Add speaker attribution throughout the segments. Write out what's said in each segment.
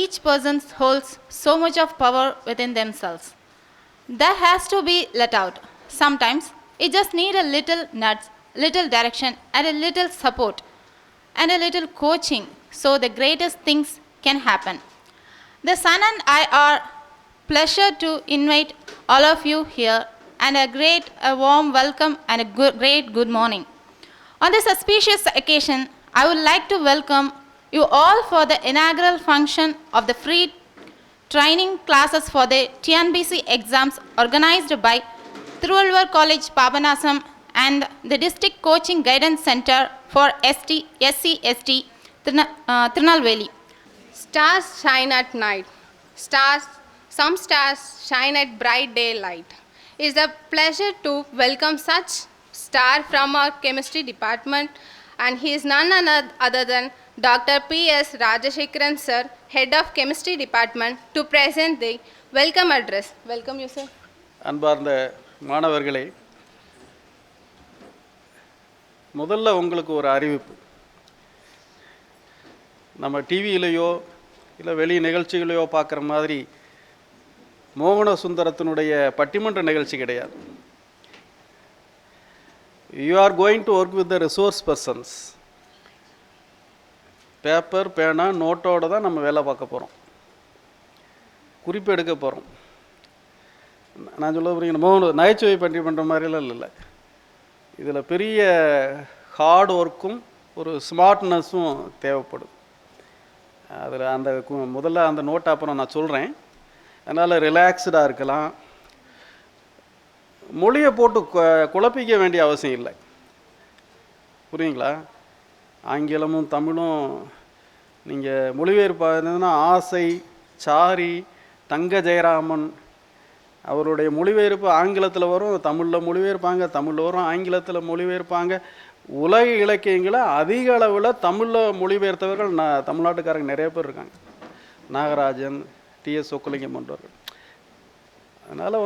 Speaker 1: each person holds so much of power within themselves. That has to be let out. Sometimes it just needs a little nudge, little direction, and a little support, and a little coaching so the greatest things can happen. The Sun and I are pleasure to invite all of you here and a warm welcome and a great good morning. On this auspicious occasion, I would like to welcome you all for the inaugural function of the free training classes for the TNBC exams organized by Thiruvallur College Papanasam and the District Coaching Guidance Center for SC/ST Tirunelveli.
Speaker 2: Stars shine at night. Some stars shine at bright daylight. It's a pleasure to welcome such star from our chemistry department, and he is none other than Dr. P.S. Rajashekaran sir, head of chemistry department, to present the welcome address. Welcome you, sir.
Speaker 3: அன்பார்ந்த மாணவர்களே, முதல்ல உங்களுக்கு ஒரு அறிவிப்பு. நம்ம டிவியிலையோ இல்லை வெளி நிகழ்ச்சிகளையோ பார்க்குற மாதிரி மோகன சுந்தரத்தினுடைய பட்டிமன்ற நிகழ்ச்சி கிடையாது. You are going to work with the resource persons. Paper பேனா நோட்டோடு தான் நம்ம வேலை பார்க்க போகிறோம், குறிப்பு எடுக்க போகிறோம். நான் சொல்ல போகிறீங்க நகைச்சுவை பட்டிமன்ற மாதிரிலாம் இல்லை. இதில் பெரிய ஹார்ட் ஒர்க்கும் ஒரு ஸ்மார்ட்னஸும் தேவைப்படும். அதில் அந்த முதல்ல அந்த நோட்டை அப்புறம் நான் சொல்கிறேன். அதனால் ரிலாக்ஸ்டாக இருக்கலாம். மொழியை போட்டு குழப்பிக்க வேண்டிய அவசியம் இல்லை. புரியுங்களா? ஆங்கிலமும் தமிழும் நீங்கள் மொழிபெயர்ப்பாருன்னா ஆசை, சாரி, தங்க ஜெயராமன் அவருடைய மொழிபெயர்ப்பு ஆங்கிலத்தில் வரும், தமிழில் மொழிபெயர்ப்பாங்க, தமிழில் வரும், ஆங்கிலத்தில் மொழிபெயர்ப்பாங்க. உலக இலக்கியங்களை அதிக அளவில் தமிழில் மொழிபெயர்த்தவர்கள் தமிழ்நாட்டுக்காரங்க நிறைய பேர் இருக்காங்க. நாகராஜன், டிஎஸ் சொக்கலிங்கம் போன்றவர்கள். அதனால்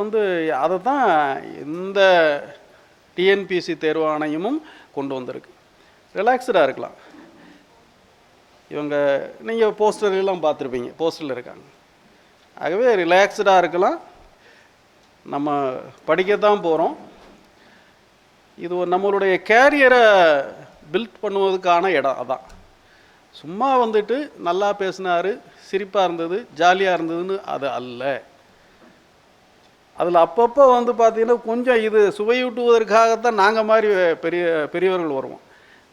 Speaker 3: அதை தான் இந்த டிஎன்பிசி தேர்வு ஆணையமும் கொண்டு வந்திருக்கு. ரிலாக்ஸ்டாக இருக்கலாம். இவங்க நீங்கள் போஸ்டர்லாம் பார்த்துருப்பீங்க, போஸ்டரில் இருக்காங்க. ஆகவே ரிலாக்ஸ்டாக இருக்கலாம். நம்ம படிக்கத்தான் போகிறோம். இது நம்மளுடைய கேரியரை பில்ட் பண்ணுவதுக்கான இடம். அதான் சும்மா நல்லா பேசினார், சிரிப்பாக இருந்தது, ஜாலியாக இருந்ததுன்னு அது அல்ல. அதில் அப்பப்போ பார்த்தீங்கன்னா கொஞ்சம் இது சுவையூட்டுவதற்காகத்தான் நாங்கள் மாதிரி பெரியவர்கள் வருவோம்.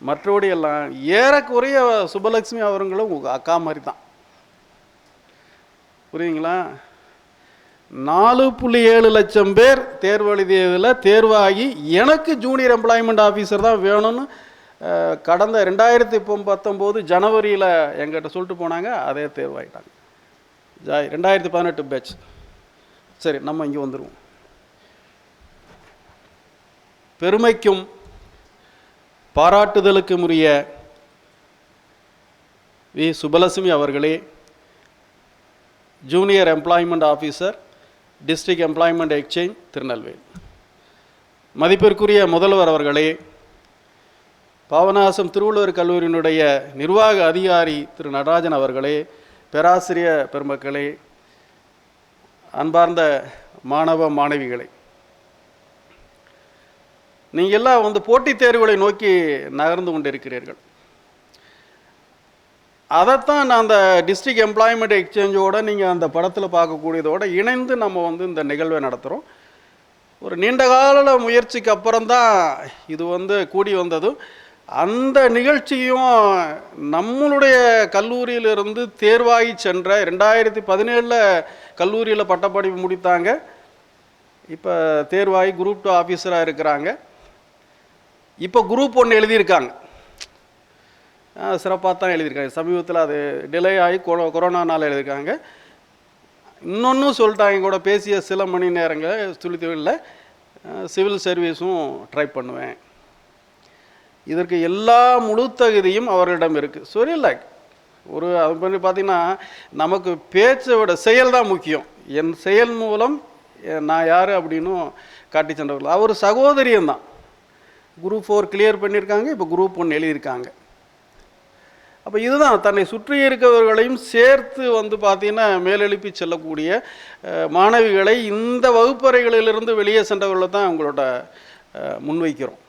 Speaker 3: மற்றபடி எல்லாம் ஏறக்குறைய சுபலட்சுமி அவர்களும் உங்கள் அக்கா மாதிரி தான். புரியுங்களா? 4.7 லட்சம் பேர் தேர்வு எழுதியதில் தேர்வாகி எனக்கு ஜூனியர் எம்ப்ளாய்மெண்ட் ஆஃபீஸர் தான் வேணும்னு கடந்த 2019 ஜனவரியில் எங்கிட்ட சொல்லிட்டு போனாங்க. அதே தேர்வாயிட்டாங்க. 2018 பேட்ச். சரி, நம்ம இங்கே வந்துடுவோம். பெருமைக்கும் பாராட்டுதலுக்கும் உரிய வி சுபலட்சுமி அவர்களே, junior employment officer, district employment exchange, Tirunelveli. மதிப்பிற்குரிய முதல்வர் அவர்களே, பாபநாசம் திருவள்ளுவர் கல்லூரியினுடைய நிர்வாக அதிகாரி திரு நடராஜன் அவர்களே, பேராசிரியர் பெருமக்களே, அன்பார்ந்த மாணவ மாணவிகளை, நீங்கள் எல்லாம் போட்டித் தேர்வுகளை நோக்கி நகர்ந்து கொண்டிருக்கிறீர்கள். அதைத்தான் நான் அந்த டிஸ்ட்ரிக்ட் எம்ப்ளாய்மெண்ட் எக்ஸ்சேஞ்சோடு நீங்கள் அந்த படத்தில் பார்க்கக்கூடியதோடு இணைந்து நம்ம இந்த நிகழ்வை நடத்துகிறோம். ஒரு நீண்டகால முயற்சிக்கு அப்புறம்தான் இது கூடி வந்ததும். அந்த நிகழ்ச்சியும் நம்மளுடைய கல்லூரியிலிருந்து தேர்வாகி சென்ற 2017 கல்லூரியில் பட்டப்படிப்பு முடித்தாங்க. இப்போ தேர்வாகி குரூப் 2 ஆஃபீஸராக இருக்கிறாங்க. இப்போ குரூப் 1 எழுதியிருக்காங்க. சிறப்பாக தான் எழுதியிருக்காங்க. சமீபத்தில் அது டிலே ஆகி கொரோனானால் எழுதியிருக்காங்க. இன்னொன்றும் சொல்லிட்டாங்க கூட, பேசிய சில மணி நேரங்கள் துளித்துவில் சிவில் சர்வீஸும் ட்ரை பண்ணுவேன். இதற்கு எல்லா முழு தகுதியும் அவர்களிடம் இருக்குது. சொல்லல ஒரு அது பண்ணி பார்த்திங்கன்னா, நமக்கு பேச்சை விட செயல் தான் முக்கியம். என் செயல் மூலம் நான் யார் அப்படின்னும் காட்டி சென்றவர்கள். அவர் சகோதரியன் தான். குரூப் 4 கிளியர் பண்ணியிருக்காங்க. இப்போ குரூப் 1 எழுதியிருக்காங்க. அப்போ இதுதான் தன்னை சுற்றி இருக்கவர்களையும் சேர்த்து வந்து பார்த்தீங்கன்னா மேலெழுப்பி செல்லக்கூடிய மாணவிகளை இந்த வகுப்பறைகளிலிருந்து வெளியே சென்றவர்களை தான் அவங்களோட முன்வைக்கிறோம்.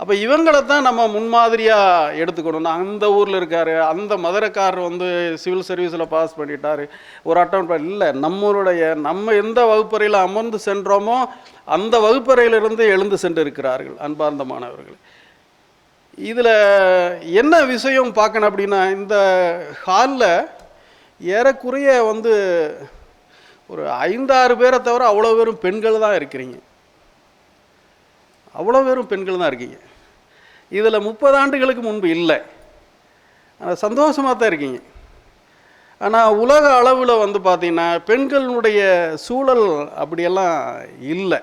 Speaker 3: அப்போ இவங்களை தான் நம்ம முன்மாதிரியாக எடுத்துக்கணும். அந்த ஊரில் இருக்கார், அந்த மதுரைக்காரர் வந்து சிவில் சர்வீஸில் பாஸ் பண்ணிட்டார், ஒரு அட்டம் இல்லை. நம்ம எந்த வகுப்பறையில் அமர்ந்து சென்றோமோ அந்த வகுப்பறையிலிருந்து எழுந்து சென்று இருக்கிறார்கள் அன்பார்ந்த மாணவர்கள். இதில் என்ன விஷயம் பார்க்கணும் அப்படின்னா, இந்த ஹாலில் ஏறக்குறைய வந்து ஒரு 5-6 பேரை தவிர அவ்வளோ பேரும் பெண்கள் தான் இருக்கிறீங்க. அவ்வளோ பேரும் பெண்கள் தான் இருக்கீங்க. இதில் 30 ஆண்டுகளுக்கு முன்பு இல்லை. ஆனால் சந்தோஷமாக தான் இருக்கீங்க. ஆனால் உலக அளவில் வந்து பார்த்திங்கன்னா பெண்களுடைய சூழல் அப்படியெல்லாம் இல்லை.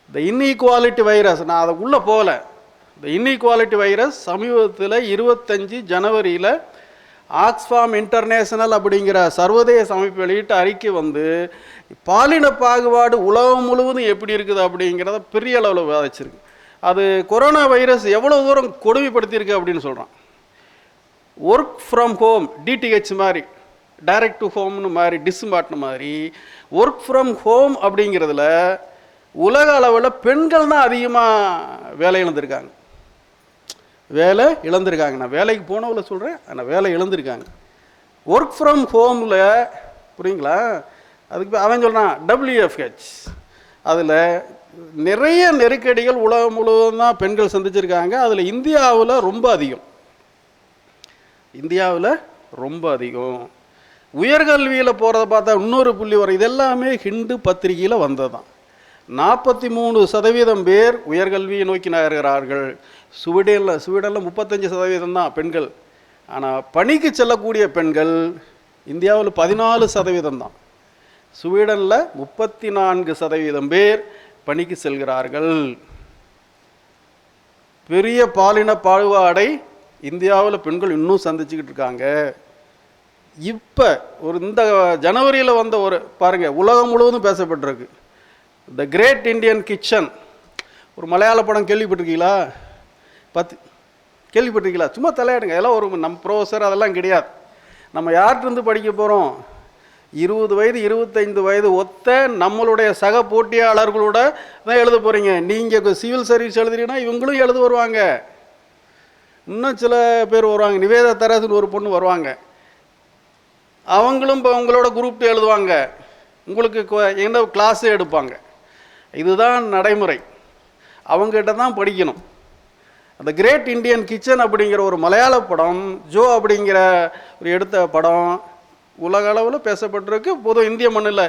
Speaker 3: இந்த இன்இக்வாலிட்டி வைரஸ், நான் அதை உள்ளே போகல. இந்த இன்இக்வாலிட்டி வைரஸ் சமீபத்தில் 25 ஜனவரியில் ஆக்ஸ்ஃபாம் இன்டர்நேஷனல் அப்படிங்கிற சர்வதேச அமைப்பு வெளியிட்ட அறிக்கை வந்து பாலின பாகுபாடு உலகம் முழுவதும் எப்படி இருக்குது அப்படிங்கிறத பெரிய அளவில் விவாதிச்சிருக்கு. அது கொரோனா வைரஸ் எவ்வளோ தூரம் கொடுமைப்படுத்தியிருக்கு அப்படின்னு சொல்கிறான். ஒர்க் ஃப்ரம் ஹோம், டிடிஹெச் மாதிரி, டைரக்ட் டு ஹோம்னு மாதிரி, டிஸ்மார்ட்னு மாதிரி ஒர்க் ஃப்ரம் ஹோம் அப்படிங்கிறதுல உலக அளவில் பெண்கள் தான் அதிகமாக வேலை இழந்திருக்காங்க. நான் வேலைக்கு போனவங்கள சொல்கிறேன், ஆனால் வேலை இழந்திருக்காங்க. ஒர்க் ஃப்ரம் ஹோமில் புரியுங்களா? அதுக்கு அவன் சொல்கிறான் WFH. அதில் நிறைய நெருக்கடிகள் உலகம் முழுவதும் தான் பெண்கள் சந்திச்சிருக்காங்க. அதில் இந்தியாவில் ரொம்ப அதிகம். உயர்கல்வியில் போகிறத பார்த்தா இன்னொரு புள்ளி வரும். இதெல்லாமே ஹிண்டு பத்திரிகையில் வந்தது தான். 43% பேர் உயர்கல்வியை நோக்கி நகர்கிறார்கள். ஸ்வீடனில் 35% தான் பெண்கள். ஆனால் பணிக்கு செல்லக்கூடிய பெண்கள் இந்தியாவில் 14% தான். ஸ்வீடனில் 34% பேர் பணிக்கு செல்கிறார்கள். பெரிய பாலின பாகுபாடை இந்தியாவில் பெண்கள் இன்னும் சந்திச்சுக்கிட்டு இருக்காங்க. இப்போ இந்த ஜனவரியில் வந்த ஒரு பாருங்கள், உலகம் முழுவதும் பேசப்பட்டிருக்கு. த கிரேட் இண்டியன் கிச்சன், ஒரு மலையாள படம் கேள்விப்பட்டிருக்கீங்களா? கேள்விப்பட்டிருக்கீங்களா? சும்மா தலையாடுங்க. அதெல்லாம் ஒரு நம்ம ப்ரொஃபஸர் அதெல்லாம் கிடையாது. நம்ம யார்கிட்டருந்து படிக்க போகிறோம்? 20 வயது 25 வயது ஒத்த நம்மளுடைய சக போட்டியாளர்களோட தான் எழுத போகிறீங்க. நீங்கள் சிவில் சர்வீஸ் எழுதுறீங்கன்னா இவங்களும் எழுத வருவாங்க. இன்னும் சில பேர் வருவாங்க. நிவேதா தராசுன்னு ஒரு பொண்ணு வருவாங்க. அவங்களும் இப்போ உங்களோட குரூப் எழுதுவாங்க. உங்களுக்கு என்ன கிளாஸு எடுப்பாங்க. இதுதான் நடைமுறை. அவங்ககிட்ட தான் படிக்கணும். அந்த கிரேட் இண்டியன் கிச்சன் அப்படிங்கிற ஒரு மலையாள படம், ஜோ அப்படிங்கிற ஒரு எடுத்த படம் உலக அளவில் பேசப்பட்டிருக்கு. பொது இந்திய மண்ணில்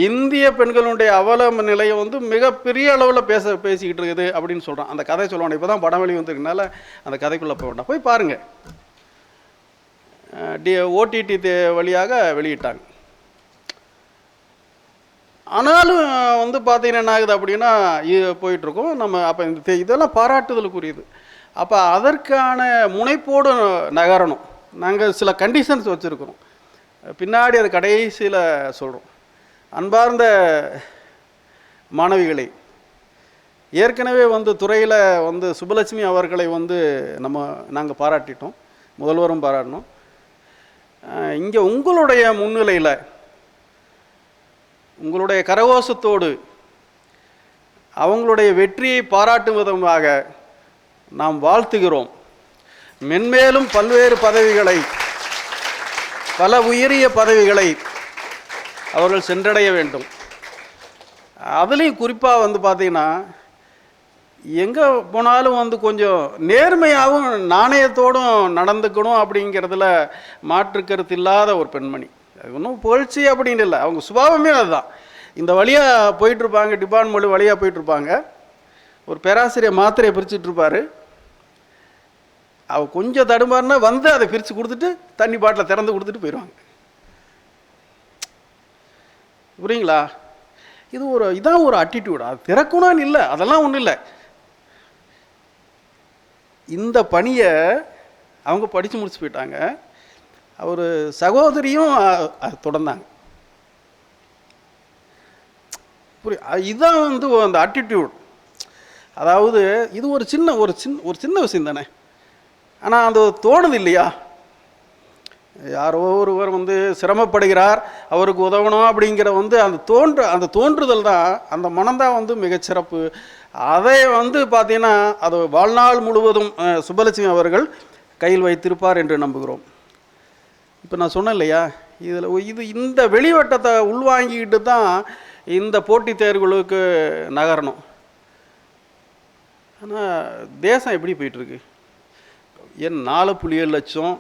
Speaker 3: இந்திய பெண்களுடைய அவல நிலையை வந்து மிகப்பெரிய அளவில் பேசிக்கிட்டு இருக்குது அப்படின்னு சொல்கிறான். அந்த கதை சொல்லுவாங்க. இப்போ தான் படம் வெளி வந்துருக்கனால அந்த கதைக்குள்ளே போக வேண்டாம். போய் பாருங்கள். OTT வழியாக வெளியிட்டாங்க. ஆனாலும் வந்து பார்த்தீங்கன்னா என்ன ஆகுது அப்படின்னா போயிட்டுருக்கோம் நம்ம. அப்போ இதெல்லாம் பாராட்டுதலுக்குரியது. அப்போ அதற்கான முனைப்போடு நகரணும். நாங்கள் சில கண்டிஷன்ஸ் வச்சுருக்கிறோம், பின்னாடி அது கடைசியில் சொல்கிறோம். அன்பார்ந்த மாணவிகளை, ஏற்கனவே வந்து துறையில் வந்து சுபலட்சுமி அவர்களை வந்து நாங்கள் பாராட்டிட்டோம், முதல்வரும் பாராட்டணும். இங்கே உங்களுடைய முன்னிலையில் உங்களுடைய கரகோஷத்தோடு அவங்களுடைய வெற்றியை பாராட்டும் விதமாக நாம் வாழ்த்துகிறோம். மென்மேலும் பல்வேறு பதவிகளை, பல உயரிய பதவிகளை அவர்கள் சென்றடைய வேண்டும். அதுலேயும் குறிப்பாக வந்து பார்த்திங்கன்னா எங்கே போனாலும் வந்து கொஞ்சம் நேர்மையாகவும் நாணயத்தோடும் நடந்துக்கணும் அப்படிங்கிறதுல மாற்று கருத்து இல்லாத ஒரு பெண்மணி. அது ஒன்றும் புகழ்ச்சி அப்படின்னு இல்லை, அவங்க சுபாவமே அதுதான். இந்த வழியாக போயிட்டுருப்பாங்க, டிபார்ட்மெண்ட் வழியாக போயிட்டுருப்பாங்க. ஒரு பேராசிரியர் மாத்திரையை பிரிச்சுட்ருப்பார். அவள் கொஞ்சம் தடுமாறுனா வந்து அதை பிரித்து கொடுத்துட்டு தண்ணி பாட்டில் திறந்து கொடுத்துட்டு போயிடுவாங்க. புரியுங்களா? இதான் ஒரு அட்டிடியூட். அது திறக்கணும்னு இல்லை, அதெல்லாம் ஒன்றும் இல்லை. இந்த பணியை அவங்க படித்து முடிச்சு போயிட்டாங்க. அவர் சகோதரியும் தொடர்ந்தாங்க. இதுதான் வந்து அந்த அட்டிடியூட். அதாவது இது ஒரு சின்ன விஷயம் தானே. ஆனால் அது தோணுது இல்லையா? யாரோ ஒருவர் வந்து சிரமப்படுகிறார், அவருக்கு உதவணும் அப்படிங்கிற வந்து அந்த தோன்றுதல் தான், அந்த மனம்தான் வந்து மிகச்சிறப்பு. அதை வந்து பார்த்தீங்கன்னா அது வாழ்நாள் முழுவதும் சுப்பலட்சுமி அவர்கள் கையில் வைத்திருப்பார் என்று நம்புகிறோம். இப்போ நான் சொன்னேன் இல்லையா, இந்த வெளிவட்டத்தை உள்வாங்கிக்கிட்டு தான் இந்த போட்டித் தேர்வுகளுக்கு நகரணும். ஆனால் தேசம் எப்படி போயிட்டுருக்கு? 4.7 லட்சம்.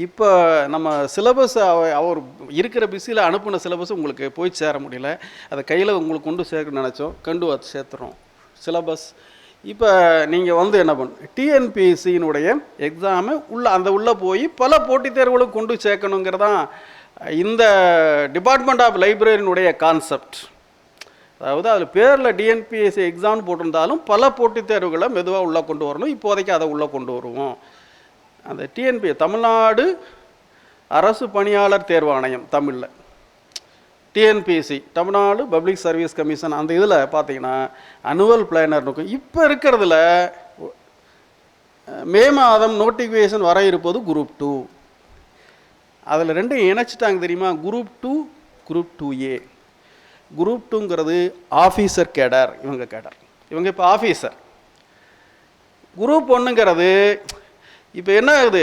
Speaker 3: இப்போ நம்ம சிலபஸ் அவர் இருக்கிற பிஸியில் அனுப்பின சிலபஸ் உங்களுக்கு போய் சேர முடியல. அதை கையில் உங்களுக்கு கொண்டு சேர்க்க நினச்சோம், வந்து சேர்த்துறோம் சிலபஸ். இப்போ நீங்கள் வந்து என்ன டிஎன்பிஎஸ்சியினுடைய எக்ஸாமு உள்ளே போய் பல போட்டித் தேர்வுகளுக்கு கொண்டு சேர்க்கணுங்கிறதான் இந்த டிபார்ட்மெண்ட் ஆஃப் லைப்ரரியினுடைய கான்செப்ட். அதாவது அதில் பேரில் டிஎன்பிஎஸ்சி எக்ஸாம் போட்டிருந்தாலும் பல போட்டித் தேர்வுகளை மெதுவாக உள்ளே கொண்டு வரணும். இப்போதைக்கு அதை உள்ளே கொண்டு வருவோம். அந்த தமிழ்நாடு அரசு பணியாளர் தேர்வாணையம், தமிழில் TNPSC, Tamil Nadu public service commission, அந்த இதில் பார்த்தீங்கன்னா அனுவல் பிளானர் இருக்கும். இப்போ இருக்கிறதுல மே மாதம் நோட்டிஃபிகேஷன் வர இருப்பது குரூப் 2. அதில் 2 இணைச்சிட்டாங்க தெரியுமா? Group 2, group 2A. குரூப் 2ங்கிறது ஆஃபீஸர் கேடர், இவங்க இப்போ ஆஃபீஸர். குரூப் 1ங்கிறது இப்போ என்ன ஆகுது,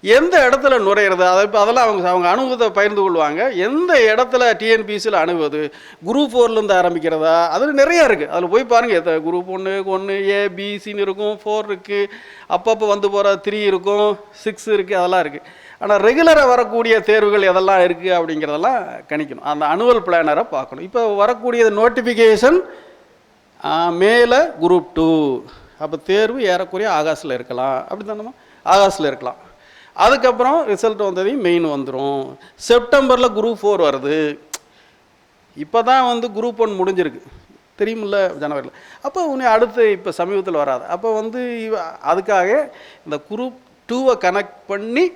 Speaker 3: எந்த இடத்துல நுழையிறது, அதெல்லாம் அவங்க அனுபவத்தை பகிர்ந்து கொள்வாங்க. எந்த இடத்துல டிஎன்பிஎஸ்சியில் அணுகுவது, குரூப் 4லேருந்து ஆரம்பிக்கிறதா, அதில் நிறையா இருக்குது. அதில் போய் பாருங்கள், குரூப் 1A BCன்னு இருக்கும், 4 இருக்குது, அப்பப்போ வந்து போகிற 3 இருக்கும், 6 இருக்குது, அதெல்லாம் இருக்குது. ஆனால் ரெகுலராக வரக்கூடிய தேர்வுகள் எதெல்லாம் இருக்குது அப்படிங்கிறதெல்லாம் கணிக்கணும். அந்த அனுவல் பிளானரை பார்க்கணும். இப்போ வரக்கூடிய நோட்டிஃபிகேஷன் மேலே குரூப் 2. அப்போ தேர்வு ஏறக்குறைய ஆகாஸில் இருக்கலாம், அப்படி தானே, ஆகாஸில் இருக்கலாம். அதுக்கப்புறம் ரிசல்ட் வந்ததையும் மெயின் வந்துடும். செப்டம்பரில் குரூப் 4 வருது. இப்போ தான் வந்து குரூப் 1 முடிஞ்சிருக்கு தெரியுமில்ல, ஜனவரியில். அப்போ அடுத்து இப்போ சமீபத்தில் வராது. அப்போ வந்து அதுக்காக இந்த குரூப் 2வை கனெக்ட் பண்ணி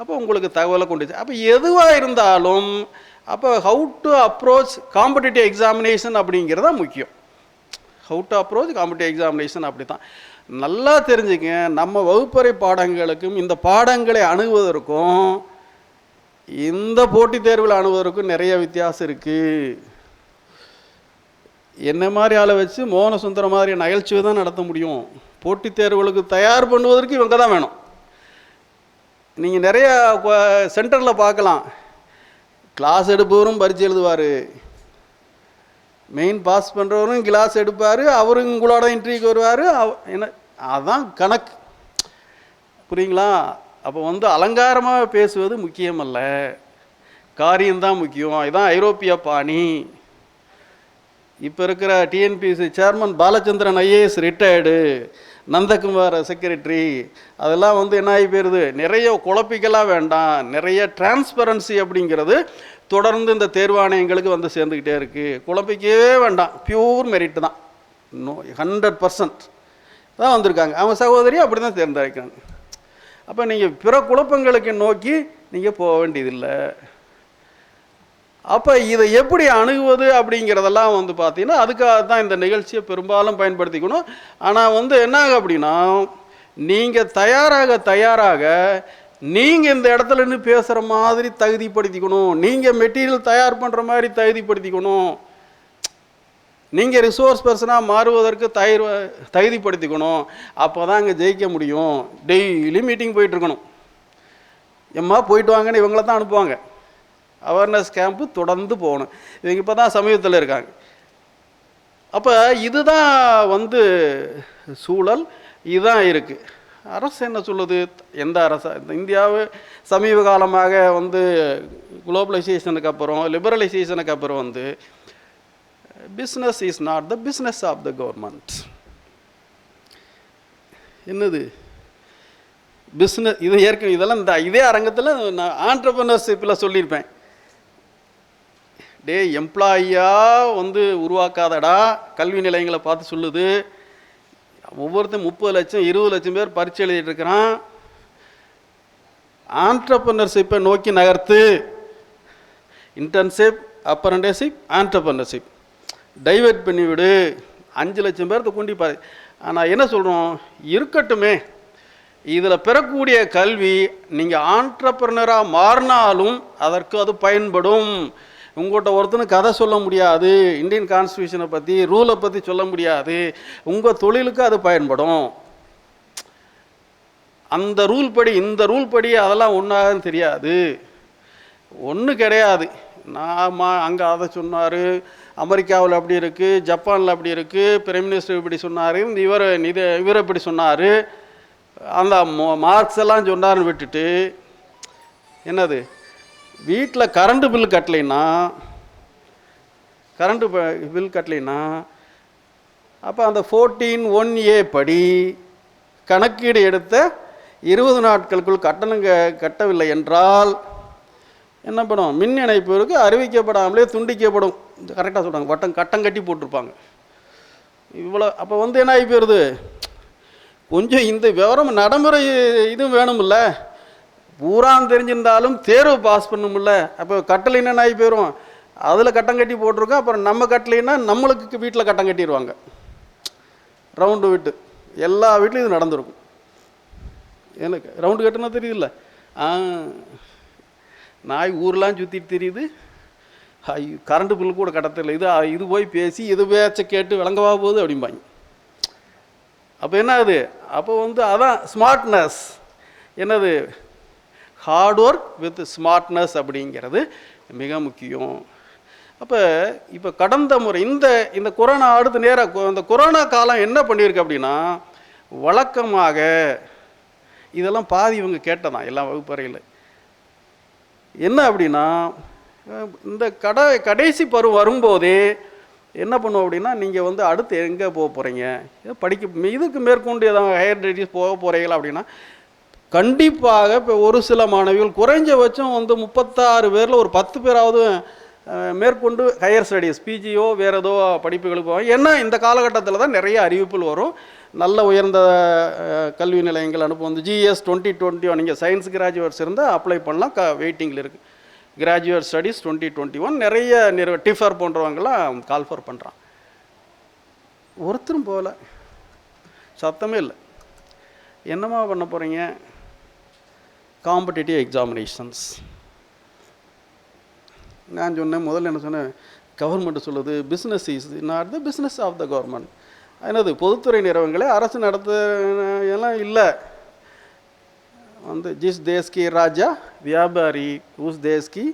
Speaker 3: அப்போ உங்களுக்கு தகவலை கொண்டுச்சு. அப்போ எதுவாக இருந்தாலும் அப்போ how to approach competitive examination அப்படிங்கிறது தான் முக்கியம். How to approach competitive examination அப்படி தான். நல்லா தெரிஞ்சுங்க, நம்ம வகுப்பறை பாடங்களுக்கும் இந்த பாடங்களை அணுகுவதற்கும் இந்த போட்டித் தேர்வில் அணுகுவதற்கும் நிறைய வித்தியாசம் இருக்குது. என்ன மாதிரி ஆளை வச்சு மோகன சுந்தரம் மாதிரி நகைச்சுவை தான் நடத்த முடியும். போட்டித் தேர்வுகளுக்கு தயார் பண்ணுவதற்கு இவங்க தான் வேணும். நீங்கள் நிறைய சென்டரில் பார்க்கலாம், கிளாஸ் எடுப்பவரும் பரீட்சை எழுதுவார், மெயின் பாஸ் பண்ணுறவரும் கிளாஸ் எடுப்பார், அவரும் உங்களோட இன்டர்வியூக்கு வருவார். என்ன அதுதான் கணக்கு, புரியுங்களா? அப்போ வந்து அலங்காரமாக பேசுவது முக்கியமல்ல, காரியம்தான் முக்கியம். இதுதான் ஐரோப்பிய பாணி. இப்போ இருக்கிற TNPSC chairman Balachandran IAS retired, Nandakumar secretary, அதெல்லாம் வந்து என்ன ஆகி போயிடுது, நிறைய குழப்பிக்கலாம் வேண்டாம், நிறைய டிரான்ஸ்பரன்சி அப்படிங்கிறது தொடர்ந்து இந்த தேர்வாணையங்களுக்கு வந்து சேர்ந்துக்கிட்டே இருக்குது. குழப்பிக்கவே வேண்டாம், பியூர் மெரிட் தான், 100% தான் வந்திருக்காங்க. அவங்க சகோதரி அப்படி தான் தேர்ந்தெடுக்கிறாங்க. அப்போ நீங்கள் பிற குழப்பங்களுக்கு நோக்கி நீங்கள் போக வேண்டியதில்லை. அப்போ இதை எப்படி அணுகுவது அப்படிங்கிறதெல்லாம் வந்து பார்த்தீங்கன்னா அதுக்காக தான் இந்த நிகழ்ச்சியை பெரும்பாலும் பயன்படுத்திக்கணும். ஆனால் வந்து என்னாக அப்படின்னா, நீங்கள் தயாராக நீங்கள் இந்த இடத்துல நின்று பேசுகிற மாதிரி தகுதிப்படுத்திக்கணும், நீங்கள் மெட்டீரியல் தயார் பண்ணுற மாதிரி தகுதிப்படுத்திக்கணும், நீங்கள் ரிசோர்ஸ் பர்சனாக மாறுவதற்கு தகுதிப்படுத்திக்கணும். அப்போ தான் அங்கே ஜெயிக்க முடியும். டெய்லி மீட்டிங் போயிட்டுருக்கணும். எம்மா போயிட்டு வாங்கன்னு இவங்கள தான் அனுப்புவாங்க. அவேர்னஸ் கேம்ப்பு தொடர்ந்து போகணும். இவங்க இப்போ தான் சமீபத்தில் இருக்காங்க. அப்போ இதுதான் வந்து சூழல், இதுதான் இருக்குது. அரசு என்ன சொல்லுது? எந்த அரசு? இந்தியாவு சமீப காலமாக வந்து குளோபலைசேஷனுக்கு அப்புறம், லிபரலைசேஷனுக்கு அப்புறம் வந்து business is not the business of the government. என்னது பிஸ்னஸ்? இது ஏற்கனவே இதெல்லாம் இதே அரங்கத்தில் நான் ஆண்டர்பிரினர்ஷிப்பில் சொல்லியிருப்பேன். எம்ப்ளாயியாக வந்து உருவாக்காதடா, கல்வி நிலையங்களை பார்த்து சொல்லுது. ஒவ்வொருத்தரும் 30 லட்சம் 20 லட்சம் பேர் பரீட்சை எழுதிட்டு இருக்கிறான். ஆண்டர்பிரினர்ஷிப்பை நோக்கி நகர்த்து. இன்டர்ன்ஷிப், அப்ரண்டிஸ்ஷிப், ஆண்டர்பிரினர்ஷிப் டைவெர்ட் பண்ணிவிடு. 5 லட்சம் பேர்த்த கொண்டு பாரு. ஆனால் என்ன சொல்கிறோம், இருக்கட்டுமே இதில் பெறக்கூடிய கல்வி நீங்கள் ஆண்டர்பிரனராக மாறினாலும் அதற்கு அது பயன்படும். உங்கள்கிட்ட ஒருத்தனுக்கு கதை சொல்ல முடியாது, இந்தியன் கான்ஸ்டியூஷனை பற்றி ரூலை பற்றி சொல்ல முடியாது, உங்கள் தொழிலுக்கு அது பயன்படும். அந்த ரூல் படி இந்த ரூல் படி அதெல்லாம் ஒன்றாகன்னு தெரியாது, ஒன்றும் கிடையாது. நான் அங்கே அதை சொன்னார், அமெரிக்காவில் அப்படி இருக்குது, ஜப்பானில் அப்படி இருக்குது, பிரைம் மினிஸ்டர் இப்படி சொன்னார், இவர் இப்படி சொன்னார், அந்த மார்க்ஸ் எல்லாம் சொன்னார்னு விட்டுட்டு என்னது வீட்டில் கரண்ட் பில் கட்டலைன்னா அப்போ அந்த 14(1)A படி கணக்கீடு எடுத்த 20 நாட்களுக்குள் கட்டணம் கட்டவில்லை என்றால் என்ன பண்ணும்? மின் இணைப்புக்கு அறிவிக்கப்படாமலே துண்டிக்கப்படும். கரெக்டாக சொல்கிறாங்க, கட்டம் கட்டி போட்டிருப்பாங்க. இவ்வளோ அப்போ வந்து என்ன ஆகி போயிடுது? கொஞ்சம் இந்த விவரம் நடைமுறை இதுவும் வேணுமில்ல, பூரா தெரிஞ்சிருந்தாலும் தேர்வு பாஸ் பண்ணுமில்ல. அப்போ கட்டளைன்னா என்ன ஆகி போயிடும்? அதில் கட்டம் கட்டி போட்டிருக்கோம், அப்புறம் நம்ம கட்டளைன்னா நம்மளுக்கு வீட்டில் கட்டம் கட்டிடுவாங்க. ரவுண்டு விட்டு எல்லா வீட்லையும் இது நடந்திருக்கும். எனக்கு ரவுண்டு கட்டுனா தெரியுதுல்ல, நாய் ஊர்லாம் சுற்றிட்டு தெரியுது, கரண்ட்டு பில்லு கூட கட்டத்தில்லை, இது போய் பேசி இது பேச்ச கேட்டு விளங்கவா போகுது அப்படிம்பாங்க. அப்போ என்ன ஆகுது? அப்போ வந்து அதான் ஸ்மார்ட்னஸ். என்னது? ஹார்ட் ஒர்க் வித் ஸ்மார்ட்னஸ் அப்படிங்கிறது மிக முக்கியம். அப்போ இப்போ கடந்த முறை இந்த கொரோனா அடுத்து நேராக இந்த கொரோனா காலம் என்ன பண்ணியிருக்கு அப்படின்னா, வழக்கமாக இதெல்லாம் பாதி இவங்க கேட்டதான் எல்லா வகுப்பறையில். என்ன அப்படின்னா, இந்த கடைசி பருவம் வரும்போதே என்ன பண்ணுவோம் அப்படின்னா, நீங்கள் வந்து அடுத்து எங்கே போக போகிறீங்க, இதுக்கு மேற்கொண்டு ஏதாவது ஹையர் ஸ்டடீஸ் போக போகிறீங்களா அப்படின்னா, கண்டிப்பாக இப்போ ஒரு சில மாணவிகள் குறைஞ்சபட்சம் வந்து 36 பேரில் ஒரு 10 பேராவது மேற்கொண்டு ஹையர் ஸ்டடீஸ் பிஜியோ வேறு ஏதோ படிப்புகளுக்கு போவாங்க. ஏன்னா இந்த காலகட்டத்தில் தான் நிறைய அறிவிப்புகள் வரும், நல்ல உயர்ந்த கல்வி நிலையங்கள் அனுப்பும். வந்து GS 2021 நீங்கள் சயின்ஸ் கிராஜுவேட்ஸ் இருந்தால் அப்ளை பண்ணலாம், வெயிட்டிங்கில் இருக்குது. கிராஜுவேட் ஸ்டடீஸ் 2021 நிறைய டிஃபர் போன்றவங்களாம் கால்ஃபர் பண்ணுறான். ஒருத்தரும் போகல, சத்தமே இல்லை. என்னமா பண்ண போகிறீங்க? Competitive examinations. நான் சொன்னேன், முதல்ல என்ன சொன்னேன், கவர்மெண்ட் சொல்லுது business is not the business of the government. என்னது? பொதுத்துறை நிறுவனங்களே அரசு நடத்த எல்லாம் இல்லை. வந்து जिस देश की राजा व्यापारी उस देश की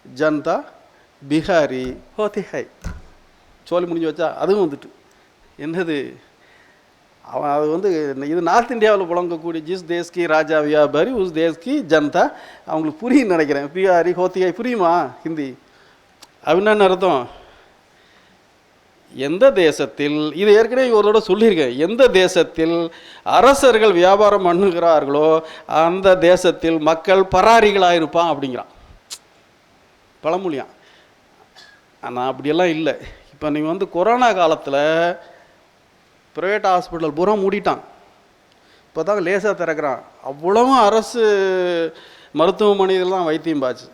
Speaker 3: जनता बिहारी होती है. சொல்லி முடிஞ்சு வச்சா அதுவும் வந்துட்டு என்னது? அவன் அது வந்து இது நார்த் இந்தியாவில் புழங்கக்கூடிய ஜிஸ் தேஸ்கி ராஜா வியாபாரி உஸ் தேஸ்கி ஜனதா, அவங்களுக்கு புரியுன்னு நினைக்கிறேன். பிஹாரி ஹோத்திகை புரியுமா ஹிந்தி? அப்படின்னு அர்த்தம். எந்த தேசத்தில், இது ஏற்கனவே இவரோட சொல்லியிருக்கேன், எந்த தேசத்தில் அரசர்கள் வியாபாரம் பண்ணுகிறார்களோ அந்த தேசத்தில் மக்கள் பராரிகளாக இருப்பான் அப்படிங்கிறான் பழமொழியான். ஆனால் அப்படியெல்லாம் இல்லை. இப்போ நீங்கள் வந்து கொரோனா காலத்தில் ப்ரைவேட் ஹாஸ்பிட்டல் பூரா மூடிட்டான், இப்போ தான் லேசாக திறக்கிறான். அவ்வளவும் அரசு மருத்துவமனைகள் தான் வைத்தியம் பாச்சு,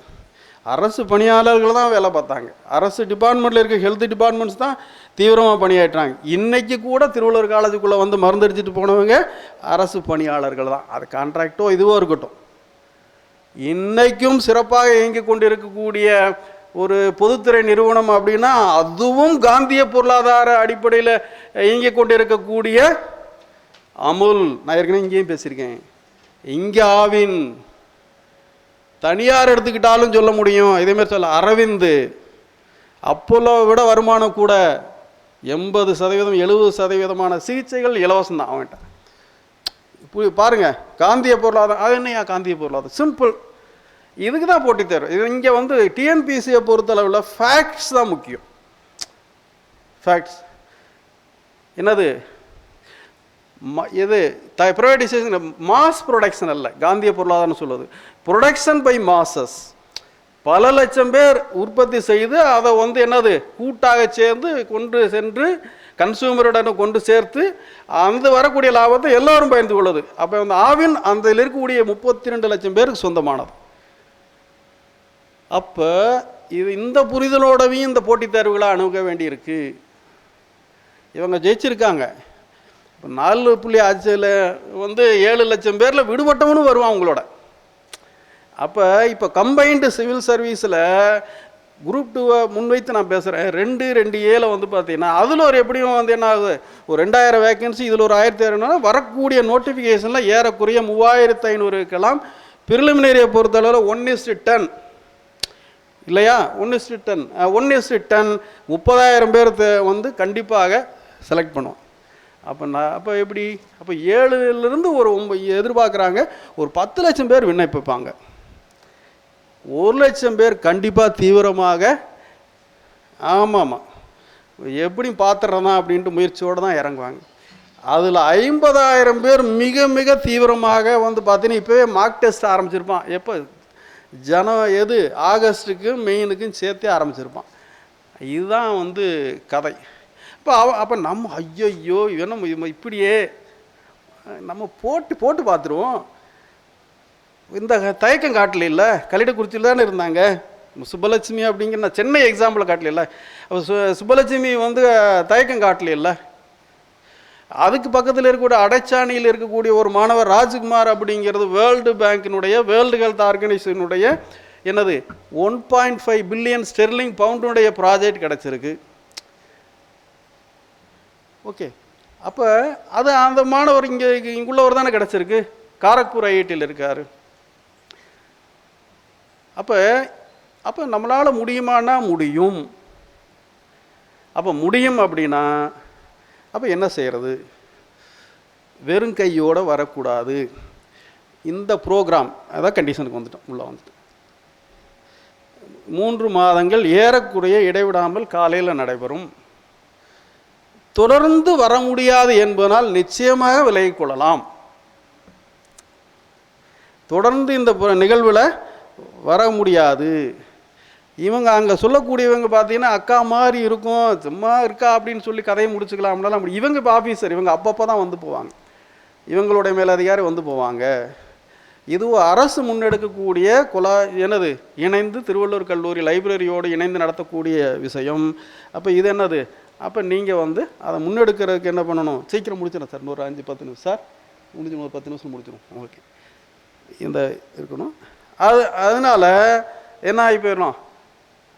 Speaker 3: அரசு பணியாளர்கள் தான் வேலை பார்த்தாங்க. அரசு டிபார்ட்மெண்ட்டில் இருக்க ஹெல்த் டிபார்ட்மெண்ட்ஸ் தான் தீவிரமாக பணியாற்றாங்க. இன்றைக்கி கூட திருவள்ளூர் காலேஜுக்குள்ளே வந்து மருந்து அடிச்சுட்டு போனவங்க அரசு பணியாளர்கள் தான். அது கான்ட்ராக்டோ இதுவோ இருக்கட்டும். இன்றைக்கும் சிறப்பாக இயங்கி கொண்டு இருக்கக்கூடிய ஒரு பொதுத்துறை நிறுவனம் அப்படின்னா அதுவும் காந்திய பொருளாதார அடிப்படையில் இயங்கி கொண்டு இருக்கக்கூடிய அமுல். நான் ஏற்கனவே இங்கேயும் பேசியிருக்கேன். இங்கே ஆவின் தனியார் எடுத்துக்கிட்டாலும் சொல்ல முடியும். இதேமாதிரி சொல்ல அரவிந்த், அப்போலோ விட வருமானம் கூட 80% 70% சிகிச்சைகள் இலவசம் தான் அவன்கிட்ட. இப்போ பாருங்கள், காந்திய பொருளாதாரம். அது என்னையா காந்திய பொருளாதாரம்? சிம்பிள். இதுக்கு தான் போட்டி தேர்வு. இது இங்கே வந்து டிஎன்பிசியை பொறுத்தளவில் ஃபேக்ட்ஸ் தான் முக்கியம். ஃபேக்ட்ஸ் என்னது? இது ப்ரைவேடைசேஷன் மாஸ் ப்ரொடக்ஷன் அல்ல காந்திய பொருளாதாரம் சொல்லுது. Production by masses. பல லட்சம் பேர் உற்பத்தி செய்து அதை வந்து என்னது கூட்டாக சேர்ந்து கொண்டு சென்று கன்சூமருடன் கொண்டு சேர்த்து அந்த வரக்கூடிய லாபத்தை எல்லோரும் பயந்து கொள்ளுது. அப்போ அந்த ஆவின் அந்த இருக்கக்கூடிய 32 லட்சம் பேருக்கு சொந்தமானது. அப்போ இது இந்த புரிதலோடவையும் இந்த போட்டித் தேர்வுகளை அணுக வேண்டியிருக்கு. இவங்க ஜெயிச்சிருக்காங்க. இப்போ 4.5 வந்து 7 லட்சம் பேரில் விடுபட்டவனும் வருவான் உங்களோட. அப்போ இப்போ கம்பைன்டு சிவில் சர்வீஸில் குரூப் 2 முன்வைத்து நான் பேசுகிறேன். 2A வந்து பார்த்தீங்கன்னா அதில் ஒரு எப்படியும் வந்து என்ன ஆகுது, ஒரு 2000 வேக்கன்சி, இதில் ஒரு 1600 வரக்கூடிய நோட்டிஃபிகேஷனில் ஏறக்குறைய 3500க்கெல்லாம் ப்ரிலிமினரியை பொறுத்தளவில் 1:10 இல்லையா, 1:10 30,000 பேர் வந்து கண்டிப்பாக செலக்ட் பண்ணுவோம். அப்போ எப்படி, அப்போ 7லிருந்து ஒரு 9 எதிர்பார்க்குறாங்க. ஒரு 10 லட்சம் பேர் விண்ணப்பிப்பாங்க. 1 லட்சம் பேர் கண்டிப்பாக தீவிரமாக ஆமாம் எப்படி பார்த்துட்றதான் அப்படின்ட்டு முயற்சியோடு தான் இறங்குவாங்க. அதில் 50,000 பேர் மிக மிக தீவிரமாக வந்து பார்த்தீங்கன்னா இப்போவே மார்க் டெஸ்ட் ஆரம்பிச்சிருப்பான். எப்போ ஆகஸ்ட்டுக்கும் மெயினுக்கும் சேர்த்தே ஆரம்பிச்சிருப்பான். இதுதான் வந்து கதை. அப்போ நம்ம ஐயோ இவன் இப்படியே நம்ம போட்டு பார்த்துருவோம். இந்த தயக்கம் காட்டல இல்லை, கலிடக்குறிச்சியில் தானே இருந்தாங்க சுப்பலட்சுமி அப்படிங்கிற, நான் சென்னை எக்ஸாம்பிள் காட்டல இல்லை. அப்போ சுப்பலட்சுமி வந்து தயக்கம் காட்டல இல்லை. அதுக்கு பக்கத்தில் இருக்கக்கூடிய அடைச்சாணியில் இருக்கக்கூடிய ஒரு மாணவர் ராஜ்குமார் அப்படிங்கிறது வேர்ல்டு பேங்கினுடைய, வேர்ல்டு ஹெல்த் ஆர்கனைசேஷனுடைய என்னது 1.5 பில்லியன் ஸ்டெர்லிங் பவுண்டுடைய ப்ராஜெக்ட் கிடச்சிருக்கு. ஓகே, அப்போ அது அந்த மாணவர் இங்குள்ளவர் தானே கிடச்சிருக்கு, காரக்பூர் ஐஐடியில் இருக்கார். அப்போ நம்மளால் முடியுமானா முடியும். அப்போ முடியும் அப்படின்னா அப்போ என்ன செய்கிறது, வெறும் கையோடு வரக்கூடாது. இந்த ப்ரோக்ராம் அதான் கண்டிஷனுக்கு வந்துட்டோம், உள்ளே வந்துட்டோம். 3 மாதங்கள் ஏறக்குறைய இடைவிடாமல் காலையில் நடைபெறும். தொடர்ந்து வர முடியாது என்பதனால் நிச்சயமாக விலகிக் கொள்ளலாம். தொடர்ந்து இந்த நிகழ்வில் வர முடியாது. இவங்க அங்கே சொல்லக்கூடியவங்க பார்த்தீங்கன்னா அக்கா மாதிரி இருக்கும், சும்மா இருக்கா அப்படின்னு சொல்லி கதையை முடிச்சுக்கலாம்னாலும் இவங்க இப்போ ஆஃபீஸர், இவங்க அப்பப்போ தான் வந்து போவாங்க, இவங்களுடைய மேலதிகாரி வந்து போவாங்க. இதுவும் அரசு முன்னெடுக்கக்கூடிய என்னது இணைந்து திருவள்ளூர் கல்லூரி லைப்ரரியோடு இணைந்து நடத்தக்கூடிய விஷயம். அப்போ இது என்னது, அப்போ நீங்கள் வந்து அதை முன்னெடுக்கிறதுக்கு என்ன பண்ணணும், சீக்கிரம் முடிச்சிடும் சார், ஒரு 5-10 நிமிஷம் சார் முடிஞ்சிடும், ஒரு 10 நிமிஷம் முடிச்சிடும். ஓகே, இந்த இருக்கணும். அதனால் என்ன ஆகி போயிடணும்,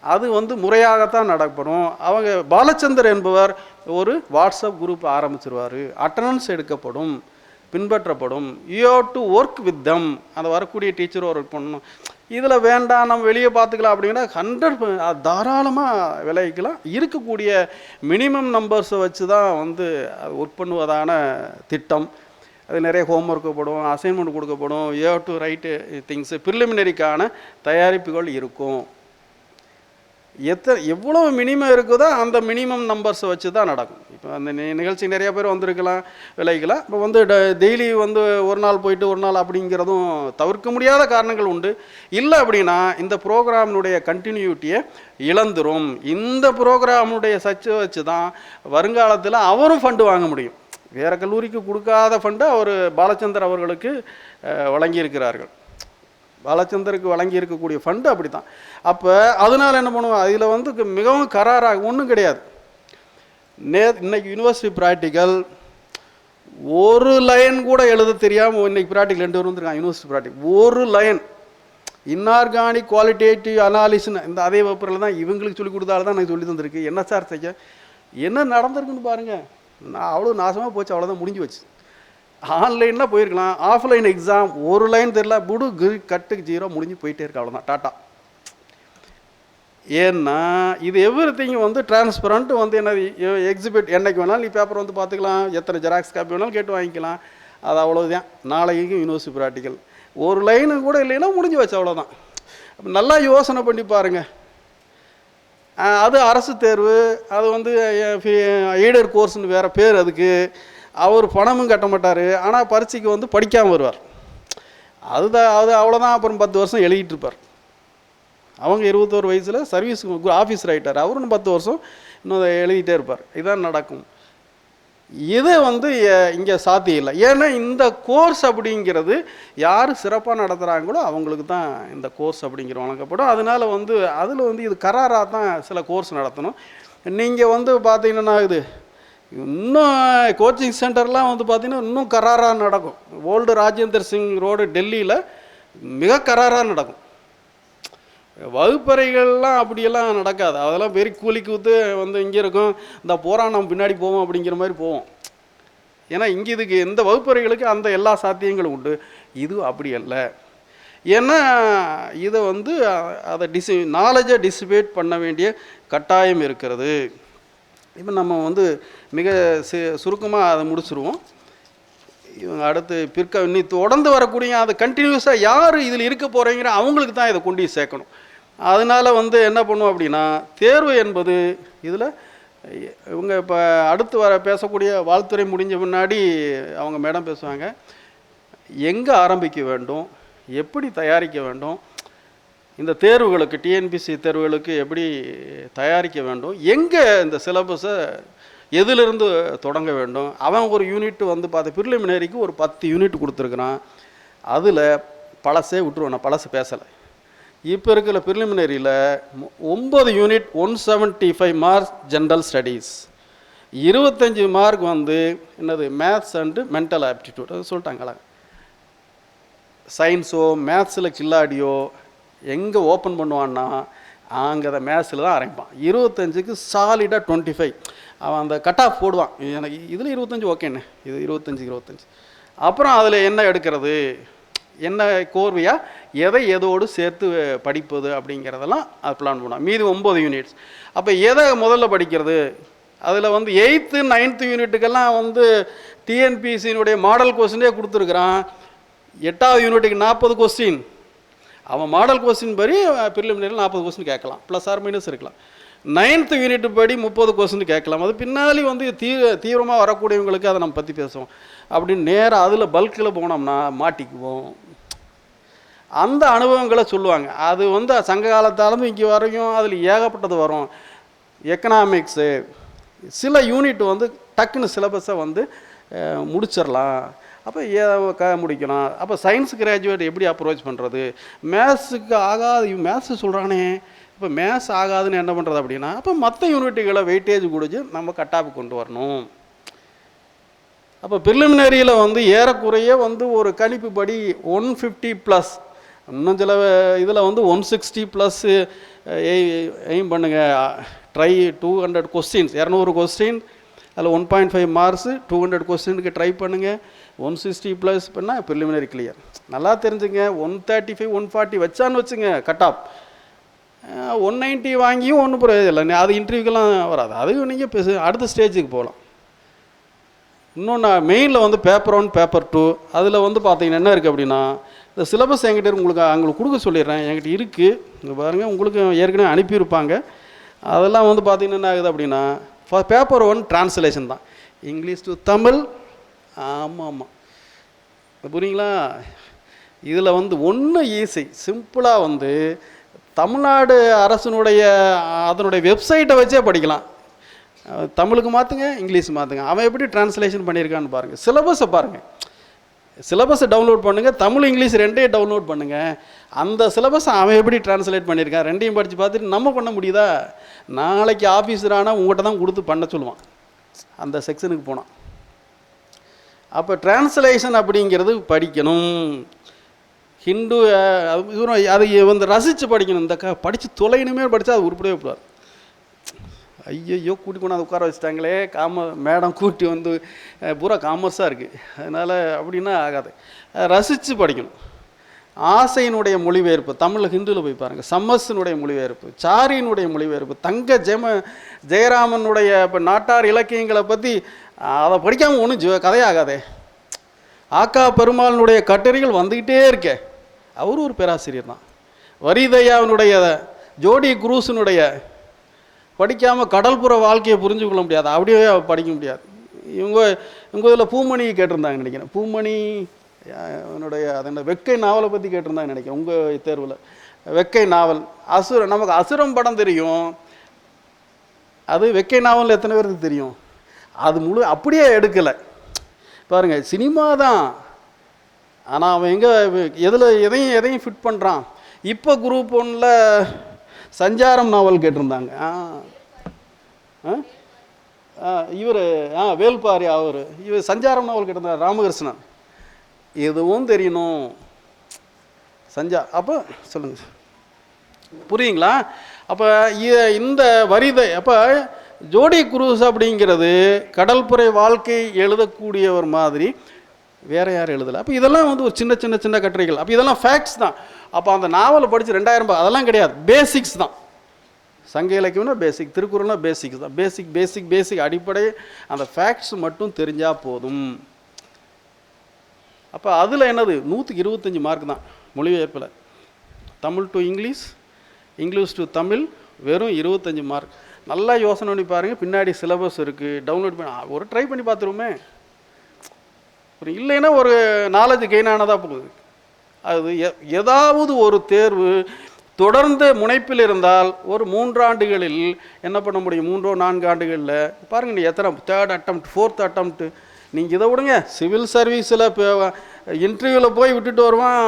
Speaker 3: அது வந்து முறையாகத்தான் நடப்படும். அவங்க பாலச்சந்தர் என்பவர் ஒரு வாட்ஸ்அப் குரூப் ஆரம்பிச்சிருவார், அட்டண்டன்ஸ் எடுக்கப்படும், பின்பற்றப்படும். You have to work with them, அந்த வரக்கூடிய டீச்சரும் ஒர்க் பண்ணணும். இதில் வேண்டாம் நம்ம வெளியே பார்த்துக்கலாம் அப்படின்னா 100 தாராளமாக விளைவிக்கலாம். இருக்கக்கூடிய மினிமம் நம்பர்ஸை வச்சு தான் வந்து அது ஒர்க் பண்ணுவதான திட்டம். அது நிறைய ஹோம்ஒர்க் கொடுக்கப்படும், அசைன்மெண்ட் கொடுக்கப்படும், you have to write things, ப்ரிலிமினரிக்கான தயாரிப்புகள் இருக்கும். எவ்வளோ மினிமம் இருக்குதோ அந்த மினிமம் நம்பர்ஸை வச்சு தான் நடக்கும். இப்போ அந்த நிகழ்ச்சி நிறைய பேர் வந்திருக்கலாம், விளைவிக்கலாம். இப்போ வந்து டெய்லி வந்து ஒரு நாள் போயிட்டு ஒரு நாள் அப்படிங்கிறதும் தவிர்க்க முடியாத காரணங்கள் உண்டு. இல்லை அப்படின்னா இந்த ப்ரோக்ராமினுடைய கண்டினியூட்டியை இழந்துரும். இந்த ப்ரோக்ராமுடைய சர்ச்சை வச்சு தான் வருங்காலத்தில் அவரும் ஃபண்டு வாங்க முடியும். வேறு கல்லூரிக்கு கொடுக்காத ஃபண்டை அவர் பாலச்சந்தர் அவர்களுக்கு வழங்கியிருக்கிறார்கள். பாலச்சந்தருக்கு வழங்கி இருக்கக்கூடிய ஃபண்டு அப்படி தான். அப்போ அதனால் என்ன பண்ணுவோம், அதில் வந்து மிகவும் கராராக ஒன்றும் கிடையாது. இன்னைக்கு யூனிவர்சிட்டி ப்ராக்டிக்கல் ஒரு லைன் கூட எழுத தெரியாமல் இன்னைக்கு ப்ராக்டிக்கல் 2 பேர் வந்துருக்காங்க. யூனிவர்சிட்டி ப்ராக்டிக்கல் ஒரு லைன் இன்ஆர்கானிக் குவாலிட்டேட்டிவ் அனாலிசிஸ் இந்த அதே வகுப்பில் தான் இவங்களுக்கு சொல்லி கொடுத்தாலும் தான் எனக்கு சொல்லி தந்திருக்கு. என்ன சார் செய்ய, என்ன நடந்திருக்குன்னு பாருங்கள். நான் அவ்வளோ நாசமாக போச்சு, அவ்வளோதான் முடிஞ்சு வச்சு. ஆன்லைனில் போயிருக்கலாம், ஆஃப்லைன் எக்ஸாம் ஒரு லைன் தெரியல, புடு கட்டுக்கு 0 முடிஞ்சு போயிட்டே இருக்கு, அவ்வளோதான், டாட்டா. ஏன்னா இது எவ்ரிதிங் வந்து டிரான்ஸ்பரண்ட், வந்து என்ன எக்ஸிபிட் என்னைக்கு வேணாலும் நீ பேப்பர் வந்து பார்த்துக்கலாம், எத்தனை ஜெராக்ஸ் காப்பி வேணாலும் கேட்டு வாங்கிக்கலாம். அது அவ்வளோதான். நாளைக்கு யூனிவர்சிட்டி ப்ராக்டிக்கல் ஒரு லைனு கூட இல்லைன்னா முடிஞ்சு வச்சு, அவ்வளோதான். நல்லா யோசனை பண்ணி பாருங்கள். அது அரசு தேர்வு, அது வந்து எய்டட் கோர்ஸ்னு வேறு பேர் அதுக்கு. அவர் பணமும் கட்ட மாட்டார், ஆனால் பரீட்சைக்கு வந்து படிக்காமல் வருவார். அது அவ்வளோதான். அப்புறம் 10 வருஷம் எழுதிட்டு இருப்பார். அவங்க 21 வயசில் சர்வீஸ் ஆஃபீஸர் ஆகிட்டார், அவரும் 10 வருஷம் இன்னும் எழுதிட்டே இருப்பார். இதுதான் நடக்கும். இது வந்து இங்கே சாத்தியம் இல்லை. ஏன்னா இந்த கோர்ஸ் அப்படிங்கிறது யார் சிறப்பாக நடத்துகிறாங்களோ அவங்களுக்கு தான் இந்த கோர்ஸ் அப்படிங்கிற வழங்கப்படும். அதனால் வந்து அதில் வந்து இது கராராக தான் சில கோர்ஸ் நடத்தணும். நீங்கள் வந்து பார்த்தீங்கன்னா இது இன்னும் கோச்சிங் சென்டர்லாம் வந்து பார்த்திங்கன்னா இன்னும் கராராக நடக்கும். ஓல்டு ராஜேந்தர் சிங் ரோடு டெல்லியில் மிக கராராக நடக்கும். வகுப்பறைகள்லாம் அப்படியெல்லாம் நடக்காது. அதெல்லாம் வெறி கூலி கூத்து வந்து இங்கே இருக்கும், இந்த போகிறான் நம்ம பின்னாடி போவோம் அப்படிங்கிற மாதிரி போவோம். ஏன்னா இங்கே இதுக்கு எந்த வகுப்பறைகளுக்கு அந்த எல்லா சாத்தியங்களும் உண்டு. இது அப்படி அல்ல. ஏன்னா இதை வந்து அதை நாலேஜை டிசிபேட் பண்ண வேண்டிய கட்டாயம் இருக்கிறது. இப்போ நம்ம வந்து மிக சுருக்கமாக அதை முடிச்சுருவோம். இவங்க அடுத்து இன்னி தொடர்ந்து வரக்கூடிய அதை கண்டினியூஸாக யார் இதில் இருக்க போகிறீங்கிற அவங்களுக்கு தான் இதை கொண்டு சேர்க்கணும். அதனால் வந்து என்ன பண்ணுவோம் அப்படின்னா, தேர்வு என்பது இதில் இவங்க இப்போ அடுத்து பேசக்கூடிய வாழ்த்துறை முடிஞ்ச முன்னாடி அவங்க மேடம் பேசுவாங்க, எங்கே ஆரம்பிக்க வேண்டும், எப்படி தயாரிக்க வேண்டும், இந்த தேர்வுகளுக்கு டிஎன்பிசி தேர்வுகளுக்கு எப்படி தயாரிக்க வேண்டும், எங்கே இந்த சிலபஸை எதிலிருந்து தொடங்க வேண்டும். அவன் ஒரு யூனிட் வந்து பார்த்த ப்ரிலிமினரிக்கு ஒரு 10 யூனிட் கொடுத்துருக்குறான். அதில் பழசே விட்டுருவோம், நான் பழசு பேசலை. இப்போ இருக்கிற ப்ரிலிமினரியில் 9 unit 175 marks general studies, 25 mark வந்து என்னது மேத்ஸ் அண்டு மென்டல் ஆப்டிடியூட். அது சொல்லிட்டாங்களா, சயின்ஸோ மேத்ஸில் கில்லாடியோ எங்கே ஓப்பன் பண்ணுவான்னா அங்கே அதை மேத்ஸில் தான் ஆரம்பிப்பான். 25க்கு சாலிடாக 25 அவன் அந்த கட் ஆஃப் போடுவான். எனக்கு இதில் 25 ஓகேண்ணே, இது 25. அப்புறம் அதில் என்ன எடுக்கிறது, என்ன கோர்வையாக எதை எதோடு சேர்த்து படிப்பது அப்படிங்கிறதெல்லாம் அது பிளான் பண்ணுவான். மீதி 9 யூனிட்ஸ். அப்போ எதை முதல்ல படிக்கிறது, அதில் வந்து 8th 9th யூனிட்டுக்கெல்லாம் வந்து டிஎன்பிசியினுடைய மாடல் கொஸ்டினே கொடுத்துருக்குறான். 8வது யூனிட்டுக்கு 40 கொஸ்டின். அவன் மாடல் கொஸ்டின் படி ப்ரிலிமினரியில் 40 கொஸ்டின் கேட்கலாம், ப்ளஸ் ஆர் மைனஸ் இருக்கலாம். 9th யூனிட் படி 30 கொஸ்டின் கேட்கலாம். அது பின்னாடி வந்து தீவிரமாக வரக்கூடியவங்களுக்கு அதை நம்ம பற்றி பேசுவோம். அப்படின்னு நேராக அதில் பல்கில் போனோம்னா மாட்டிக்குவோம். அந்த அனுபவங்களை சொல்லுவாங்க. அது வந்து சங்க காலத்தாலும் இங்கே வரையும் அதில் ஏகப்பட்டது வரும். எக்கனாமிக்ஸு சில யூனிட் வந்து டக்குன்னு சிலபஸை வந்து முடிச்சிடலாம். அப்போ முடிக்கலாம். அப்போ சயின்ஸ் கிராஜுவேட் எப்படி அப்ரோச் பண்ணுறது, மேத்ஸுக்கு ஆகாது, மேத்ஸு சொல்கிறானே இப்போ மேத்ஸ் ஆகாதுன்னு என்ன பண்ணுறது அப்படின்னா, அப்போ மற்ற யூனிட்டுகளை வெயிட்டேஜ் கொடுத்து நம்ம கட்டாப்பு கொண்டு வரணும். அப்போ ப்ரிலிமினரியில் வந்து ஏறக்குறைய வந்து ஒரு கணிப்பு படி 150+, இன்னும் சில இதில் வந்து 160+ எய்ம் பண்ணுங்கள். ட்ரை 200 கொஸ்டின்ஸ், 200 கொஸ்டின், அதில் 1.5 மார்க்ஸு 200 கொஸ்டினுக்கு ட்ரை பண்ணுங்கள். 160+ பண்ணால் ப்ரிலிமினரி கிளியர். நல்லா தெரிஞ்சுங்க, 135 140 வச்சான்னு வச்சுங்க கட் ஆஃப். 190 வாங்கியும் ஒன்றும் பிரயோஜனம் இல்லை, அது இன்டர்வியூக்கெல்லாம் வராது. அது நீங்கள் அடுத்த ஸ்டேஜுக்கு போகலாம். இன்னொன்று மெயினில் வந்து பேப்பர் 1 பேப்பர் 2 அதில் வந்து பார்த்தீங்கன்னா என்ன இருக்குது அப்படின்னா, இந்த சிலபஸ் என்கிட்ட உங்களுக்கு கொடுக்க சொல்லிடுறேன், என்கிட்ட இருக்குது. இங்கே பாருங்கள், உங்களுக்கு ஏற்கனவே அனுப்பியிருப்பாங்க. அதெல்லாம் வந்து பார்த்தீங்கன்னா என்ன ஆகுது அப்படின்னா, பேப்பர் 1 டிரான்ஸ்லேஷன் தான், இங்கிலீஷ் டு தமிழ். ஆமாம், புரியுங்களா? இதில் வந்து ஒன்றும் ஈஸி, சிம்பிளாக வந்து தமிழ்நாடு அரசினுடைய அதனுடைய வெப்சைட்டை வச்சே படிக்கலாம். தமிழுக்கு மாற்றுங்க, இங்கிலீஷ் மாற்றுங்க, அவன் எப்படி டிரான்ஸ்லேஷன் பண்ணியிருக்கான்னு பாருங்கள். சிலபஸை பாருங்கள், சிலபஸை டவுன்லோட் பண்ணுங்கள், தமிழ் இங்கிலீஷ் ரெண்டையும் டவுன்லோட் பண்ணுங்கள். அந்த சிலபஸை அவன் எப்படி டிரான்ஸ்லேட் பண்ணியிருக்கான் ரெண்டையும் படித்து பார்த்துட்டு நம்ம பண்ண முடியுதா? நாளைக்கு ஆஃபீஸரானால் உங்கள்கிட்ட தான் கொடுத்து பண்ண சொல்லுவான் அந்த செக்ஷனுக்கு போனான். அப்போ டிரான்ஸ்லேஷன் அப்படிங்கிறது படிக்கணும். ஹிந்து அது வந்து ரசித்து படிக்கணும். இந்த படித்து தொலைனுமே படித்தா அது உருப்படவே கூடாது. ஐயோ கூட்டி கொண்டாந்து உட்கார வச்சுட்டாங்களே, மேடம் கூட்டி வந்து பூரா காமர்ஸாக இருக்குது, அதனால் அப்படின்னா ஆகாது. ரசித்து படிக்கணும். ஆசையினுடைய மொழிபெயர்ப்பு தமிழில் ஹிந்துவில் போய் பாருங்கள், சம்மஸினுடைய மொழிபெயர்ப்பு, சாரியினுடைய மொழிபெயர்ப்பு, தங்க ஜெயராமனுடைய இப்போ நாட்டார் இலக்கியங்களை பற்றி அதை படிக்காமல் ஒன்றும் கதையாகாதே. ஆக்கா பெருமாளினுடைய கட்டுரைகள் வந்துக்கிட்டே இருக்கே, அவரு ஒரு பேராசிரியர் தான். வரிதையாவினுடைய ஜோடி குரூஸினுடைய படிக்காமல் கடல்புற வாழ்க்கையை புரிஞ்சு கொள்ள முடியாது, அப்படியே படிக்க முடியாது. இவங்க இதில் பூமணி கேட்டிருந்தாங்க நினைக்கிறேன், பூமணி அவனுடைய அதோட வெக்கை நாவலை பற்றி கேட்டிருந்தாங்க நினைக்கிறேன். உங்கள் தேர்வில் வெக்கை நாவல் அசுரம், நமக்கு அசுரம் படம் தெரியும், அது வெக்கை நாவல் எத்தனை பேருக்கு தெரியும்? அது அப்படியே எடுக்கலை பாருங்கள், சினிமா தான். ஆனால் அவன் எங்கே எதையும் ஃபிட் பண்ணுறான். இப்போ குரூப் 1ல் சஞ்சாரம் நாவல் கேட்டிருந்தாங்க. இவர் வேல்பாரி அவர் இவர் சஞ்சாரம் நாவல் இருந்தார் ராமகிருஷ்ணன். எதுவும் தெரியணும் அப்போ சொல்லுங்கள் புரியுங்களா? அப்போ இந்த வரிதை அப்போ ஜோடி குரூஸ் அப்படிங்கிறது கடல்புறை வாழ்க்கை எழுதக்கூடியவர் மாதிரி வேற யாரும் எழுதலை. அப்போ இதெல்லாம் வந்து ஒரு சின்ன சின்ன சின்ன கட்டுரைகள். அப்போ இதெல்லாம் ஃபேக்ட்ஸ் தான். அப்போ அந்த நாவலை படித்து 2000 ரூபாய் அதெல்லாம் கிடையாது, பேசிக்ஸ் தான். சங்க இலக்கியம்னா பேசிக், திருக்குறள்னா பேசிக்ஸ் தான். பேசிக் அடிப்படை அந்த ஃபேக்ட்ஸ் மட்டும் தெரிஞ்சால் போதும். அப்போ அதில் என்னது 125 மார்க் தான் மொழிபெயர்ப்பில். Tamil to English, English to Tamil வெறும் 25 மார்க். நல்லா யோசனை பண்ணி பாருங்கள், பின்னாடி சிலபஸ் இருக்குது, டவுன்லோட் பண்ணி ஒரு ட்ரை பண்ணி பார்த்துருவோமே. ஒரு இல்லைன்னா ஒரு நாலேஜ் கெயின் ஆனதாக போகுது. அது ஏதாவது ஒரு தேர்வு தொடர்ந்து முனைப்பில் இருந்தால் ஒரு 3 ஆண்டுகளில் என்ன பண்ண முடியும்? 3-4 ஆண்டுகளில் பாருங்கள், நீ எத்தனை 3rd attempt 4th attempt. நீங்கள் இதை விடுங்க, சிவில் சர்வீஸில் இப்போ இன்டர்வியூவில் போய் விட்டுட்டு வருவான்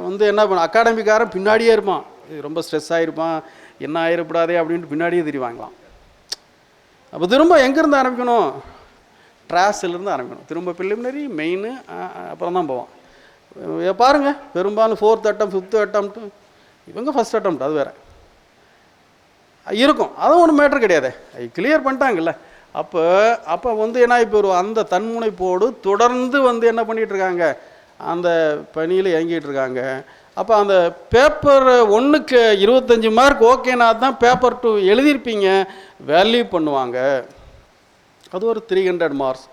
Speaker 3: வந்து என்ன பண்ண அகாடமிக்காரன் பின்னாடியே இருப்பான், ரொம்ப ஸ்ட்ரெஸ் ஆகிருப்பான், என்ன ஆயிடப்படாதே அப்படின்ட்டு பின்னாடியே தெரிவாங்களாம். அப்போ திரும்ப எங்கேருந்து ஆரம்பிக்கணும்? ட்ராஸ்லேருந்து ஆரம்பிக்கணும். திரும்ப ப்ரிலிமினரி மெயின் அப்புறம் தான் போவான். பாருங்கள், பெரும்பாலும் 4th attempt 5th attempt, இவங்க 1st attempt அது வேறு இருக்கும். அதுவும் ஒன்றும் மேட்ரு கிடையாது, கிளியர் பண்ணிட்டாங்கல்ல. அப்போ வந்து என்ன இப்போ ஒரு அந்த தன்முனைப்போடு தொடர்ந்து வந்து என்ன பண்ணிகிட்ருக்காங்க, அந்த பணியில் இயங்கிட்டு இருக்காங்க. அப்போ அந்த பேப்பர் 1க்கு 25 மார்க் ஓகேனா தான் பேப்பர் 2 எழுதியிருப்பீங்க, வேல்யூ பண்ணுவாங்க. அது ஒரு 300 மார்க்ஸ்.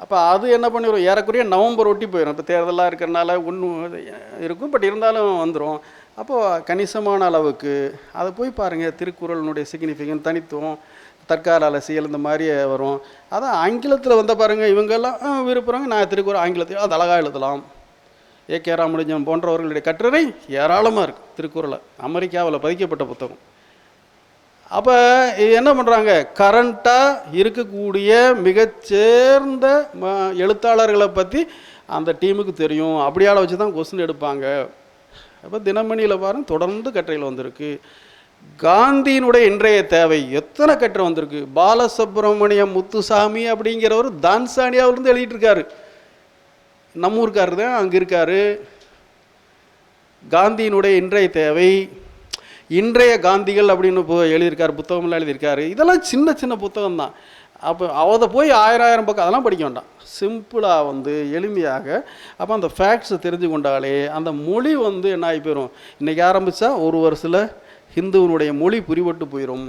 Speaker 3: அப்போ அது என்ன பண்ணிடும், ஏறக்குறைய நவம்பர் ஒட்டி போயிடும். இப்போ தேர்தலாக இருக்கிறனால ஒன்றும் இருக்கும், பட் இருந்தாலும் வந்துடும். அப்போது கணிசமான அளவுக்கு அதை போய் பாருங்கள், திருக்குறளினுடைய சிக்னிஃபிகன்ட், தனித்துவம், தற்கால அரசியல் இந்த மாதிரியே வரும். அதான் ஆங்கிலத்தில் வந்த பாருங்கள், இவங்கெல்லாம் விருப்புறாங்க, நான் திருக்குறள் ஆங்கிலத்தில் அது அழகாக எழுதலாம். ஏ.கே. ராமலிங்கம் போன்றவர்களுடைய கட்டுரை ஏராளமாக இருக்குது. திருக்குறளை அமெரிக்காவில் பதிக்கப்பட்ட புத்தகம். அப்போ என்ன பண்ணுறாங்க, கரண்ட்டாக இருக்கக்கூடிய மிகச்சேர்ந்த எழுத்தாளர்களை பற்றி அந்த டீமுக்கு தெரியும், அப்படியால வச்சு தான் கொஸ்டின் எடுப்பாங்க. அப்போ தினமணியில் பாருங்கள் தொடர்ந்து கட்டுரையில் வந்திருக்கு. காந்தியினுடைய இன்றைய தேவை எத்தனை கட்டுரை வந்திருக்கு. பாலசுப்ரமணியம் முத்துசாமி அப்படிங்கிறவர் தான்சானியாவிலிருந்து எழுதிட்டு இருக்காரு, நம்ம ஊருக்காரு தான், அங்கே இருக்கார். காந்தியினுடைய இன்றைய தேவை, இன்றைய காந்திகள் அப்படின்னு எழுதியிருக்காரு, புத்தகம்லாம் எழுதியிருக்காரு. இதெல்லாம் சின்ன சின்ன புத்தகம் தான். அப்போ அதை போய் 1000 பக்கம் அதெல்லாம் படிக்க வேண்டாம், சிம்பிளாக வந்து எளிமையாக. அப்போ அந்த ஃபேக்ட்ஸை தெரிஞ்சு கொண்டாலே அந்த மொழி வந்து என்ன ஆகி போயிடும். இன்றைக்கி ஆரம்பித்தா ஒரு வருஷத்தில் ஹிந்துவனுடைய மொழி புரிபட்டு போயிடும்,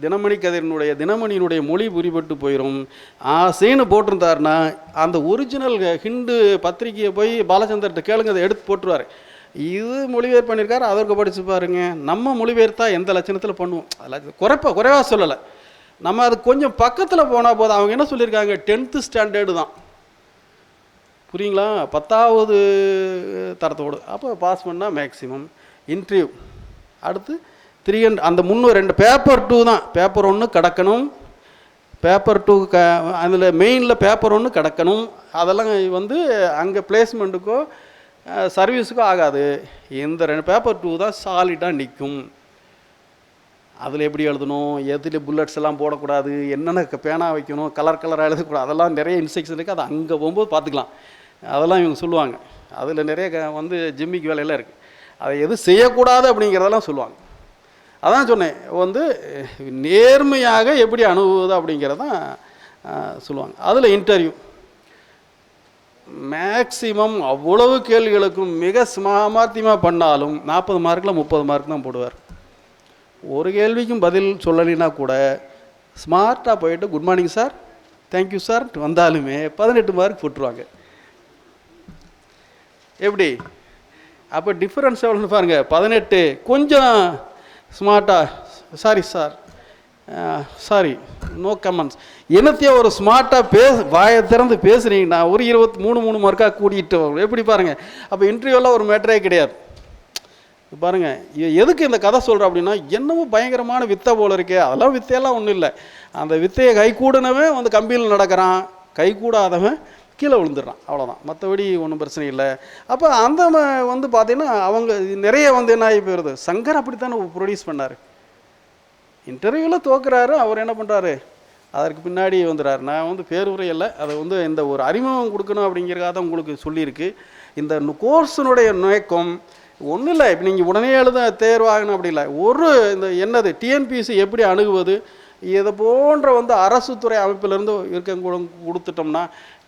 Speaker 3: தினமணி தினமணியினுடைய மொழி புரிபட்டு போயிடும். ஆசைன்னு போட்டிருந்தாருன்னா அந்த ஒரிஜினல் ஹிந்து பத்திரிகையை போய் பாலச்சந்தர்கிட்ட கேளுங்க, அதை எடுத்து போட்டுருவார். இது மொழிபெயர்ப்பு பண்ணியிருக்காரு, அதற்கு படித்து பாருங்க. நம்ம மொழிபெயர்த்தா எந்த லட்சணத்தில் பண்ணுவோம், அதில் குறைவாக சொல்லலை. நம்ம அது கொஞ்சம் பக்கத்தில் போனால் போதும். அவங்க என்ன சொல்லியிருக்காங்க, 10th ஸ்டாண்டர்டு தான், புரியுங்களா, 10வது தரத்தோடு. அப்போ பாஸ் பண்ணால் மேக்ஸிமம் இன்டர்வியூ. அடுத்து 300 அந்த 302 பேப்பர் 2 தான். பேப்பர் 1 கிடக்கணும், பேப்பர் 2 அதில் மெயினில் பேப்பர் 1 கிடக்கணும். அதெல்லாம் வந்து அங்கே பிளேஸ்மெண்ட்டுக்கோ சர்வீஸுக்கோ ஆகாது. இந்த 2 பேப்பர் 2 தான் சாலிடாக நிற்கும். அதில் எப்படி எழுதணும், எதில் புல்லட்ஸ் எல்லாம் போடக்கூடாது, என்னென்ன பேனா வைக்கணும், கலராக எழுதக்கூடாது, அதெல்லாம் நிறைய இன்ஸ்ட்ரக்ஷன் இருக்குது. அது அங்கே போகும்போது பார்த்துக்கலாம், அதெல்லாம் இவங்க சொல்லுவாங்க. அதில் நிறைய வந்து ஜிம்மிக்கு வேலையெல்லாம் இருக்குது, அதை எது செய்யக்கூடாது அப்படிங்கிறதெல்லாம் சொல்லுவாங்க. அதான் சொன்னேன், வந்து நேர்மையாக எப்படி அணுகுவது அப்படிங்கிறதான் சொல்லுவாங்க. அதில் இன்டர்வியூ மேக்சிமம் அவ்வளவு கேள்விகளுக்கும் மிக சாமர்த்தியமாக பண்ணாலும் 40 மார்க்கில் 30 மார்க் தான் போடுவார். ஒரு கேள்விக்கும் பதில் சொல்லலைன்னா கூட ஸ்மார்ட்டாக போயிட்டு good morning sir, thank you sir வந்தாலுமே 18 மார்க் போட்டுருவாங்க. எப்படி? அப்போ டிஃப்ரென்ஸ் எவ்வளோன்னு பாருங்கள். 18 கொஞ்சம் ஸ்மார்ட்டாக sorry sir, sorry no comments, என்னத்தையோ ஒரு ஸ்மார்ட்டாக வாயை திறந்து பேசுகிறீங்கன்னா ஒரு 23 மார்க்காக கூட்டிகிட்டு வரும். எப்படி பாருங்கள். அப்போ இன்டர்வியூலாம் ஒரு மேட்டரே கிடையாது. பாருங்கள், எதுக்கு இந்த கதை சொல்கிறேன் அப்படின்னா, என்னவோ பயங்கரமான வித்தை போல இருக்கே, அதெல்லாம் வித்தையெல்லாம் ஒன்றும் இல்லை. அந்த வித்தையை கை கூடனவன் வந்து கம்பியில் நடக்கிறான், கை கூடாதவன் கீழே விழுந்துடுறான், அவ்வளோதான். மற்றபடி ஒன்றும் பிரச்சனை இல்லை. அப்போ அந்த வந்து பார்த்தீங்கன்னா அவங்க நிறைய வந்து என்ன ஆகி போயிடுது. சங்கர் அப்படித்தானே ப்ரொடியூஸ் பண்ணார். இன்டர்வியூவில் தோக்குறாரு, அவர் என்ன பண்ணுறாரு, அதற்கு பின்னாடி வந்துடுறாரு. நான் வந்து பேருரையில் அதை வந்து இந்த ஒரு அறிமுகம் கொடுக்கணும் அப்படிங்கிறக்காக தான் உங்களுக்கு சொல்லியிருக்கு. இந்த கோர்ஸினுடைய நோக்கம் ஒன்றும் இல்லை, இப்போ நீங்கள் உடனே தேர்வாகணும் அப்படி இல்லை. ஒரு இந்த என்னது டிஎன்பிஎஸ்சி எப்படி அணுகுவது, இதை போன்ற வந்து அரசு துறை அமைப்பிலிருந்து இருக்க கொடுத்துட்டோம்னா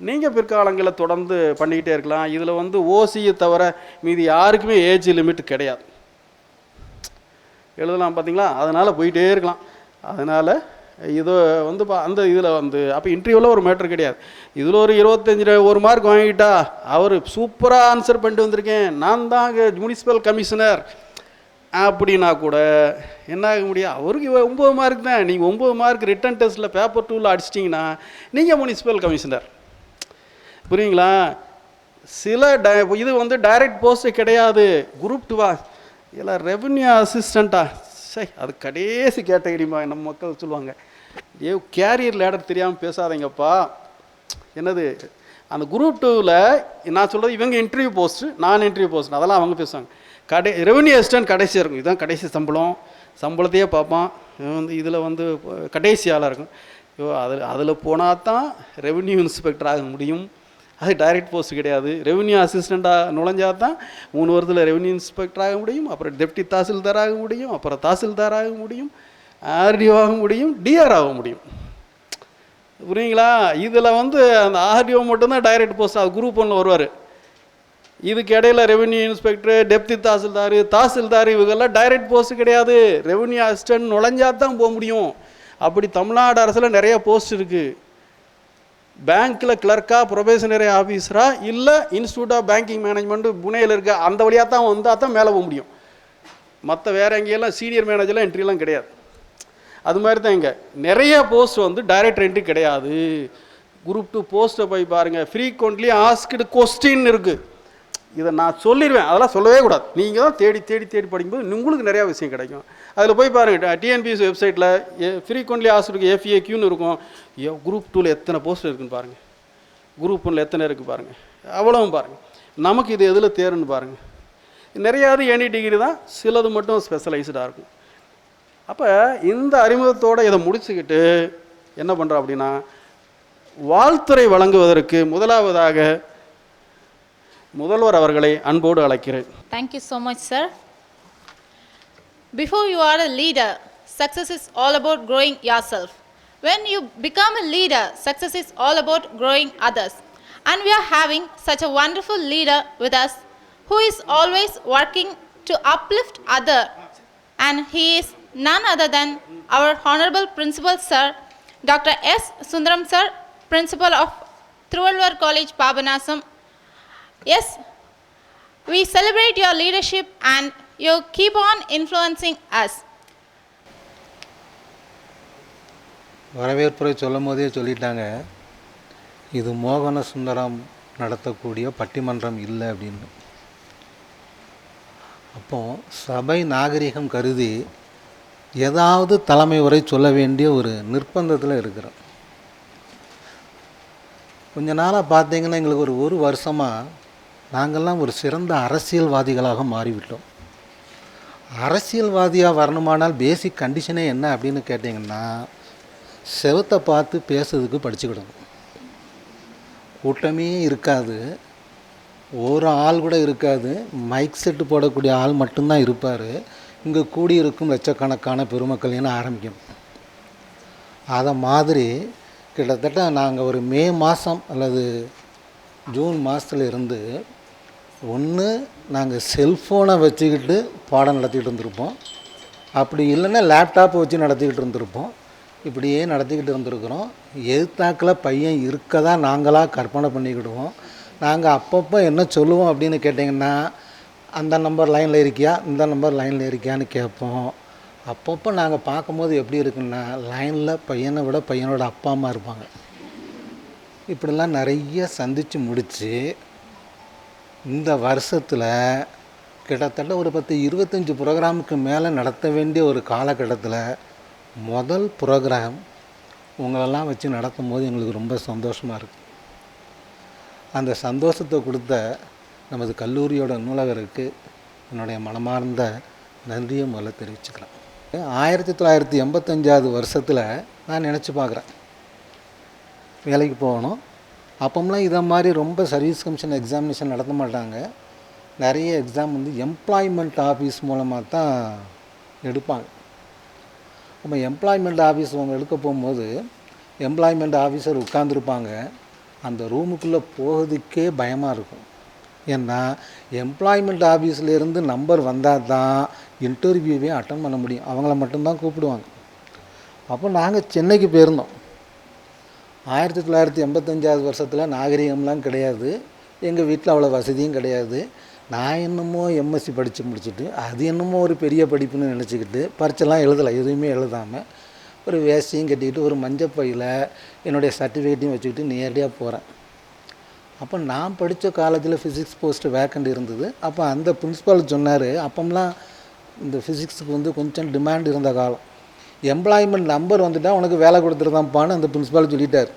Speaker 3: நீங்கள் பிற்காலங்களில் தொடர்ந்து பண்ணிக்கிட்டே இருக்கலாம். இதில் வந்து ஓசியை தவிர மீதி யாருக்குமே ஏஜ் லிமிட் கிடையாது, எழுதலாம் பார்த்தீங்களா. அதனால் போயிட்டே இருக்கலாம். அதனால் இது வந்து அந்த இதில் வந்து அப்போ இன்டர்வியூவில் ஒரு மேட்ரு கிடையாது. இதில் ஒரு 25 ஒரு மார்க் வாங்கிட்டா அவர் சூப்பராக ஆன்சர் பண்ணிட்டு வந்திருக்கேன், நான் தாங்க முனிசிபல் கமிஷனர் அப்படின்னா கூட என்ன ஆக முடியும், அவருக்கு 9 மார்க் தான். நீங்கள் 9 மார்க் ரிட்டன் டெஸ்ட்டில் பேப்பர் 2ல் அடிச்சிட்டிங்கன்னா நீங்கள் முனிசிபல் கமிஷனர். புரியுங்களா? சில இது வந்து டைரக்ட் போஸ்ட்டு கிடையாது. குரூப் 2வா இல்லை ரெவன்யூ அசிஸ்டண்ட்டா, சரி அது கடைசி கேட்டகரிமா நம்ம மக்கள் சொல்லுவாங்க. கேரியர் லேடர் தெரியாமல் பேசாதீங்கப்பா. என்னது அந்த குரூப் 2வில் நான் சொல்கிறது இவங்க இன்டர்வியூ போஸ்ட்டு, நான் இன்டர்வியூ போஸ்ட், அதெல்லாம் அவங்க பேசுவாங்க. ரெவன்யூ அசிஸ்டன்ட் கடைசியாக இருக்கும், இதுதான் கடைசி சம்பளத்தையே பார்ப்பான். வந்து இதில் வந்து கடைசி ஆளாக இருக்கும். அதில் போனால் தான் ரெவன்யூ இன்ஸ்பெக்டர் ஆக முடியும். அது டைரக்ட் போஸ்ட் கிடையாது. ரெவன்யூ அசிஸ்டண்ட்டாக நுழைஞ்சா தான் 3 வருடத்தில் ரெவன்யூ இன்ஸ்பெக்டர் ஆக முடியும், அப்புறம் டெப்டி தாசில்தார் ஆக முடியும், அப்புறம் தாசில்தார் ஆக முடியும், ஆர்டிஓ ஆக முடியும், டிஆர் ஆக முடியும். புரியுங்களா? இதில் வந்து அந்த ஆர்டிஓ மட்டும்தான் டைரக்ட் போஸ்ட், அது குரூப் 1ல் வருவார். இதுக்கு இடையில ரெவன்யூ இன்ஸ்பெக்டர், டெப்டி தாசில்தார் இவங்கெல்லாம் டைரக்ட் போஸ்ட் கிடையாது. ரெவன்யூ அசிஸ்டன்ட் நுழைஞ்சா தான் போக முடியும். அப்படி தமிழ்நாடு அரசில் நிறைய போஸ்ட் இருக்குது. பேங்க்கில் கிளர்க்காக, ப்ரொபேஷனரி ஆஃபீஸராக, இல்லை இன்ஸ்டியூட் ஆஃப் பேங்கிங் மேனேஜ்மெண்ட்டு புனேயில் இருக்க அந்த வழியாக தான் வந்தால் தான் மேலே போக முடியும். மற்ற வேறு எங்கேயெல்லாம் சீனியர் மேனேஜர்லாம் என்ட்ரிலாம் கிடையாது. அது மாதிரி தான் இங்கே நிறைய போஸ்ட் வந்து டைரக்ட் என்ட்ரி கிடையாது. குரூப் 2 போஸ்ட்டை போய் பாருங்கள், ஃப்ரீக்வெண்ட்லி ஆஸ்க்டு கொஸ்டின் இருக்குது. இதை நான் சொல்லிடுவேன், அதெல்லாம் சொல்லவே கூடாது. நீங்கள் தான் தேடி தேடி தேடி படிக்கும்போது உங்களுக்கு நிறையா விஷயம் கிடைக்கும். அதில் போய் பாருங்கள், டிஎன்பிஎஸ்சி வெப்சைட்டில் ஃப்ரீக்வெண்ட்லி ஆஸ்க்டு எஃப்ஏக்யூன்னு இருக்கும். குரூப் 2வில் எத்தனை போஸ்ட் இருக்குன்னு பாருங்கள், குரூப் 1ல் எத்தனை இருக்குது பாருங்கள், அவ்வளவும் பாருங்கள். நமக்கு இது எதில் தேருன்னு பாருங்கள். நிறையாவது எனி டிகிரி தான், சிலது மட்டும் ஸ்பெஷலைஸ்டாக இருக்கும். அப்போ இந்த அறிமுகத்தோடு இதை முடிச்சுக்கிட்டு என்ன பண்ணுறோம் அப்படின்னா, வாழ்த்துறை வழங்குவதற்கு முதலாவதாக முதல்வர் அவர்களை அன்போடு அழைக்கிறேன்.
Speaker 1: Thank you so much, sir. Before you are a leader, success is all about growing yourself. When you become a leader, success is all about growing others. And we are having such a wonderful leader with us who is always working to uplift others. And he is none other than our Honorable Principal Sir, Dr. S. Sundaram Sir, Principal of Thiruvalluvar College, Papanasam. Yes, we celebrate your leadership and you keep on influencing us.
Speaker 4: வரவேற்புரை சொல்லும் போதே சொல்லிட்டாங்க, இது மோகன சுந்தரம் நடத்தக்கூடிய பட்டிமன்றம் இல்லை அப்படின்னு. அப்போ சபை நாகரிகம் கருதி ஏதாவது தலைமை உரை சொல்ல வேண்டிய ஒரு நிர்பந்தத்தில் இருக்கிறோம். கொஞ்ச நாளாக பார்த்தீங்கன்னா எங்களுக்கு ஒரு வருஷமாக நாங்கள்லாம் ஒரு சிறந்த அரசியல்வாதிகளாக மாறிவிட்டோம். அரசியல்வாதியாக வரணுமானால் பேசிக் கண்டிஷனே என்ன அப்படின்னு கேட்டிங்கன்னா, செவத்தை பார்த்து பேசுறதுக்கு படிச்சுக்கிடணும். கூட்டமே இருக்காது, ஒரு ஆள் கூட இருக்காது, மைக் செட்டு போடக்கூடிய ஆள் மட்டும்தான் இருப்பார். இங்கே கூடியிருக்கும் லட்சக்கணக்கான பெருமக்கள்னு ஆரம்பிக்கும். அதை மாதிரி கிட்டத்தட்ட நாங்கள் ஒரு மே மாதம் அல்லது ஜூன் மாதத்துல இருந்து ஒன்று நாங்கள் செல்ஃபோனை வச்சுக்கிட்டு பாடம் நடத்திக்கிட்டு இருந்திருப்போம், அப்படி இல்லைன்னா லேப்டாப்பை வச்சு நடத்திக்கிட்டு இருந்திருப்போம். இப்படியே நடத்திக்கிட்டு இருந்திருக்கிறோம். எதிர்த்தாக்கில் பையன் இருக்கதா நாங்களாக கற்பனை பண்ணிக்கிடுவோம். நாங்கள் அப்பப்போ என்ன சொல்லுவோம் அப்படின்னு கேட்டிங்கன்னா, அந்த நம்பர் லைனில் இருக்கியா, இந்த நம்பர் லைனில் இருக்கியான்னு கேட்போம். அப்பப்போ நாங்கள் பார்க்கும்போது எப்படி இருக்குன்னா, லைனில் பையனை விட பையனோட அப்பா அம்மா இருப்பாங்க. இப்படிலாம் நிறைய சந்தித்து முடித்து இந்த வருஷத்தில் கிட்டத்தட்ட ஒரு 10-25 ப்ரோக்ராமுக்கு மேலே நடத்த வேண்டிய ஒரு காலகட்டத்தில் முதல் ப்ரோக்ராம் உங்களெல்லாம் வச்சு நடத்தும் போது எங்களுக்கு ரொம்ப சந்தோஷமாக இருக்குது. அந்த சந்தோஷத்தை கொடுத்த நமது கல்லூரியோட நூலகருக்கு என்னுடைய மனமார்ந்த நன்றியை முதல்ல தெரிவிச்சுக்கிறேன். 1985 வருஷத்தில் நான் நினச்சி பார்க்குறேன், வேலைக்கு போகணும். அப்போம்லாம் இதை மாதிரி ரொம்ப சர்வீஸ் கமிஷன் எக்ஸாமினேஷன் நடத்த மாட்டாங்க. நிறைய எக்ஸாம் வந்து எம்ப்ளாய்மெண்ட் ஆஃபீஸ் மூலமாக தான் எடுப்பாங்க. நம்ம எம்ப்ளாய்மெண்ட் ஆஃபீஸ் அவங்க எடுக்க போகும்போது எம்ப்ளாய்மெண்ட் ஆஃபீஸர் உட்காந்துருப்பாங்க. அந்த ரூமுக்குள்ளே போகிறதுக்கே பயமாக இருக்கும். ஏன்னா எம்ப்ளாய்மெண்ட் ஆஃபீஸ்லேருந்து நம்பர் வந்தால் தான் இன்டர்வியூவே அட்டன் பண்ண முடியும். அவங்கள மட்டும்தான் கூப்பிடுவாங்க. அப்போ நாங்கள் சென்னைக்கு போயிருந்தோம். 1985 வருஷத்தில் நாகரிகம்லாம் கிடையாது. எங்கள் வீட்டில் அவ்வளோ வசதியும் கிடையாது. நான் என்னமோ எம்எஸ்சி படித்து முடிச்சுட்டு அது என்னமோ ஒரு பெரிய படிப்புன்னு நினச்சிக்கிட்டு பரீட்சைலாம் எழுதலை. எதுவுமே எழுதாமல் ஒரு வேஷ்டியும் கட்டிக்கிட்டு ஒரு மஞ்சப்பையில் என்னுடைய சர்டிஃபிகேட்டையும் வச்சுக்கிட்டு நேரடியாக போகிறேன். அப்போ நான் படித்த காலேஜில் ஃபிசிக்ஸ் போஸ்ட்டு வேக்கண்ட் இருந்தது. அப்போ அந்த பிரின்ஸிபால் சொன்னார், அப்போம்லாம் இந்த ஃபிசிக்ஸுக்கு வந்து கொஞ்சம் டிமாண்ட் இருந்த காலம். எம்ப்ளாய்மெண்ட் நம்பர் வந்துட்டால் உனக்கு வேலை கொடுத்துருதான்ப்பான்னு அந்த பிரின்ஸிபால் சொல்லிட்டார்.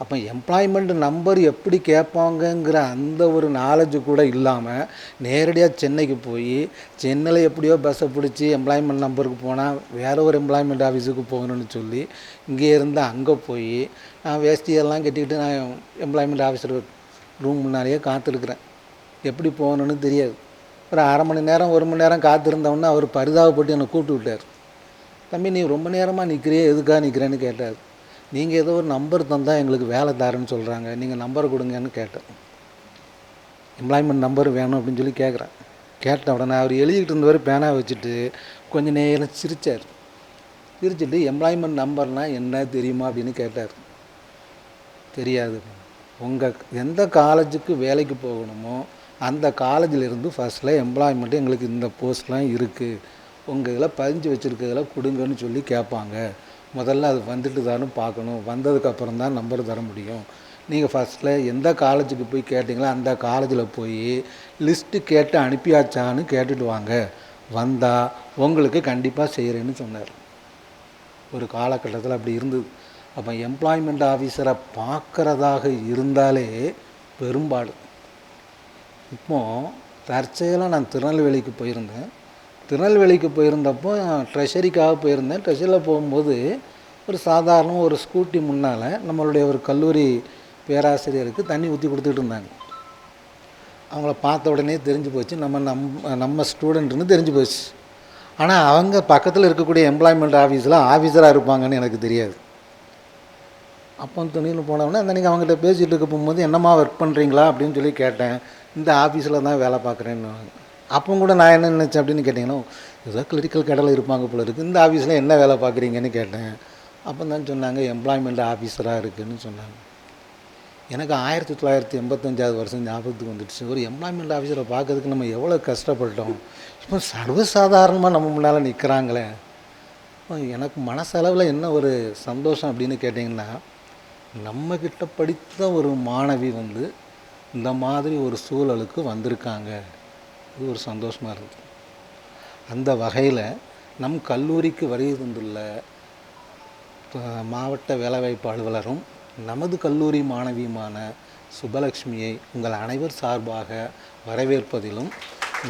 Speaker 4: அப்போ எம்ப்ளாய்மெண்ட் நம்பர் எப்படி கேட்பாங்கங்கிற அந்த ஒரு நாலேஜு கூட இல்லாமல் நேரடியாக சென்னைக்கு போய் சென்னையில் எப்படியோ பஸ்ஸை பிடிச்சி எம்ப்ளாய்மெண்ட் நம்பருக்கு போனால் வேறு ஒரு எம்ப்ளாய்மெண்ட் ஆஃபீஸுக்கு போகணும்னு சொல்லி இங்கே இருந்து அங்கே போய் நான் வேஷ்டியெல்லாம் கட்டிக்கிட்டு நான் எம்ப்ளாய்மெண்ட் ஆஃபீஸர் ரூம் முன்னாலேயே காத்திருக்கிறேன். எப்படி போகணுன்னு தெரியாது. ஒரு அரை மணி நேரம் 1 மணி நேரம் காத்திருந்தவொன்னே அவர் பரிதாபப்பட்டு என்னை கூப்பிட்டு விட்டார். தம்பி நீ ரொம்ப நேரமாக நிற்கிறியே, எதுக்காக நிற்கிறேன்னு கேட்டார். நீங்கள் ஏதோ ஒரு நம்பர் தந்தால் எங்களுக்கு வேலை தாருன்னு சொல்கிறாங்க, நீங்கள் நம்பர் கொடுங்கன்னு கேட்டேன். எம்ப்ளாய்மெண்ட் நம்பர் வேணும் அப்படின்னு சொல்லி கேட்குறேன். கேட்ட உடனே அவர் எழுதிக்கிட்டு இருந்தவர் பேனாக வச்சுட்டு கொஞ்சம் நேரம் சிரித்தார். சிரிச்சுட்டு எம்ப்ளாய்மெண்ட் நம்பர்னால் என்ன தெரியுமா அப்படின்னு கேட்டார். தெரியாது. உங்கள் எந்த காலேஜுக்கு வேலைக்கு போகணுமோ அந்த காலேஜிலேருந்து ஃபஸ்ட்டில் எம்ப்ளாய்மெண்ட்டு எங்களுக்கு இந்த போஸ்ட்லாம் இருக்குது, உங்கள் இதில் பதிஞ்சு வச்சுருக்கிறதுல கொடுங்கன்னு சொல்லி கேட்பாங்க. முதல்ல அது வந்துட்டு தானே பார்க்கணும், வந்ததுக்கப்புறம் தான் நம்பர் தர முடியும். நீங்கள் ஃபஸ்ட்டில் எந்த காலேஜுக்கு போய் கேட்டிங்களோ அந்த காலேஜில் போய் லிஸ்ட்டு கேட்டு அனுப்பியாச்சான்னு கேட்டுட்டு வாங்க, வந்தால் உங்களுக்கு கண்டிப்பாக செய்கிறேன்னு சொன்னார். ஒரு காலகட்டத்தில் அப்படி இருந்தது. அப்போ எம்ப்ளாய்மெண்ட் ஆஃபீஸரை பார்க்குறதாக இருந்தாலே பெரும்பாடு. இப்போது தற்செயலாக நான் திருநெல்வேலிக்கு போயிருந்தேன். திருநெல்வேலிக்கு போயிருந்தப்போ ட்ரெஷரிக்காக போயிருந்தேன். ட்ரெஷரியில் போகும்போது ஒரு சாதாரண ஒரு ஸ்கூட்டி முன்னால் நம்மளுடைய ஒரு கல்லூரி பேராசிரியருக்கு தண்ணி ஊற்றி கொடுத்துட்டு இருந்தாங்க. அவங்கள பார்த்த உடனே தெரிஞ்சு போச்சு நம்ம ஸ்டூடெண்ட்டுன்னு தெரிஞ்சு போச்சு. ஆனால் அவங்க பக்கத்தில் இருக்கக்கூடிய எம்ப்ளாய்மெண்ட் ஆஃபீஸில் ஆஃபீஸராக இருப்பாங்கன்னு எனக்கு தெரியாது. அப்போ துணியில் போனவொடனே அந்த நீங்கள் அவங்ககிட்ட பேசிகிட்டு இருக்க போகும்போது என்னம்மா ஒர்க் பண்ணுறீங்களா அப்படின்னு சொல்லி கேட்டேன். இந்த ஆஃபீஸில் தான் வேலை பார்க்குறேன்னு. அப்போ கூட நான் என்ன நினச்சேன் அப்படின்னு கேட்டிங்கன்னா, ஏதோ கிளரிக்கல் கடையில் இருப்பாங்க போல இருக்குது, இந்த ஆஃபீஸில் என்ன வேலை பார்க்குறீங்கன்னு கேட்டேன். அப்போ தான் சொன்னாங்க எம்ப்ளாய்மெண்ட் ஆஃபீஸராக இருக்குதுன்னு சொன்னாங்க. எனக்கு 1985 வருஷம் ஞாபகத்துக்கு வந்துடுச்சு. ஒரு எம்ப்ளாய்மெண்ட் ஆஃபீஸரை பார்க்கறதுக்கு நம்ம எவ்வளோ கஷ்டப்பட்டோம். இப்போ சர்வசாதாரணமாக நம்ம முன்னால் நிற்கிறாங்களே. எனக்கு மனசளவில் என்ன ஒரு சந்தோஷம் அப்படின்னு கேட்டிங்கன்னா, நம்மக்கிட்ட படித்த ஒரு மாணவி வந்து இந்த மாதிரி ஒரு சூழலுக்கு வந்திருக்காங்க. இது ஒரு சந்தோஷமாக இருந்தது. அந்த வகையில் நம் கல்லூரிக்கு வருகை தந்துள்ள மாவட்ட வேலைவாய்ப்பு அலுவலரும் நமது கல்லூரி மாணவியுமான சுபலக்ஷ்மியை உங்கள் அனைவர் சார்பாக வரவேற்பதிலும்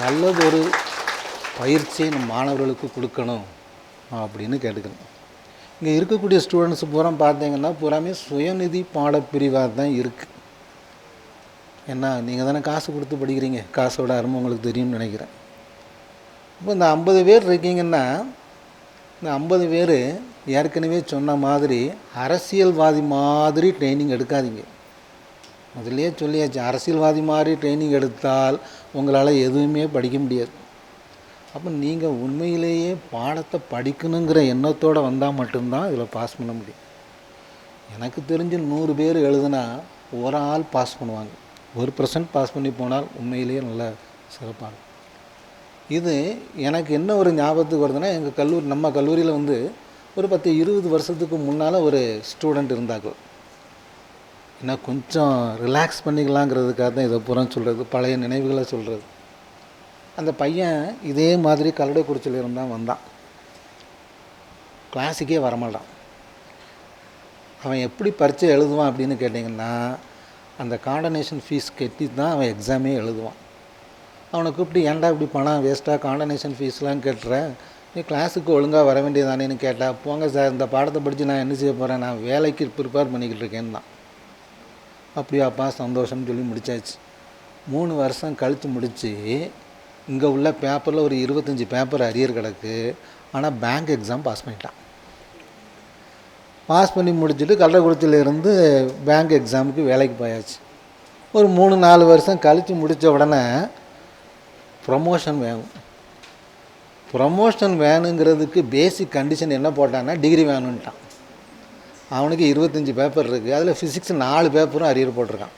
Speaker 4: நல்லதொரு பயிற்சியை நம் மாணவர்களுக்கு கொடுக்கணும் அப்படின்னு கேட்டுக்கணும். இங்கே இருக்கக்கூடிய ஸ்டூடெண்ட்ஸ் பூரா பார்த்தீங்கன்னா பூராமே சுயநிதி பாடப்பிரிவாக தான் இருக்குது. ஏன்னா நீங்கள் தானே காசு கொடுத்து படிக்கிறீங்க, காசோட அருமை உங்களுக்கு தெரியும்னு நினைக்கிறேன். இப்போ இந்த 50 பேர் இருக்கீங்கன்னா இந்த 50 பேர் ஏற்கனவே சொன்ன மாதிரி அரசியல்வாதி மாதிரி ட்ரைனிங் எடுக்காதீங்க. முதல்லையே சொல்லியாச்சு, அரசியல்வாதி மாதிரி ட்ரைனிங் எடுத்தால் உங்களால் எதுவுமே படிக்க முடியாது. அப்போ நீங்கள் உண்மையிலேயே பாடத்தை படிக்கணுங்கிற எண்ணத்தோடு வந்தால் மட்டும்தான் இதில் பாஸ் பண்ண முடியும். எனக்கு தெரிஞ்சு 100 பேர் எழுதுனா ஒரு ஆள் பாஸ் பண்ணுவாங்க. 1% பாஸ் பண்ணி போனால் உண்மையிலேயே நல்ல சிறப்பாக. இது எனக்கு என்ன ஒரு ஞாபகத்துக்கு வருதுன்னா, எங்கள் நம்ம கல்லூரியில் வந்து ஒரு 10-20 வருஷத்துக்கு முன்னால் ஒரு ஸ்டூடெண்ட் இருந்தாங்க. ஏன்னா கொஞ்சம் ரிலாக்ஸ் பண்ணிக்கலாங்கிறதுக்காக தான் இதை பூரா சொல்கிறது, பழைய நினைவுகளை சொல்கிறது. அந்த பையன் இதே மாதிரி கல்லடைக்குறிச்சியில் இருந்தால் வந்தான். கிளாஸுக்கே வரமாட்டான். அவன் எப்படி பரீட்சை எழுதுவான் அப்படின்னு கேட்டிங்கன்னா, அந்த காண்டனேஷன் ஃபீஸ் கட்டி தான் அவன் எக்ஸாமே எழுதுவான். அவனை கூப்பிட்டு ஏன்டா இப்படி பணம் வேஸ்ட்டாக காண்டனேஷன் ஃபீஸ்லாம் கட்டுற, நீ கிளாஸுக்கு ஒழுங்காக வர வேண்டியதானேன்னு கேட்டால், போங்க சார் இந்த பாடத்தை படித்து நான் என்ன செய்ய போகிறேன், நான் வேலைக்கு ப்ரிப்பேர் பண்ணிக்கிட்டு இருக்கேன்னு தான். அப்படியாப்பா சந்தோஷம்னு சொல்லி முடித்தாச்சு. 3 வருஷம் கழித்து முடித்து இங்கே உள்ள பேப்பரில் ஒரு 25 பேப்பர் அரியர் கிடக்கு. ஆனால் பேங்க் எக்ஸாம் பாஸ் பண்ணிட்டான். பாஸ் பண்ணி முடிச்சுட்டு கள்ளக்குறிச்சியிலேருந்து பேங்க் எக்ஸாமுக்கு வேலைக்கு போயாச்சு. ஒரு 3-4 வருஷம் கழித்து முடித்த உடனே ப்ரமோஷன் வேணும். ப்ரமோஷன் வேணுங்கிறதுக்கு பேசிக் கண்டிஷன் என்ன போட்டான்னா டிகிரி வேணுன்ட்டான். அவனுக்கு 25 பேப்பர் இருக்குது, அதில் ஃபிசிக்ஸ் 4 பேப்பரும் அரியர் போட்டிருக்கான்.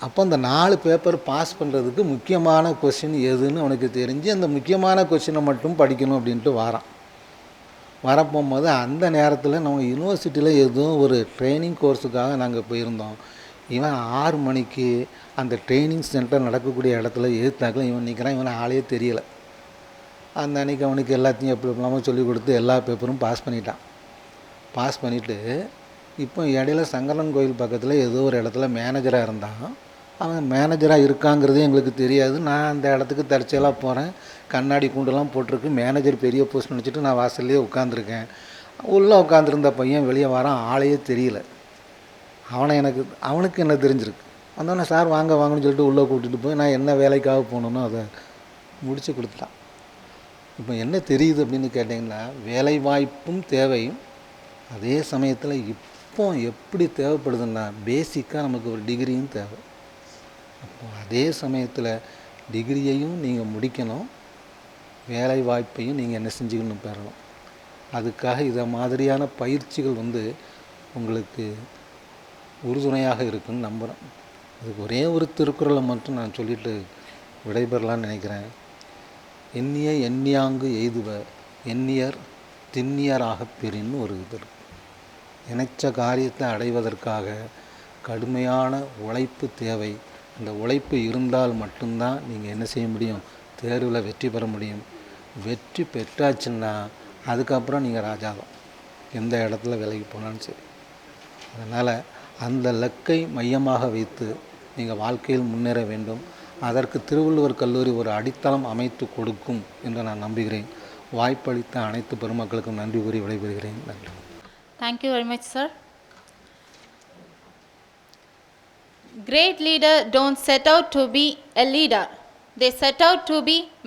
Speaker 4: அப்போ அந்த 4 பேப்பர் பாஸ் பண்ணுறதுக்கு முக்கியமான கொஷின் எதுன்னு அவனுக்கு தெரிஞ்சு அந்த முக்கியமான கொஷினை மட்டும் படிக்கணும் அப்படின்ட்டு வரப்போகும்போது அந்த நேரத்தில் நம்ம யூனிவர்சிட்டியில் எதுவும் ஒரு ட்ரைனிங் கோர்ஸுக்காக நாங்கள் போயிருந்தோம். இவன் 6 மணிக்கு அந்த ட்ரைனிங் சென்டர் நடக்கக்கூடிய இடத்துல எதிர்த்தாக்கில் இவன் நிற்கிறான். இவனை ஆளையே தெரியலை. அந்த அன்றைக்கி அவனுக்கு எல்லாத்தையும் எப்படி எப்படிலாமோ சொல்லிக் கொடுத்து எல்லா பேப்பரும் பாஸ் பண்ணிட்டான். பாஸ் பண்ணிவிட்டு இப்போ இடையில சங்கரன் கோயில் பக்கத்தில் ஏதோ ஒரு இடத்துல மேனேஜராக இருந்தான். அவன் மேனேஜராக இருக்காங்கிறதே எங்களுக்கு தெரியாது. நான் அந்த இடத்துக்கு தற்செயலாக போகிறேன். கண்ணாடி கூண்டெல்லாம் போட்டிருக்கு. மேனேஜர் பெரிய போஸ்ட் நினச்சிட்டு நான் வாசல்லையே உட்காந்துருக்கேன். உள்ளே உட்காந்துருந்த பையன் வெளியே வரான், ஆளையே தெரியல. அவனுக்கு என்ன தெரிஞ்சிருக்கு. வந்தோடனே சார் வாங்க வாங்கன்னு சொல்லிட்டு உள்ளே கூட்டிகிட்டு போய் நான் என்ன வேலைக்காக போகணுன்னு அதை முடித்து கொடுத்துட்டான். இப்போ என்ன தெரியுது அப்படின்னு கேட்டிங்கன்னா, வேலை வாய்ப்பும் தேவையும் அதே சமயத்தில் இப்போ எப்படி தேவைப்படுதுன்னா பேசிக்காக நமக்கு ஒரு டிகிரியும் தேவை. அப்போ அதே சமயத்தில் டிகிரியையும் நீங்கள் முடிக்கணும், வேலை வாய்ப்பையும் நீங்கள் என்ன செஞ்சுக்கணும் பெறணும். அதுக்காக இதை மாதிரியான பயிற்சிகள் உங்களுக்கு உறுதுணையாக இருக்குன்னு நம்புகிறேன். அதுக்கு ஒரே ஒரு திருக்குறளை மட்டும் நான் சொல்லிவிட்டு விடைபெறலான்னு நினைக்கிறேன். எண்ணிய எண்ணியாங்கு எய்துவ எண்ணியர் திண்ணியராக பெறின்னு ஒரு இது இருக்கு. நினைச்ச காரியத்தை அடைவதற்காக கடுமையான உழைப்பு தேவை. அந்த உழைப்பு இருந்தால் மட்டும்தான் நீங்கள் என்ன செய்ய முடியும், தேர்வில் வெற்றி பெற முடியும். வெற்றி பெற்றாச்சுன்னா அதுக்கப்புறம் நீங்கள் ராஜாதான், எந்த இடத்துல வேலைக்கு போனாலும் சரி. அதனால் அந்த இலக்கை மையமாக வைத்து நீங்கள் வாழ்க்கையில் முன்னேற வேண்டும். அதற்கு திருவள்ளுவர் கல்லூரி ஒரு அடித்தளம் அமைத்து கொடுக்கும் என்று நான் நம்புகிறேன். வாய்ப்பளித்த அனைத்து பெருமக்களுக்கும் நன்றி கூறி விடைபெறுகிறேன். நன்றி.
Speaker 1: Thank you very much, sir. Great leader don't set out to be a leader. They set out to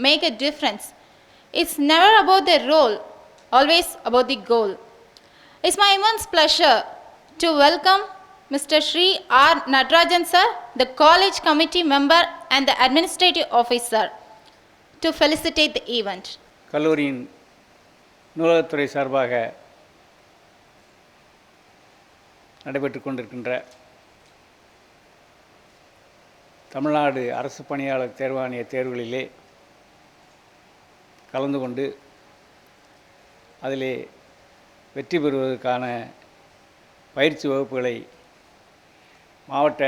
Speaker 1: make a difference. It's never about the role, always about the goal. It's my immense pleasure to welcome Mr. Shri R. Natarajan sir, the college committee member and the administrative officer, to felicitate the event.
Speaker 5: கல்லூரியின் நூலகத்துறை சார்பாக நடைபெற்று கொண்டிருக்கின்ற தமிழ்நாடு அரசு பணியாளர் தேர்வாணைய தேர்வுகளிலே கலந்து கொண்டு அதிலே வெற்றி பெறுவதற்கான பயிற்சி வகுப்புகளை மாவட்ட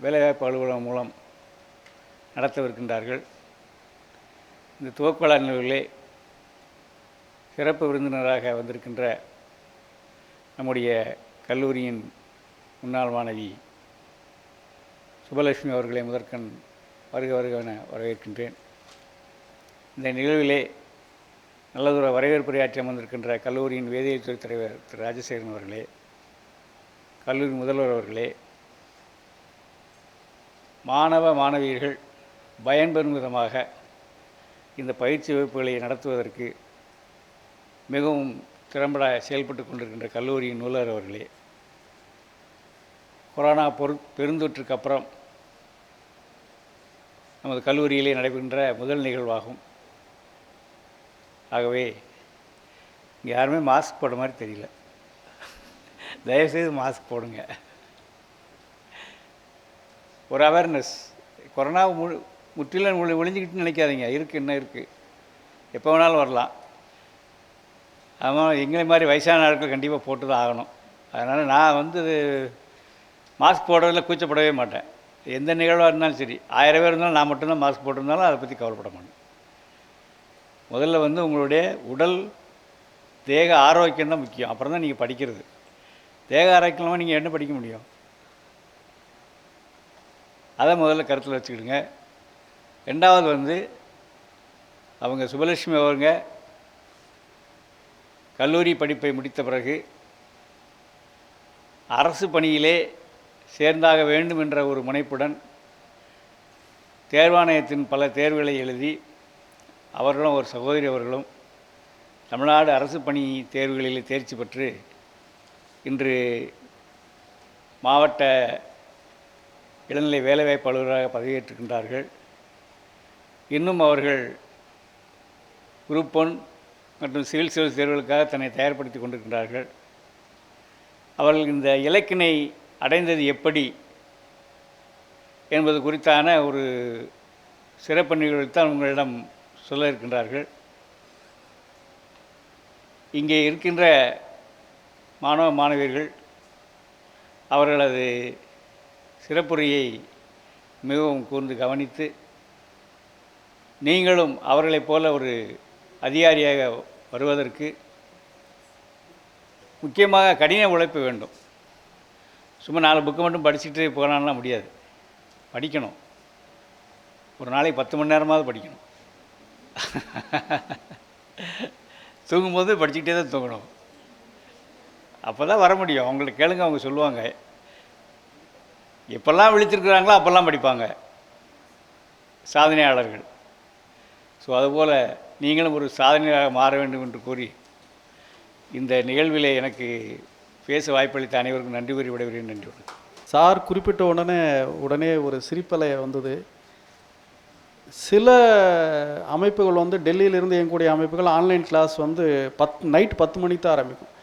Speaker 5: வேலைவாய்ப்பு அலுவலகம் மூலம் நடத்தவிருக்கின்றார்கள். இந்த துவக்க விழா நிகழ்விலே சிறப்பு விருந்தினராக வந்திருக்கின்ற நம்முடைய கல்லூரியின் முன்னாள் மாணவி சுபலட்சுமி அவர்களை முதற்கண் வருக என வரவேற்கின்றேன். இந்த நிகழ்விலே நல்லதொரு வரவேற்புரையாற்றி அமர்ந்திருக்கின்ற கல்லூரியின் வேதியியல் துறை தலைவர் திரு ராஜசேகரன் அவர்களே, கல்லூரி முதல்வர் அவர்களே, மாணவ மாணவியர்கள் பயன்பெறும் விதமாக இந்த பயிற்சி வகுப்புகளை நடத்துவதற்கு மிகவும் திறம்பட செயல்பட்டு கொண்டிருக்கின்ற கல்லூரியின் நூலகர் அவர்களே, கொரோனா பெருந்தொற்றுக்கு அப்புறம் நமது கல்லூரியிலே நடைபெறுகின்ற முதல் நிகழ்வாகும். ஆகவே இங்கே யாருமே மாஸ்க் போட மாதிரி தெரியல. தயவுசெய்து மாஸ்க் போடுங்க. ஒரு அவேர்னஸ். கொரோனா முற்றிலும் ஒழிஞ்சிக்கிட்டுன்னு நினைக்காதீங்க. இருக்குது, என்ன இருக்குது, எப்போ வேணாலும் வரலாம். ஆமாம், எங்களை மாதிரி வயசான ஆட்கள் கண்டிப்பாக போட்டு தான் ஆகணும். அதனால் நான் மாஸ்க் போடுறதில் கூச்சப்படவே மாட்டேன். எந்த நிகழ்வாக இருந்தாலும் சரி, 1000 பேர் இருந்தாலும் நான் மட்டும்தான் மாஸ்க் போட்டிருந்தாலும் அதை பற்றி கவலைப்பட மாட்டேன். முதல்ல உங்களுடைய உடல் தேக ஆரோக்கியம் தான் முக்கியம். அப்புறம் தான் நீங்கள் படிக்கிறது. தேக ஆரோக்கியமாக நீங்கள் என்ன படிக்க முடியும்? அதை முதல்ல கருத்தில் வச்சுக்கிடுங்க. ரெண்டாவது அவங்க சுபலட்சுமி அவங்க கல்லூரி படிப்பை முடித்த பிறகு அரசு பணியிலே சேர்ந்தாக வேண்டும் என்ற ஒரு முனைப்புடன் தேர்வாணையத்தின் பல தேர்வுகளை எழுதி அவர்களும் ஒரு சகோதரி அவர்களும் தமிழ்நாடு அரசு பணி தேர்வுகளில் தேர்ச்சி பெற்று இன்று மாவட்ட இளநிலை வேலைவாய்ப்பு அலுவலராக பதவியேற்றுக்கின்றார்கள். இன்னும் அவர்கள் குரூப் 1 மற்றும் சிவில் சர்வீஸ் தேர்வுகளுக்காக தன்னை தயார்படுத்தி கொண்டிருக்கின்றார்கள். அவர்கள் இந்த இலக்கினை அடைந்தது எப்படி என்பது குறித்தான ஒரு சிறப்பு நிகழ்வுத்தான் உங்களிடம் சொல்ல இருக்கின்றார்கள். இங்கே இருக்கின்ற மாணவ மாணவியர்கள் அவர்களது சிறப்புரையை மிகவும் கூர்ந்து கவனித்து நீங்களும் அவர்களைப் போல ஒரு அதிகாரியாக வருவதற்கு முக்கியமாக கடின உழைப்பு வேண்டும். சும்மா 4 புக்கு மட்டும் படிச்சுட்டு போகலான்லாம் முடியாது. படிக்கணும். ஒரு நாளைக்கு 10 மணி நேரமாவது படிக்கணும். தூங்கும்போது படிச்சுக்கிட்டே தான் தூங்கணும். அப்போ தான் வர முடியும். அவங்கள்ட்ட கேளுங்க, அவங்க சொல்லுவாங்க. எப்பெல்லாம் விழித்திருக்கிறாங்களோ அப்போல்லாம் படிப்பாங்க சாதனையாளர்கள். ஸோ அதுபோல் நீங்களும் ஒரு சாதனையாக மாற வேண்டும் என்று கூறி இந்த நிகழ்விலே எனக்கு பேச வாய்ப்பளித்த அனைவருக்கும் நன்றி கூறி விடைபெறுகிறேன். நன்றி.
Speaker 3: சார் குறிப்பிட்ட உடனே ஒரு சிரிப்பலை வந்தது. சில அமைப்புகள் வந்து டெல்லியிலிருந்து இயங்கக்கூடிய அமைப்புகள் ஆன்லைன் கிளாஸ் வந்து நைட் 10 மணிக்கு தான் ஆரம்பிக்கும்.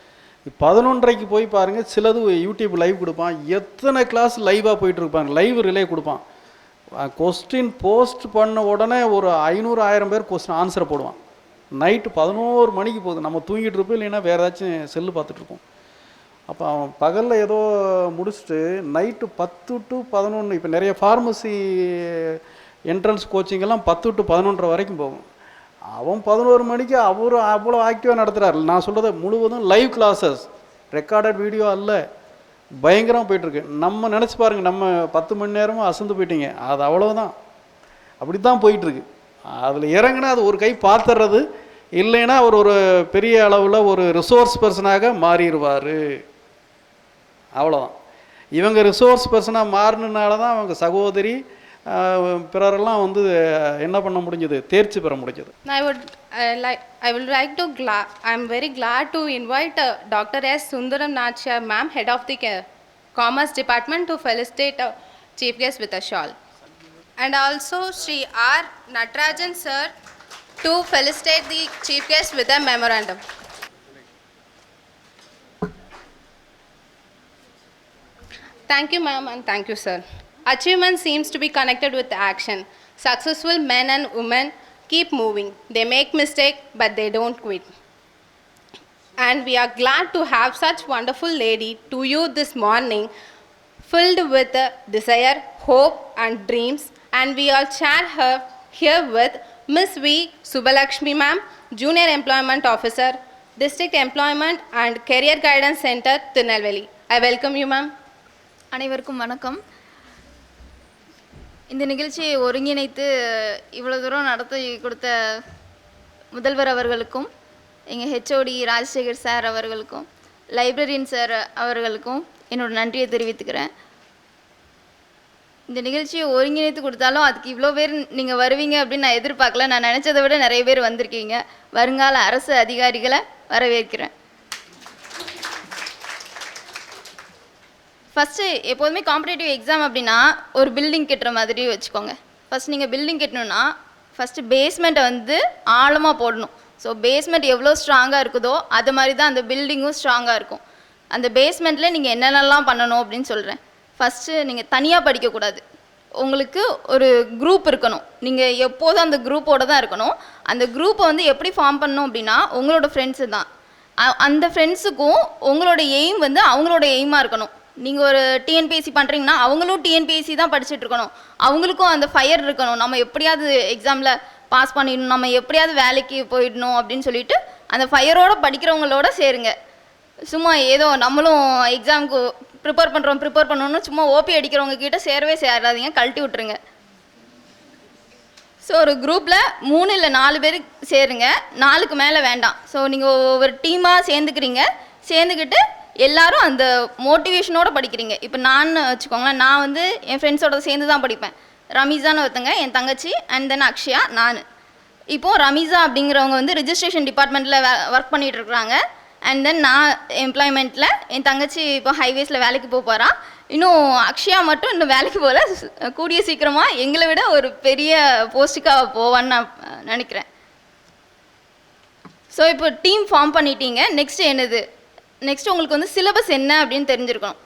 Speaker 3: 11:30க்கு போய் பாருங்கள், சிலது யூடியூப் லைவ் கொடுப்பான். எத்தனை கிளாஸ் லைவாக போயிட்டுருப்பாங்க. லைவ் ரிலே கொடுப்பான். கொஸ்டின் போஸ்ட் பண்ண உடனே ஒரு 500-1000 பேர் கொஸ்டின் ஆன்சரை போடுவான். நைட்டு 11 மணிக்கு போகுது. நம்ம தூங்கிட்டு இருப்போம், இல்லைன்னா வேறு ஏதாச்சும் செல்லு பார்த்துட்ருப்போம். அப்போ அவன் பகலில் ஏதோ முடிச்சுட்டு நைட்டு 10 to 11, இப்போ நிறைய ஃபார்மசி என்ட்ரன்ஸ் கோச்சிங்கெல்லாம் 10 to 11:30 வரைக்கும் போகும். அவன் 11 மணிக்கு அவர் அவ்வளோ ஆக்டிவாக நடத்துகிறார். நான் சொல்கிறது முழுவதும் லைவ் கிளாஸஸ், ரெக்கார்டட் வீடியோ அல்ல. பயங்கரமாக போயிட்டுருக்கு. நம்ம நினச்சி பாருங்கள், நம்ம 10 மணி நேரமும் அசந்து போயிட்டீங்க. அது அவ்வளோதான். அப்படி தான் போயிட்டுருக்கு. அதில் இறங்கினா அது ஒரு கை பார்த்துறது, இல்லைன்னா அவர் ஒரு பெரிய அளவில் ஒரு ரிசோர்ஸ் பர்சனாக மாறிடுவார். அவ்வளோதான். இவங்க ரிசோர்ஸ் பர்சனாக மாறினால தான் அவங்க சகோதரி பிறரெல்லாம் வந்து என்ன பண்ண முடிஞ்சது, தேர்ச்சி பெற முடிஞ்சது.
Speaker 2: I am very glad to invite Dr. S. Sundaram Nachia ma'am, head of the Commerce Department, to felicitate chief guest with a shawl, and also Sri R. Natarajan sir to felicitate the chief guest with a memorandum. Thank you ma'am and thank you sir. Achievement seems to be connected with action. Successful men and women keep moving. They make mistakes, but they don't quit. And we are glad to have such wonderful lady to you this morning, filled with desire, hope and dreams. And we all share her here with Miss V. Subalakshmi ma'am, Junior Employment Officer, District Employment and Career Guidance Center, Tirunelveli. I welcome you ma'am.
Speaker 6: அனைவருக்கும் வணக்கம். இந்த நிகழ்ச்சியை ஒருங்கிணைத்து இவ்வளோ தூரம் நடத்தி கொடுத்த முதல்வர் அவர்களுக்கும், எங்கள் ஹெச்ஓடி ராஜசேகர் சார் அவர்களுக்கும், லைப்ரரியன் சார் அவர்களுக்கும் என்னோட நன்றியை தெரிவித்துக்கிறேன். இந்த நிகழ்ச்சியை ஒருங்கிணைத்து கொடுத்தாலும் அதுக்கு இவ்வளோ பேர் நீங்கள் வருவீங்க அப்படின்னு நான் எதிர்பார்க்கல. நான் நினச்சதை விட நிறைய பேர் வந்திருக்கீங்க. வருங்கால அரசு அதிகாரிகளை வரவேற்கிறேன். ஃபஸ்ட்டு எப்போதுமே காம்படேட்டிவ் எக்ஸாம் அப்படின்னா ஒரு பில்டிங் கட்டுற மாதிரி வச்சுக்கோங்க. ஃபஸ்ட் நீங்கள் பில்டிங் கட்டணுன்னா ஃபஸ்ட்டு பேஸ்மெண்ட்டை வந்து ஆழமாக போடணும். ஸோ பேஸ்மெண்ட் எவ்வளோ ஸ்ட்ராங்காக இருக்குதோ அது மாதிரி தான் அந்த பில்டிங்கும் ஸ்ட்ராங்காக இருக்கும். அந்த பேஸ்மெண்ட்டில் நீங்கள் என்னென்னலாம் பண்ணணும் அப்படின்னு சொல்கிறேன். ஃபஸ்ட்டு நீங்கள் தனியாக படிக்கக்கூடாது. உங்களுக்கு ஒரு குரூப் இருக்கணும். நீங்கள் எப்போதும் அந்த குரூப்போடு தான் இருக்கணும். அந்த குரூப்பை வந்து எப்படி ஃபார்ம் பண்ணணும் அப்படின்னா உங்களோட ஃப்ரெண்ட்ஸு தான். அந்த ஃப்ரெண்ட்ஸுக்கும் உங்களோட எய்ம் வந்து அவங்களோட எய்மாக இருக்கணும். நீங்கள் ஒரு டிஎன்பிஎஸ்சி பண்ணுறீங்கன்னா அவங்களும் டிஎன்பிஎஸ்சி தான் படிச்சுட்டு இருக்கணும். அவங்களுக்கும் அந்த ஃபயர் இருக்கணும். நம்ம எப்படியாவது எக்ஸாமில் பாஸ் பண்ணிடணும், நம்ம எப்படியாவது வேலைக்கு போயிடணும் அப்படின்னு சொல்லிட்டு அந்த ஃபயரோடு படிக்கிறவங்களோட சேருங்க. சும்மா ஏதோ நம்மளும் எக்ஸாமுக்கு ப்ரிப்பேர் பண்ணணும்னு சும்மா ஓபி அடிக்கிறவங்க கிட்ட சேரவே சேராதீங்க, கழட்டி விட்டுருங்க. ஸோ ஒரு குரூப்பில் 3 இல்லை 4 பேர் சேருங்க, 4க்கு மேலே வேண்டாம். ஸோ நீங்கள் ஒவ்வொரு டீமாக சேர்ந்துக்கிட்டு எல்லாரும் அந்த மோட்டிவேஷனோடு படிக்கிறீங்க. இப்போ நான் வச்சுக்கோங்களேன், நான் வந்து என் ஃப்ரெண்ட்ஸோட சேர்ந்து தான் படிப்பேன். ரமீஸான்னு ஒருத்தங்க, என் தங்கச்சி, அண்ட் தென் அக்ஷயா, நான். இப்போது ரமீஸா அப்படிங்கிறவங்க வந்து ரிஜிஸ்ட்ரேஷன் டிபார்ட்மெண்ட்டில் ஒர்க் பண்ணிகிட்டு இருக்கிறாங்க. அண்ட் தென் நான் எம்ப்ளாய்மெண்ட்டில், என் தங்கச்சி இப்போ ஹைவேஸில் வேலைக்கு போகிறான். இன்னும் அக்ஷயா மட்டும் இன்னும் வேலைக்கு போகல, கூடிய சீக்கிரமாக எங்களை விட ஒரு பெரிய போஸ்ட்டுக்காக போவான்னு நான் நினைக்கிறேன். ஸோ இப்போ டீம் ஃபார்ம் பண்ணிட்டீங்க. நெக்ஸ்ட் உங்களுக்கு வந்து சிலபஸ் என்ன அப்படின்னு தெரிஞ்சிருக்கணும்.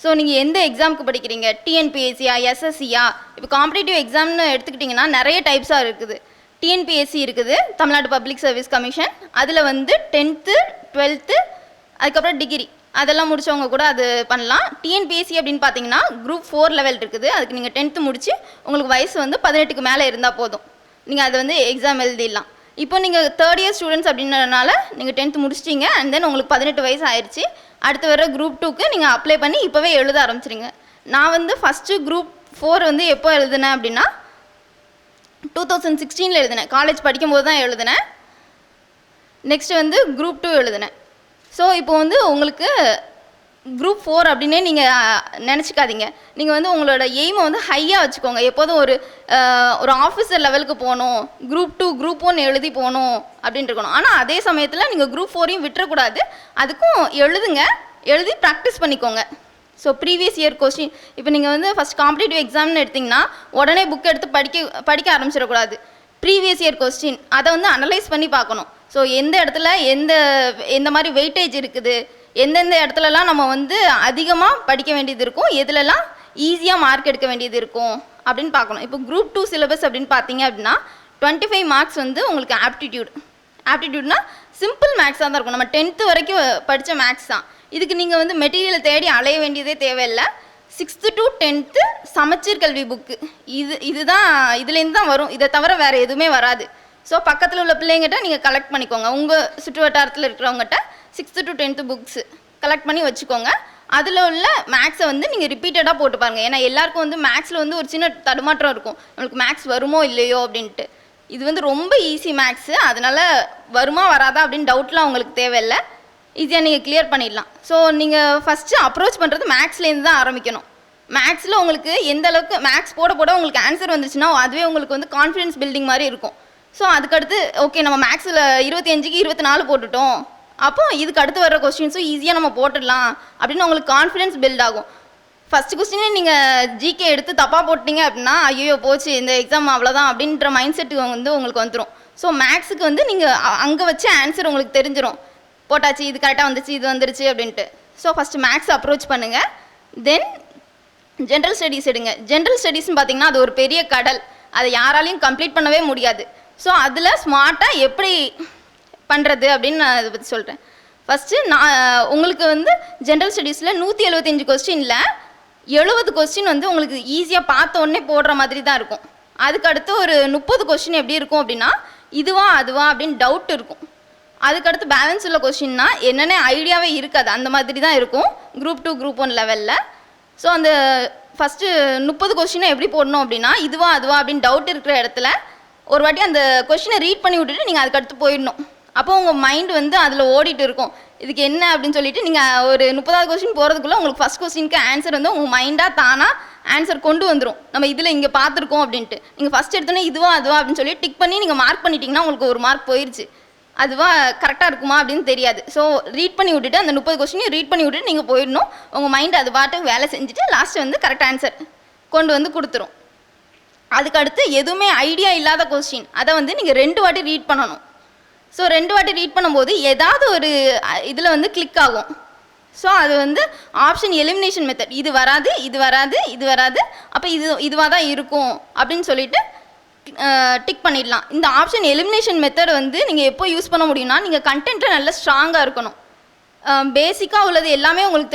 Speaker 6: ஸோ நீங்கள் எந்த எக்ஸாமுக்கு படிக்கிறீங்க, டிஎன்பிஎஸ்சியா, எஸ்எஸ்சியா? இப்போ காம்படிட்டிவ் எக்ஸாம்னு எடுத்துக்கிட்டிங்கன்னா நிறைய டைப்ஸாக இருக்குது. டிஎன்பிஎஸ்சி இருக்குது, தமிழ்நாடு பப்ளிக் சர்வீஸ் கமிஷன். அதில் வந்து 10th 12th அதுக்கப்புறம் டிகிரி அதெல்லாம் முடித்தவங்க கூட அது பண்ணலாம். டிஎன்பிஎஸ்சி அப்படின்னு பார்த்தீங்கன்னா குரூப் 4 லெவல் இருக்குது. அதுக்கு நீங்கள் 10th முடித்து உங்களுக்கு வயசு வந்து 18க்கு மேலே இருந்தால் போதும், நீங்கள் அதை வந்து எக்ஸாம் எழுதிடலாம். இப்போ நீங்கள் 3rd இயர் ஸ்டூடெண்ட்ஸ் அப்படின்றதுனால நீங்கள் 10th முடிச்சிட்டிங்க, அண்ட் தென் உங்களுக்கு 18 வயசு ஆயிடுச்சு. அடுத்து வர குரூப் 2க்கு நீங்கள் அப்ளை பண்ணி இப்போவே எழுத ஆரம்பிச்சிருங்க. நான் வந்து ஃபஸ்ட்டு குரூப் 4 வந்து எப்போ எழுதினேன் அப்படின்னா 2016 எழுதினேன், காலேஜ் படிக்கும்போது தான் எழுதினேன். நெக்ஸ்ட்டு வந்து குரூப் 2 எழுதினேன். ஸோ இப்போ வந்து உங்களுக்கு குரூப் 4 அப்படின்னே நீங்கள் நினச்சிக்காதீங்க. நீங்கள் வந்து உங்களோட எய்மை வந்து ஹையாக வச்சுக்கோங்க. எப்போதும் ஒரு ஆஃபீஸர் லெவலுக்கு போகணும், குரூப் 2 குரூப் 1 எழுதி போகணும் அப்படின்னு இருக்கணும். ஆனால் அதே சமயத்தில் நீங்கள் குரூப் 4ஐயும் விட்டுறக்கூடாது. அதுக்கும் எழுதி ப்ராக்டிஸ் பண்ணிக்கோங்க. ஸோ ப்ரீவியஸ் இயர் கொஸ்டின், இப்போ நீங்கள் வந்து ஃபஸ்ட் காம்படிட்டிவ் எக்ஸாம்னு எடுத்திங்கன்னா உடனே புக் எடுத்து படிக்க ஆரம்பிச்சிடக்கூடாது. ப்ரீவியஸ் இயர் கொஸ்டின் அதை வந்து அனலைஸ் பண்ணி பார்க்கணும். ஸோ எந்த இடத்துல எந்த மாதிரி வெயிட்டேஜ் இருக்குது, எந்தெந்த இடத்துலலாம் நம்ம வந்து அதிகமாக படிக்க வேண்டியது இருக்கும், எதுலலாம் ஈஸியாக மார்க் எடுக்க வேண்டியது இருக்கும் அப்படின்னு பார்க்கணும். இப்போ குரூப் 2 சிலபஸ் அப்படின்னு பார்த்தீங்க அப்படின்னா 25 மார்க்ஸ் வந்து உங்களுக்கு ஆப்டிடியூட்னா சிம்பிள் மேக்ஸாக தான் இருக்கும். நம்ம 10th வரைக்கும் படித்த மேக்ஸ் தான். இதுக்கு நீங்கள் வந்து மெட்டீரியலை தேடி அலைய வேண்டியதே தேவையில்லை. 6th to 10th சமச்சீர் கல்வி புக்கு இதுலேருந்து தான் வரும். இதை தவிர வேறு எதுவுமே வராது. ஸோ பக்கத்தில் உள்ள பிள்ளைங்கிட்ட நீங்கள் கலெக்ட் பண்ணிக்கோங்க. உங்கள் சுற்று வட்டாரத்தில் இருக்கிறவங்ககிட்ட 6th to 10th books collect பண்ணி வச்சுக்கோங்க. அதில் உள்ள மேக்ஸை வந்து நீங்கள் ரிப்பீட்டடாக போட்டு பாருங்கள். ஏன்னா எல்லாருக்கும் வந்து மேக்ஸில் வந்து ஒரு சின்ன தடுமாற்றம் இருக்கும், நம்மளுக்கு மேக்ஸ் வருமோ இல்லையோ அப்படின்ட்டு. இது வந்து ரொம்ப ஈஸி மேக்ஸு, அதனால் வருமா வராதா அப்படின்னு டவுட்லாம் உங்களுக்கு தேவையில்லை, ஈஸியாக நீங்கள் கிளியர் பண்ணிடலாம். ஸோ நீங்கள் ஃபஸ்ட்டு அப்ரோச் பண்ணுறது மேக்ஸ்லேருந்து தான் ஆரம்பிக்கணும். மேக்ஸில் உங்களுக்கு எந்த அளவுக்கு மேக்ஸ் போட உங்களுக்கு ஆன்சர் வந்துச்சுன்னா அதுவே உங்களுக்கு வந்து கான்ஃபிடன்ஸ் பில்டிங் மாதிரி இருக்கும். ஸோ அதுக்கடுத்து ஓகே நம்ம மேக்ஸில் 25க்கு 24 போட்டுட்டோம், அப்போ இதுக்கு அடுத்து வர கொஸ்டின்ஸும் ஈஸியாக நம்ம போட்டுடலாம் அப்படின்னு உங்களுக்கு கான்ஃபிடன்ஸ் பில்ட் ஆகும். ஃபஸ்ட்டு கொஸ்டினே நீங்கள் ஜிகே எடுத்து தப்பாக போட்டிங்க அப்படின்னா ஐயோ போச்சு இந்த எக்ஸாம் அவ்வளோதான் அப்படின்ற மைண்ட் செட்டு வந்து உங்களுக்கு வந்துடும். ஸோ மேக்ஸுக்கு வந்து நீங்கள் அங்கே வச்சு ஆன்சர் உங்களுக்கு தெரிஞ்சிடும், போட்டாச்சு இது கரெக்டாக வந்துச்சு இது வந்துருச்சு அப்படின்ட்டு. ஸோ ஃபஸ்ட்டு மேக்ஸ் அப்ரோச் பண்ணுங்கள். தென் ஜென்ரல் ஸ்டடீஸ் எடுங்க. ஜென்ரல் ஸ்டடீஸ்னு பார்த்தீங்கன்னா அது ஒரு பெரிய கடல், அதை யாராலையும் கம்ப்ளீட் பண்ணவே முடியாது. ஸோ அதில் ஸ்மார்ட்டாக எப்படி பண்ணுறது அப்படின்னு நான் இதை பற்றி சொல்கிறேன். ஃபஸ்ட்டு உங்களுக்கு வந்து ஜென்ரல் ஸ்டடீஸில் 175 கொஸ்டினில் 70 கொஸ்டின் வந்து உங்களுக்கு ஈஸியாக பார்த்த உடனே போடுற மாதிரி தான் இருக்கும். அதுக்கடுத்து ஒரு 30 கொஸ்டின் எப்படி இருக்கும் அப்படின்னா இதுவா அதுவா அப்படின்னு டவுட் இருக்கும். அதுக்கடுத்து பேலன்ஸ் உள்ள கொஸ்டின்னா என்னென்ன ஐடியாவே இருக்காது, அந்த மாதிரி தான் இருக்கும் குரூப் 2 குரூப் 1 லெவலில். ஸோ அந்த ஃபஸ்ட்டு 30 கொஸ்டினை எப்படி போடணும் அப்படின்னா இதுவா அதுவா அப்படின்னு டவுட் இருக்கிற இடத்துல ஒரு வாட்டி அந்த கொஸ்டினை ரீட் பண்ணி விட்டுட்டு நீங்கள் அதுக்கடுத்து போயிடணும். அப்போ உங்கள் மைண்ட் வந்து அதில் ஓடிட்டு இருக்கும், இதுக்கு என்ன அப்படின்னு சொல்லிட்டு நீங்கள் ஒரு 30வது கொஸ்டின் போகிறதுக்குள்ளே உங்களுக்கு ஃபஸ்ட் கொஸ்டினுக்கு ஆன்சர் வந்து உங்கள் மைண்டாக தானாக ஆன்சர் கொண்டு வந்துடும். நம்ம இதில் இங்கே பார்த்துருக்கோம் அப்படின்ட்டு நீங்கள் ஃபஸ்ட் எடுத்தோன்னே இதுவா அதுவா அப்படின்னு சொல்லி டிக் பண்ணி நீங்கள் மார்க் பண்ணிட்டீங்கன்னா உங்களுக்கு ஒரு மார்க் போயிடுச்சு. அதுவா கரெக்டாக இருக்குமா அப்படின்னு தெரியாது. ஸோ ரீட் பண்ணி விட்டுட்டு அந்த 30 கொஸ்டினையும் ரீட் பண்ணி விட்டுட்டு நீங்கள் போயிடணும். உங்கள் மைண்ட் அது பாட்டுக்கு வேலை செஞ்சுட்டு லாஸ்ட்டு வந்து கரெக்ட் ஆன்சர் கொண்டு வந்து கொடுத்துரும். அதுக்கடுத்து எதுவுமே ஐடியா இல்லாத கொஸ்டின் அதை வந்து நீங்கள் 2 வாட்டி ரீட் பண்ணணும். ஸோ 2 வாட்டி ரீட் பண்ணும்போது ஏதாவது ஒரு இதில் வந்து கிளிக் ஆகும். ஸோ அது வந்து ஆப்ஷன் எலிமினேஷன் மெத்தட், இது வராது இது வராது இது வராது, அப்போ இதுவாக தான் இருக்கும் அப்படின்னு சொல்லிட்டு டிக் பண்ணிடலாம். இந்த ஆப்ஷன் எலிமினேஷன் மெத்தட் வந்து நீங்கள் எப்போ யூஸ் பண்ண முடியும்னா நீங்கள் கண்டென்ட்டை நல்லா ஸ்ட்ராங்காக இருக்கணும், பேசிக்காக உள்ளது எல்லாமே உங்களுக்கு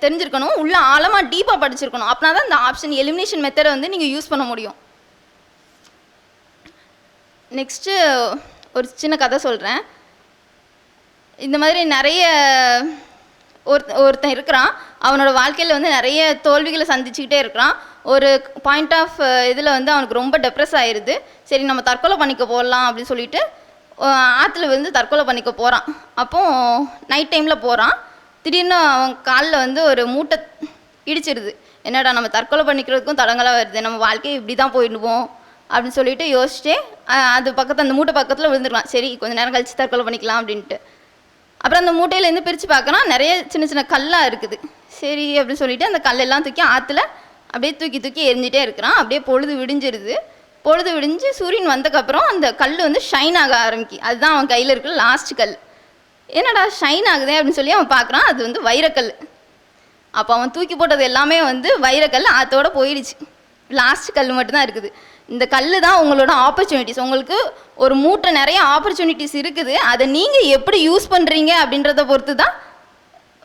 Speaker 6: தெரிஞ்சிருக்கணும், உள்ள ஆழமாக டீப்பாக படிச்சிருக்கணும். அப்படின்னா தான் இந்த ஆப்ஷன் எலிமினேஷன் மெத்தடை வந்து நீங்கள் யூஸ் பண்ண முடியும். நெக்ஸ்ட்டு ஒரு சின்ன கதை சொல்கிறேன். இந்த மாதிரி நிறைய ஒருத்தன் இருக்கிறான், அவனோட வாழ்க்கையில் வந்து நிறைய தோல்விகளை சந்திச்சுக்கிட்டே இருக்கிறான். ஒரு பாயிண்ட் ஆஃப் இதில் வந்து அவனுக்கு ரொம்ப டெப்ரெஸ் ஆயிடுது. சரி நம்ம தற்கொலை பண்ணிக்க போடலாம் அப்படின்னு சொல்லிட்டு ஆற்றுல வந்து தற்கொலை பண்ணிக்க போகிறான். அப்போது நைட் டைமில் போகிறான். திடீர்னு அவன் காலில் வந்து ஒரு மூட்டை இடிச்சிடுது. என்னடா நம்ம தற்கொலை பண்ணிக்கிறதுக்கும் தடங்களாக வருது, நம்ம வாழ்க்கையை இப்படி தான் போயிடுவோம் அப்படின்னு சொல்லிட்டு யோசிச்சுட்டே அது பக்கத்தில் அந்த மூட்டை பக்கத்தில் விழுந்துருக்கலாம். சரி கொஞ்சம் நேரம் கழித்து தற்கொலை பண்ணிக்கலாம் அப்படின்ட்டு. அப்புறம் அந்த மூட்டையிலேருந்து பிரித்து பார்க்கணும், நிறைய சின்ன சின்ன கல்லாக இருக்குது. சரி அப்படின்னு சொல்லிட்டு அந்த கல்லெல்லாம் தூக்கி ஆற்றுல அப்படியே தூக்கி தூக்கி எரிஞ்சிட்டே இருக்கிறான். அப்படியே பொழுது விடிஞ்சிருது. பொழுது விடிஞ்சு சூரியன் வந்ததுக்கப்புறம் அந்த கல் வந்து ஷைன் ஆக ஆரம்பிக்கு. அதுதான் அவன் கையில் இருக்கிற லாஸ்ட் கல். என்னடா ஷைன் ஆகுதே அப்படின்னு சொல்லி அவன் பார்க்குறான். அது வந்து வைரக்கல். அப்போ அவன் தூக்கி போட்டது எல்லாமே வந்து வைரக்கல் ஆற்றோட போயிடுச்சு. லாஸ்ட் கல் மட்டும்தான் இருக்குது. இந்த கல் தான் உங்களோட ஆப்பர்ச்சுனிட்டிஸ். உங்களுக்கு ஒரு மூட்டை நிறைய ஆப்பர்ச்சுனிட்டிஸ் இருக்குது. அதை நீங்கள் எப்படி யூஸ் பண்ணுறீங்க அப்படின்றத பொறுத்து தான்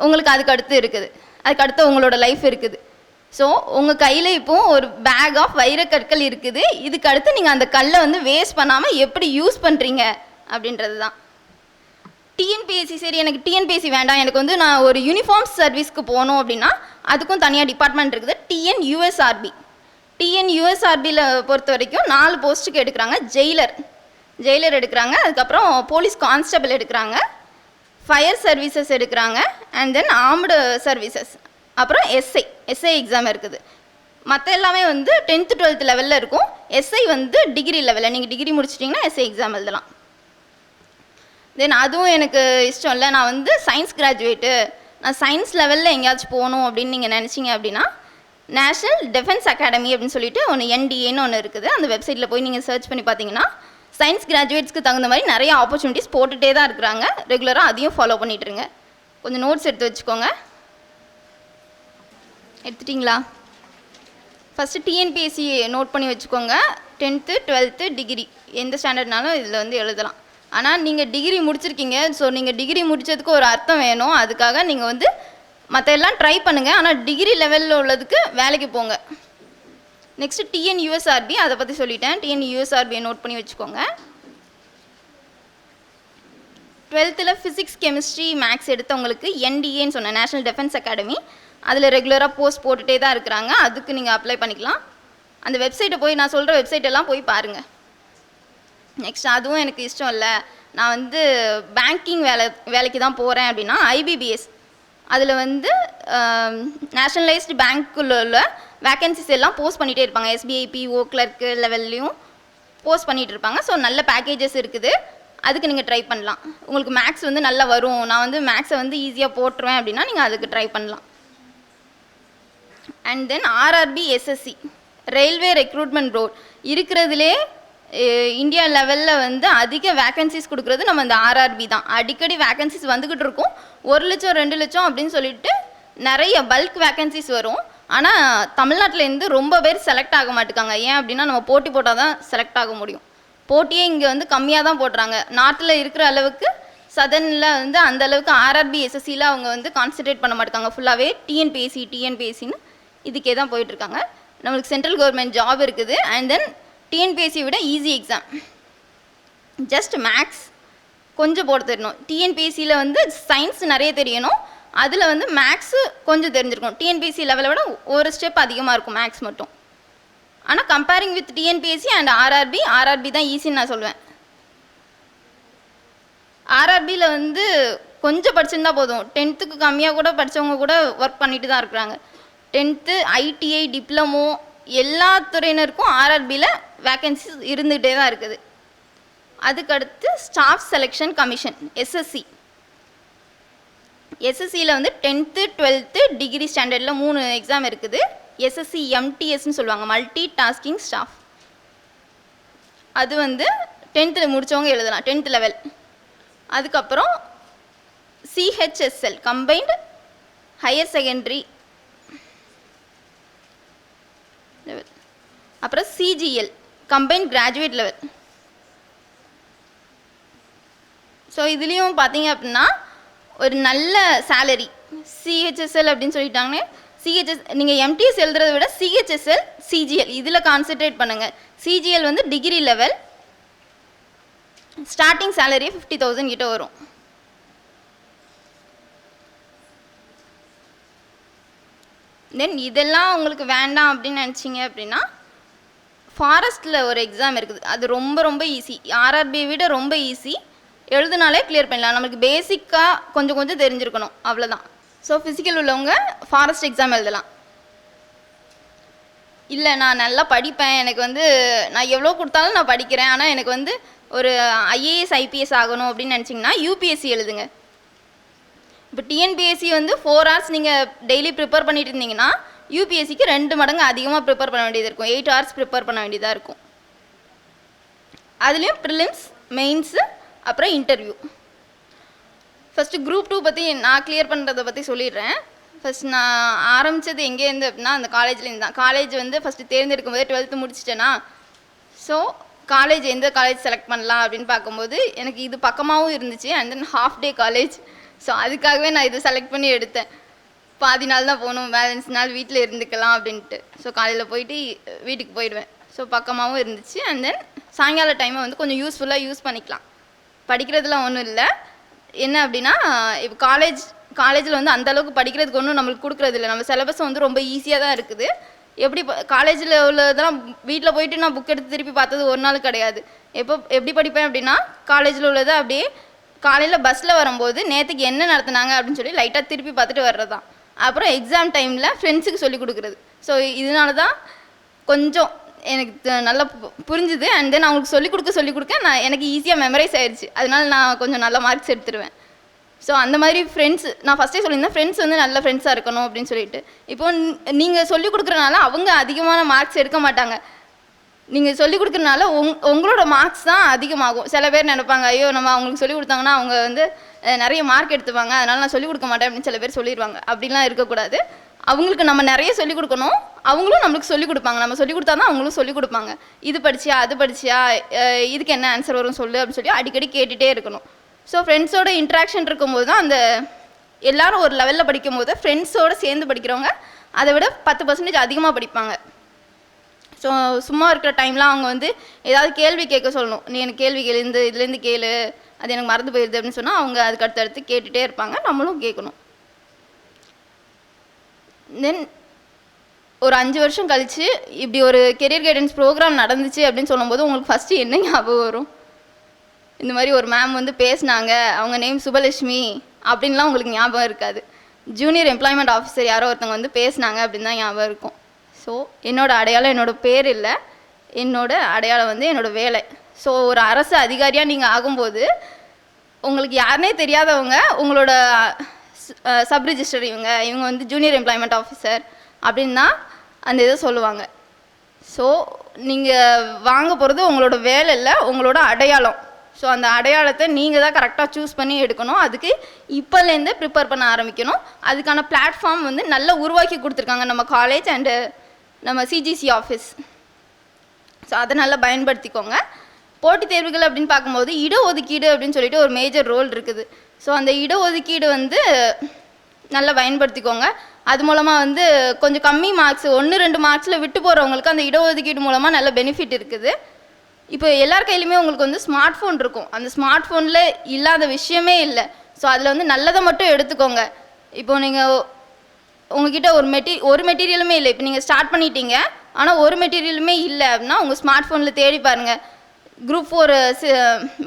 Speaker 6: உங்களுக்கு அதுக்கு அடுத்து இருக்குது, அதுக்கு அடுத்து உங்களோட லைஃப் இருக்குது. ஸோ உங்கள் கையில் இப்போது ஒரு பேக் ஆஃப் வைரக்கற்கள் இருக்குது. இதுக்கு அடுத்து நீங்கள் அந்த கல்லை வந்து வேஸ்ட் பண்ணாமல் எப்படி யூஸ் பண்ணுறீங்க அப்படின்றது தான். டிஎன்பிஎஸ்சி சரி எனக்கு டிஎன்பிஎஸ்சி வேண்டாம், எனக்கு வந்து நான் ஒரு யூனிஃபார்ம் சர்வீஸ்க்கு போகணும் அப்படின்னா அதுக்கும் தனியாக டிபார்ட்மெண்ட் இருக்குது. டிஎன்யூஎஸ்ஆர்பியில் பொறுத்த வரைக்கும் 4 போஸ்ட்டுக்கு எடுக்கிறாங்க. ஜெயிலர் எடுக்கிறாங்க, அதுக்கப்புறம் போலீஸ் கான்ஸ்டபிள் எடுக்கிறாங்க, ஃபயர் சர்வீசஸ் எடுக்கிறாங்க, அண்ட் தென் ஆர்ம்டு சர்வீசஸ், அப்புறம் எஸ்ஐ எக்ஸாம் இருக்குது. மற்ற எல்லாமே வந்து 10th 12th லெவலில் இருக்கும். எஸ்ஐ வந்து டிகிரி லெவலில், நீங்கள் டிகிரி முடிச்சிட்டிங்கன்னா எஸ்ஐ எக்ஸாம் எழுதலாம். தென் அதுவும் எனக்கு இஷ்டம் இல்லை, நான் வந்து சயின்ஸ் கிராஜுவேட்டு, நான் சயின்ஸ் லெவலில் எங்கேயாச்சும் போகணும் அப்படின்னு நீங்கள் நினச்சிங்க அப்படின்னா நேஷ்னல் டிஃபென்ஸ் அகாடமி அப்படின்னு சொல்லிட்டு ஒன்று NDAன்னு ஒன்று இருக்குது. அந்த வெப்சைட்டில் போய் நீங்கள் சர்ச் பண்ணி பார்த்தீங்கன்னா சயின்ஸ் கிராஜுவேட்ஸ்க்கு தகுந்த மாதிரி நிறைய ஆப்பர்ச்சுனிட்டிஸ் போட்டுகிட்டே தான் இருக்கிறாங்க. ரெகுலராக அதையும் ஃபாலோ பண்ணிட்டுருங்க. கொஞ்சம் நோட்ஸ் எடுத்து வச்சுக்கோங்க. எடுத்துட்டிங்களா? ஃபஸ்ட்டு டிஎன்பிஎஸ்சி நோட் பண்ணி வச்சுக்கோங்க. 10th 12th டிகிரி எந்த ஸ்டாண்டர்ட்னாலும் இதில் வந்து எழுதலாம். ஆனால் நீங்கள் டிகிரி முடிச்சிருக்கீங்க. ஸோ நீங்கள் டிகிரி முடித்ததுக்கு ஒரு அர்த்தம் வேணும். அதுக்காக நீங்கள் வந்து மற்ற எல்லாம் ட்ரை பண்ணுங்கள். ஆனால் டிகிரி லெவலில் உள்ளதுக்கு வேலைக்கு போங்க. நெக்ஸ்ட்டு டிஎன்யூஎஸ்ஆர்பி, அதை பற்றி சொல்லிட்டேன். டிஎன்யூஎஸ்ஆர்பியை நோட் பண்ணி வச்சுக்கோங்க. 12th ஃபிசிக்ஸ் கெமிஸ்ட்ரி மேக்ஸ் எடுத்தவங்களுக்கு NDAன்னு சொன்னேன், நேஷ்னல் டிஃபென்ஸ் அகாடமி. அதில் ரெகுலராக போஸ்ட் போட்டுகிட்டே தான் இருக்கிறாங்க. அதுக்கு நீங்கள் அப்ளை பண்ணிக்கலாம். அந்த வெப்சைட்டை போய் நான் சொல்கிற வெப்சைட்டெல்லாம் போய் பாருங்கள். நெக்ஸ்ட் அதுவும் எனக்கு இஷ்டம் இல்லை, நான் வந்து பேங்கிங் வேலைக்கு தான் போகிறேன் அப்படின்னா IBBS அதில் வந்து நேஷ்னலைஸ்டு பேங்க்குள்ள உள்ள வேக்கன்சிஸ் எல்லாம் போஸ்ட் பண்ணிகிட்டே இருப்பாங்க. SBI PO கிளர்க்கு லெவல்லையும் போஸ்ட் பண்ணிகிட்டு இருப்பாங்க. ஸோ நல்ல பேக்கேஜஸ் இருக்குது, அதுக்கு நீங்கள் ட்ரை பண்ணலாம். உங்களுக்கு மேக்ஸ் வந்து நல்லா வரும், நான் வந்து மேக்ஸை வந்து ஈஸியாக போட்டுருவேன் அப்படின்னா நீங்கள் அதுக்கு ட்ரை பண்ணலாம். And then RRB SSC railway recruitment board இருக்கிறதுலே இந்தியா லெவலில் வந்து அதிக வேக்கன்சிஸ் கொடுக்குறது நம்ம இந்த RRB தான். அடிக்கடி வேக்கன்சிஸ் வந்துக்கிட்டு இருக்கும். 1 லட்சம் 2 லட்சம் அப்படின்னு சொல்லிட்டு நிறைய பல்க் வேக்கன்சிஸ் வரும். ஆனால் தமிழ்நாட்டிலேருந்து ரொம்ப பேர் செலக்ட் ஆக மாட்டேங்காங்க. ஏன் அப்படின்னா நம்ம போட்டி போட்டால் தான் செலக்ட் ஆக முடியும். போட்டியே இங்கே வந்து கம்மியாக தான் போடுறாங்க. நாட்டில் இருக்கிற அளவுக்கு சதர்னில் வந்து அந்த அளவுக்கு RRB SSCயில் அவங்க வந்து கான்சன்ட்ரேட் பண்ண மாட்டாங்க. ஃபுல்லாகவே டிஎன்பிஎஸ்சின்னு இதுக்கே தான் போயிட்டுருக்காங்க. நம்மளுக்கு சென்ட்ரல் கவர்மெண்ட் ஜாப் இருக்குது. அண்ட் தென் டிஎன்பிஎஸ்சி விட ஈஸி எக்ஸாம். ஜஸ்ட் மேக்ஸ் கொஞ்சம் போட தெரியணும். டிஎன்பிஎஸ்சியில் வந்து சயின்ஸ் நிறைய தெரியணும், அதில் வந்து மேக்ஸு கொஞ்சம் தெரிஞ்சிருக்கும். டிஎன்பிஎஸ்சி லெவலை விட ஒரு ஸ்டெப் அதிகமாக இருக்கும் மேக்ஸ் மட்டும். ஆனால் comparing with TNPSC and RRB தான் ஈஸின்னு நான் சொல்லுவேன். RRBயில் வந்து கொஞ்சம் படிச்சிருந்தா போதும். 10th கம்மியாக கூட படித்தவங்க கூட ஒர்க் பண்ணிட்டு தான் இருக்கிறாங்க. 10th ITI டிப்ளமோ எல்லா துறையினருக்கும் RRBயில் வேக்கன்சிஸ் இருந்துகிட்டே தான் இருக்குது. அதுக்கடுத்து ஸ்டாஃப் செலெக்ஷன் கமிஷன் SSCயில் வந்து 10th 12th டிகிரி ஸ்டாண்டர்டில் 3 எக்ஸாம் இருக்குது. SSC MTSன்னு சொல்லுவாங்க, மல்டி டாஸ்கிங் ஸ்டாஃப். அது வந்து 10th முடித்தவங்க எழுதலாம், 10th லெவல். அதுக்கப்புறம் CHSL combined higher secondary level, அப்புறம் CGL combined graduate level. So இதுலேயும் பார்த்தீங்க அப்படின்னா ஒரு நல்ல சேலரி. CHSL அப்படின்னு சொல்லிட்டாங்கன்னா நீங்கள் MTS எழுதுறதை விட CHSL CGL இதில் கான்சென்ட்ரேட் பண்ணுங்கள். CGL வந்து டிகிரி லெவல், ஸ்டார்டிங் சேலரி 50,000 கிட்ட வரும். தென் இதெல்லாம் உங்களுக்கு வேண்டாம் அப்படின்னு நினச்சிங்க அப்படின்னா ஃபாரஸ்ட்டில் ஒரு எக்ஸாம் இருக்குது. அது ரொம்ப ரொம்ப ஈஸி, ஆர்ஆர்பியை விட ரொம்ப ஈஸி. எழுதுனாலே கிளியர் பண்ணலாம். நமக்கு பேசிக்காக கொஞ்சம் கொஞ்சம் தெரிஞ்சிருக்கணும், அவ்வளோதான். ஸோ ஃபிசிக்கல் உள்ளவங்க ஃபாரஸ்ட் எக்ஸாம் எழுதலாம். இல்லை நான் நல்லா படிப்பேன், எனக்கு வந்து நான் எவ்வளோ கொடுத்தாலும் நான் படிக்கிறேன், ஆனால் எனக்கு வந்து ஒரு ஐஏஎஸ் ஐபிஎஸ் ஆகணும் அப்படின்னு நினச்சிங்கன்னா யூபிஎஸ்சி எழுதுங்க. இப்போ டிஎன்பிஎஸ்சி வந்து 4 hours நீங்கள் டெய்லி ப்ரிப்பேர் பண்ணிட்டு இருந்தீங்கன்னா யூபிஎஸ்சிக்கு 2 மடங்கு அதிகமாக ப்ரிப்பேர் பண்ண வேண்டியது இருக்கும். 8 hours ப்ரிப்பேர் பண்ண வேண்டியதாக இருக்கும். அதுலேயும் ப்ரிலிம்ஸ், மெயின்ஸு, அப்புறம் இன்டர்வியூ. ஃபஸ்ட்டு குரூப் 2 பற்றி நான் கிளியர் பண்ணுறதை பற்றி சொல்லிடுறேன். ஃபஸ்ட் நான் ஆரம்பித்தது எங்கேருந்து அப்படின்னா அந்த காலேஜ்லேருந்து தான். காலேஜ் வந்து ஃபஸ்ட்டு தேர்ந்தெடுக்கும் போதே 12th முடிச்சிட்டேன்னா, ஸோ காலேஜ் எந்த காலேஜ் செலக்ட் பண்ணலாம் அப்படின்னு பார்க்கும்போது எனக்கு இது பக்கமாகவும் இருந்துச்சு. And then half day college. So அதுக்காகவே நான் இதை செலக்ட் பண்ணி எடுத்தேன். பாதி நாள் தான் போகணும், பேலன்ஸ் நாள் வீட்டில் இருந்துக்கலாம் அப்படின்ட்டு. ஸோ காலையில் போயிட்டு வீட்டுக்கு போயிடுவேன். ஸோ பக்கமாகவும் இருந்துச்சு. அண்ட் தென் சாயங்கால டைமை வந்து கொஞ்சம் யூஸ்ஃபுல்லாக யூஸ் பண்ணிக்கலாம். படிக்கிறதுலாம் ஒன்றும் இல்லை. என்ன அப்படின்னா இப்போ காலேஜில் வந்து அந்தளவுக்கு படிக்கிறதுக்கு ஒன்றும் நம்மளுக்கு கொடுக்குறது இல்லை. நம்ம சிலபஸ் வந்து ரொம்ப ஈஸியாக தான் இருக்குது. எப்படி காலேஜில் உள்ளதெல்லாம் வீட்டில் போயிட்டு நான் புக் எடுத்து திருப்பி பார்த்தது ஒரு நாள் கிடையாது. எப்படி படிப்பேன் அப்படின்னா காலேஜில் உள்ளதை அப்படியே காலையில் பஸ்ஸில் வரும்போது நேற்றுக்கு என்ன நடத்துனாங்க அப்படின்னு சொல்லி லைட்டாக திருப்பி பார்த்துட்டு வர்றது தான். அப்புறம் எக்ஸாம் டைமில் ஃப்ரெண்ட்ஸுக்கு சொல்லிக் கொடுக்குறது. ஸோ இதனால தான் கொஞ்சம் எனக்கு நல்லா புரிஞ்சுது. அண்ட் தென் அவங்களுக்கு சொல்லிக் கொடுக்க எனக்கு ஈஸியாக மெமரைஸ் ஆயிடுச்சு. அதனால நான் கொஞ்சம் நல்ல மார்க்ஸ் எடுத்துருவேன். ஸோ அந்த மாதிரி ஃப்ரெண்ட்ஸ் நான் ஃபஸ்ட்டே சொல்லியிருந்தேன், ஃப்ரெண்ட்ஸ் வந்து நல்ல ஃப்ரெண்ட்ஸாக இருக்கணும் அப்படின்னு சொல்லிட்டு. இப்போது நீங்கள் சொல்லிக் கொடுக்குறனால அவங்க அதிகமான மார்க்ஸ் எடுக்க மாட்டாங்க. நீங்கள் சொல்லிக் கொடுக்குறனால உங்களோட மார்க்ஸ் தான் அதிகமாகும். சில பேர் நினைப்பாங்க, ஐயோ நம்ம அவங்களுக்கு சொல்லிக் கொடுத்தாங்கன்னா அவங்க வந்து நிறைய மார்க் எடுத்துப்பாங்க, அதனால் நான் சொல்லிக் கொடுக்க மாட்டேன் அப்படின்னு சில பேர் சொல்லிடுவாங்க. அப்படிலாம் இருக்கக்கூடாது. அவங்களுக்கு நம்ம நிறைய சொல்லிக் கொடுக்கணும், அவங்களும் நம்மளுக்கு சொல்லிக் கொடுப்பாங்க. நம்ம சொல்லிக் கொடுத்தா தான் அவங்களும் சொல்லிக் கொடுப்பாங்க. இது படிச்சியா, அது படிச்சியா, இதுக்கு என்ன ஆன்சர் வரும் சொல்லு அப்படின்னு சொல்லி அடிக்கடி கேட்டுகிட்டே இருக்கணும். ஸோ ஃப்ரெண்ட்ஸோட இன்ட்ராக்ஷன் இருக்கும்போது தான் அந்த எல்லோரும் ஒரு லெவலில் படிக்கும் போது ஃப்ரெண்ட்ஸோடு சேர்ந்து படிக்கிறவங்க அதை விட 10% அதிகமாக படிப்பாங்க. ஸோ சும்மா இருக்கிற டைம்லாம் அவங்க வந்து ஏதாவது கேள்வி கேட்க சொல்லணும். நீ எனக்கு கேள்வி கேளு, இதுலேருந்து கேளு, அது எனக்கு மறந்து போயிடுது அப்படின்னு சொன்னால் அவங்க அதுக்கு அடுத்தடுத்து கேட்டுகிட்டே இருப்பாங்க, நம்மளும் கேட்கணும். தென் ஒரு 5 வருஷம் கழித்து இப்படி ஒரு கெரியர் கைடன்ஸ் ப்ரோக்ராம் நடந்துச்சு அப்படின்னு சொல்லும்போது உங்களுக்கு ஃபஸ்ட்டு என்ன ஞாபகம் வரும்? இந்த மாதிரி ஒரு மேம் வந்து பேசினாங்க, அவங்க நேம் சுபலட்சுமி அப்படின்லாம் உங்களுக்கு ஞாபகம் இருக்காது. ஜூனியர் எம்ப்ளாய்மெண்ட் ஆஃபீஸர் யாரோ ஒருத்தவங்க வந்து பேசினாங்க அப்படின்னு தான் ஞாபகம் இருக்கும். ஸோ என்னோடய அடையாளம் என்னோடய பேர் இல்லை, என்னோடய அடையாளம் வந்து என்னோடய வேலை. ஸோ ஒரு அரசு அதிகாரியாக நீங்கள் ஆகும்போது உங்களுக்கு யாருனே தெரியாதவங்க உங்களோட சப் ரிஜிஸ்டர் இவங்க வந்து ஜூனியர் எம்ப்ளாய்மெண்ட் ஆஃபீஸர் அப்படின்னு தான் அந்த இதை சொல்லுவாங்க. ஸோ நீங்கள் வாங்க போகிறது உங்களோட வேலை இல்லை, உங்களோட அடையாளம். ஸோ அந்த அடையாளத்தை நீங்கள் தான் கரெக்டாக சூஸ் பண்ணி எடுக்கணும். அதுக்கு இப்போலேருந்தே ப்ரிப்பேர் பண்ண ஆரம்பிக்கணும். அதுக்கான பிளாட்ஃபார்ம் வந்து நல்லா உருவாக்கி கொடுத்துருக்காங்க நம்ம காலேஜ் அண்டு நம்ம சிஜிசி ஆஃபீஸ். ஸோ அதை நல்லா பயன்படுத்திக்கோங்க. போட்டித் தேர்வுகள் அப்படின்னு பார்க்கும்போது இடஒதுக்கீடு அப்படின்னு சொல்லிட்டு ஒரு மேஜர் ரோல் இருக்குது. ஸோ அந்த இடஒதுக்கீடு வந்து நல்லா பயன்படுத்திக்கோங்க. அது மூலமாக வந்து கொஞ்சம் கம்மி மார்க்ஸ் 1-2 மார்க்ஸில் விட்டு போகிறவங்களுக்கு அந்த இடஒதுக்கீடு மூலமாக நல்ல பெனிஃபிட் இருக்குது. இப்போ எல்லார் கையிலுமே உங்களுக்கு வந்து ஸ்மார்ட் ஃபோன் இருக்கும். அந்த ஸ்மார்ட் ஃபோனில் இல்லாத விஷயமே இல்லை. ஸோ அதில் வந்து நல்லதை மட்டும் எடுத்துக்கோங்க. இப்போது நீங்கள் உங்ககிட்ட ஒரு மெட்டீரியலுமே இல்லை, இப்போ நீங்கள் ஸ்டார்ட் பண்ணிட்டீங்க ஆனால் ஒரு மெட்டீரியலுமே இல்லை அப்படின்னா உங்கள் ஸ்மார்ட் ஃபோனில் தேடி பாருங்கள். குரூப் 4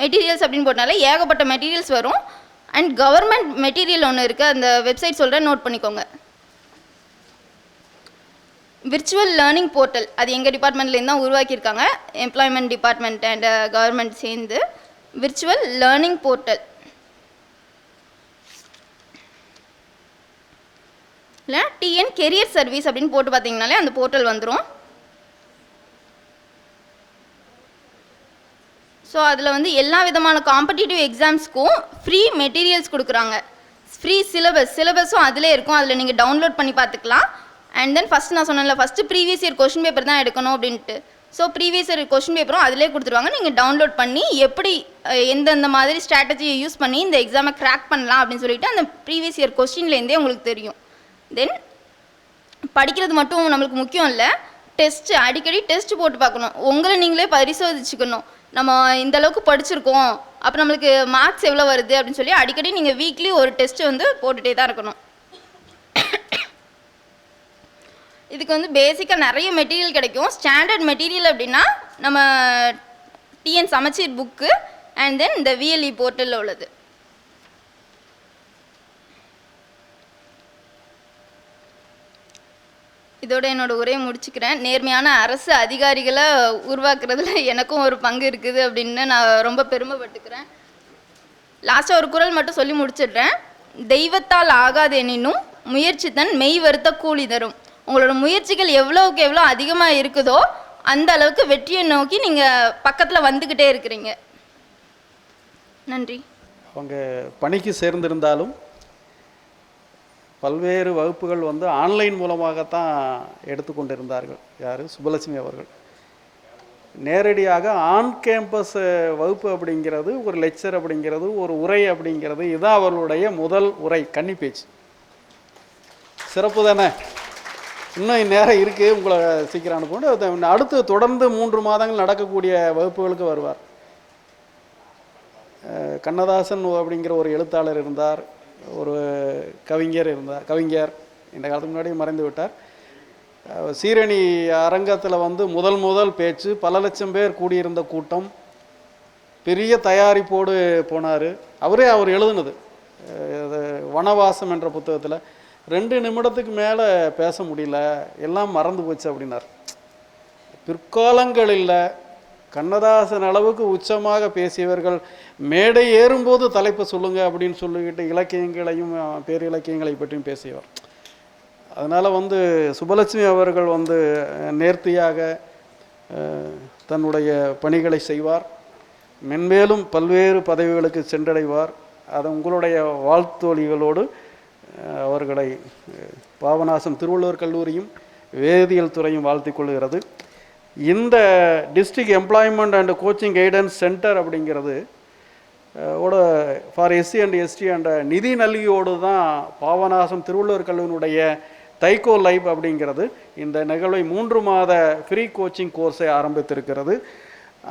Speaker 6: மெட்டீரியல்ஸ் அப்படின்னு போட்டனால ஏகப்பட்ட மெட்டீரியல்ஸ் வரும். அண்ட் கவர்மெண்ட் மெட்டீரியல் ஒன்று இருக்குது, அந்த வெப்சைட் சொல்கிறேன், நோட் பண்ணிக்கோங்க. விர்ச்சுவல் லேர்னிங் போர்ட்டல் அது எங்கள் டிபார்ட்மெண்ட்லேருந்து தான் உருவாக்கியிருக்காங்க. எம்ப்ளாய்மெண்ட் டிபார்ட்மெண்ட் அண்ட் கவர்மெண்ட் சேர்ந்து விர்ச்சுவல் லேர்னிங் போர்ட்டல் இல்லை டிஎன் கெரியர் சர்வீஸ் அப்படின்னு போட்டு பார்த்தீங்கனாலே அந்த போர்ட்டல் வந்துடும். ஸோ அதில் வந்து எல்லா விதமான காம்படிட்டிவ் எக்ஸாம்ஸ்க்கும் ஃப்ரீ மெட்டீரியல்ஸ் கொடுக்குறாங்க. ஃப்ரீ சிலபஸும் அதிலே இருக்கும். அதில் நீங்கள் டவுன்லோட் பண்ணி பார்த்துக்கலாம். அண்ட் தென் ஃபஸ்ட் நான் சொன்னேன்ல, first previous year question paper தான் எடுக்கணும் அப்படின்ட்டு. ஸோ ப்ரீவியஸ் இயர் கொஷின் பேப்பரும் அதிலே கொடுத்துருவாங்க. நீங்கள் டவுன்லோட் பண்ணி எப்படி எந்தெந்த மாதிரி ஸ்ட்ராட்டஜியை யூஸ் பண்ணி இந்த எக்ஸாமை கிராக் பண்ணலாம் அப்படின்னு சொல்லிட்டு அந்த ப்ரீவியஸ் இயர் கொஸ்டின்லேருந்தே உங்களுக்கு தெரியும். தென் படிக்கிறது மட்டும் நம்மளுக்கு முக்கியம் இல்லை, டெஸ்ட்டு அடிக்கடி டெஸ்ட் போட்டு பார்க்கணும். உங்களை நீங்களே பரிசோதிச்சுக்கணும். நம்ம இந்த அளவுக்கு படிச்சிருக்கோம், அப்போ நம்மளுக்கு மார்க்ஸ் எவ்வளோ வருது அப்படின்னு சொல்லி அடிக்கடி நீங்கள் வீக்லி ஒரு டெஸ்ட்டு வந்து போட்டுகிட்டே தான் இருக்கணும். இதுக்கு வந்து பேசிக்காக நிறைய மெட்டீரியல் கிடைக்கும். ஸ்டாண்டர்ட் மெட்டீரியல் அப்படின்னா நம்ம டிஎன் சமச்சீர் புக்கு அண்ட் தென் இந்த விஎல்இ போர்ட்டலில் உள்ளது. இதோட என்னோட உரையை முடிச்சுக்கிறேன். நேர்மையான அரசு அதிகாரிகளை உருவாக்குறதுல எனக்கும் ஒரு பங்கு இருக்குது அப்படின்னு நான் ரொம்ப பெருமைப்பட்டுக்கிறேன். லாஸ்ட்டாக ஒரு குறள் மட்டும் சொல்லி முடிச்சிடுறேன். தெய்வத்தால் ஆகாது எனினும் முயற்சி தன் மெய் வருத்த கூலி தரும். உங்களோட முயற்சிகள் எவ்வளோவுக்கு எவ்வளோ அதிகமாக இருக்குதோ அந்த அளவுக்கு வெற்றியை நோக்கி நீங்கள் பக்கத்தில் வந்துக்கிட்டே இருக்கிறீங்க. நன்றி.
Speaker 3: அவங்க பணிக்கு சேர்ந்திருந்தாலும் பல்வேறு வகுப்புகள் வந்து ஆன்லைன் மூலமாகத்தான் எடுத்துக்கொண்டிருந்தார்கள். யார்? சுபலட்சுமி அவர்கள். நேரடியாக ஆன் கேம்பஸ் வகுப்பு அப்படிங்கிறது, ஒரு லெக்சர் அப்படிங்கிறது, ஒரு உரை அப்படிங்கிறது, இதுதான் அவர்களுடைய முதல் உரை. கன்னி பேச்சு சிறப்பு தானே. இன்னும் நேரம் இருக்குது, உங்களை சீக்கிரம் அனுப்பணும். அடுத்து தொடர்ந்து 3 மாதங்கள் நடக்கக்கூடிய வகுப்புகளுக்கு வருவார். கண்ணதாசன் அப்படிங்கிற ஒரு எழுத்தாளர் இருந்தார், ஒரு கவிஞர் இருந்தார். கவிஞர் இந்த காலத்துக்கு முன்னாடி மறைந்து விட்டார். சீரணி அரங்கத்தில் வந்து முதல் பேச்சு, பல லட்சம் பேர் கூடியிருந்த கூட்டம், பெரிய தயாரிப்போடு போனார். அவர் எழுதுனது வனவாசம் என்ற புத்தகத்தில் 2 நிமிடத்துக்கு மேலே பேச முடியல, எல்லாம் மறந்து போச்சு அப்படின்னார். பிற்காலங்களில் கண்ணதாசன் அளவுக்கு உச்சமாக பேசியவர்கள் மேடை ஏறும்போது தலைப்பை சொல்லுங்கள் அப்படின்னு சொல்லிக்கிட்டு இலக்கியங்களையும் பேர் இலக்கியங்களை பற்றியும் பேசியவர். அதனால் வந்து சுபலட்சுமி அவர்கள் வந்து நேர்த்தியாக தன்னுடைய பணிகளை செய்வார். மென்மேலும் பல்வேறு பதவிகளுக்கு சென்றடைவார். அது உங்களுடைய வாழ்த்தொழிகளோடு அவர்களை பாபநாசம் திருவள்ளுவர் கல்லூரியும் வேதியியல் துறையும் வாழ்த்தி கொள்கிறது. இந்த district employment and coaching guidance centre அப்படிங்கிறது for SC and ST and நிதி நல்கியோடு தான் பாபநாசம் திருவள்ளுவர் கல்லூரியினுடைய தைக்கோ லைஃப் அப்படிங்கிறது இந்த நிகழ்வை 3 மாத ஃப்ரீ கோச்சிங் கோர்ஸை ஆரம்பித்திருக்கிறது.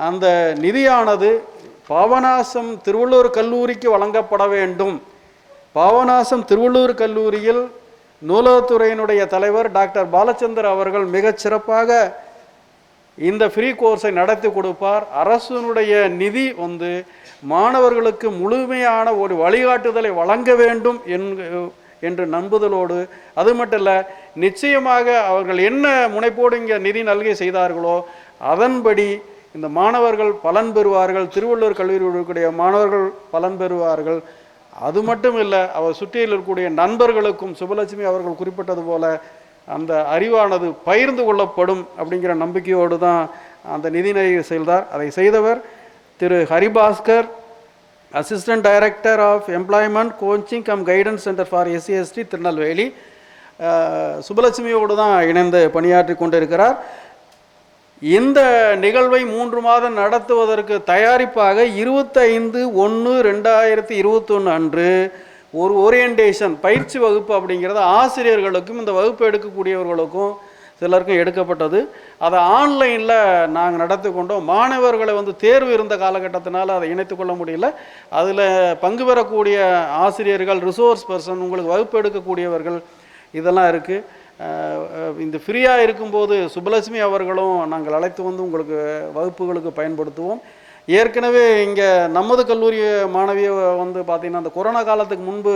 Speaker 3: அந்த நிதியானது பாபநாசம் திருவள்ளுவர் கல்லூரிக்கு வழங்கப்பட வேண்டும். பாபநாசம் திருவள்ளுவர் கல்லூரியில் நூலகத்துறையினுடைய தலைவர் டாக்டர் பாலச்சந்தர் அவர்கள் மிகச் சிறப்பாக இந்த ஃப்ரீ கோர்ஸை நடத்தி கொடுப்பார். அரசுனுடைய நிதி வந்து மாணவர்களுக்கு முழுமையான ஒரு வழிகாட்டுதலை வழங்க வேண்டும் என்று நம்புதலோடு, அது மட்டும் இல்லை, நிச்சயமாக அவர்கள் என்ன முனைப்போடு இங்கே நிதி நல்கை செய்தார்களோ அதன்படி இந்த மாணவர்கள் பலன் பெறுவார்கள். திருவள்ளுவர் கல்லூரியில் இருக்கக்கூடிய மாணவர்கள் பலன் பெறுவார்கள். அது மட்டும் இல்லை, அவர் சுற்றியில் இருக்கக்கூடிய நண்பர்களுக்கும் சுபலட்சுமி அவர்கள் குறிப்பிட்டது போல அந்த அறிவானது பகிர்ந்து கொள்ளப்படும் அப்படிங்கிற நம்பிக்கையோடு தான் அந்த நிதிநிலை செய்தார். அதை செய்தவர் திரு Haribhaskar, assistant director of employment coaching cum guidance centre for SC ST Tirunelveli. சுபலட்சுமியோடு தான் இணைந்து பணியாற்றி கொண்டிருக்கிறார். இந்த நிகழ்வை 3 மாதம் நடத்துவதற்கு தயாரிப்பாக 25/1/2021 அன்று ஒரு ஓரியன்டேஷன் பயிற்சி வகுப்பு அப்படிங்கிறது ஆசிரியர்களுக்கும் இந்த வகுப்பு எடுக்கக்கூடியவர்களுக்கும் சிலருக்கும் எடுக்கப்பட்டது. அதை ஆன்லைனில் நாங்கள் நடத்தி கொண்டோம். மாணவர்களை வந்து தேர்வு இருந்த காலகட்டத்தினால் அதை இணைத்து கொள்ள முடியல. அதில் பங்கு பெறக்கூடிய ஆசிரியர்கள், ரிசோர்ஸ் பர்சன், உங்களுக்கு வகுப்பு எடுக்கக்கூடியவர்கள் இதெல்லாம் இருக்குது. இந்த ஃப்ரீயாக இருக்கும்போது சுபலட்சுமி அவர்களும் நாங்கள் அழைத்து வந்து உங்களுக்கு வகுப்புகளுக்கு பயன்படுத்துவோம். ஏற்கனவே இங்கே நமது கல்லூரி மாணவியை வந்து பார்த்திங்கன்னா அந்த கொரோனா காலத்துக்கு முன்பு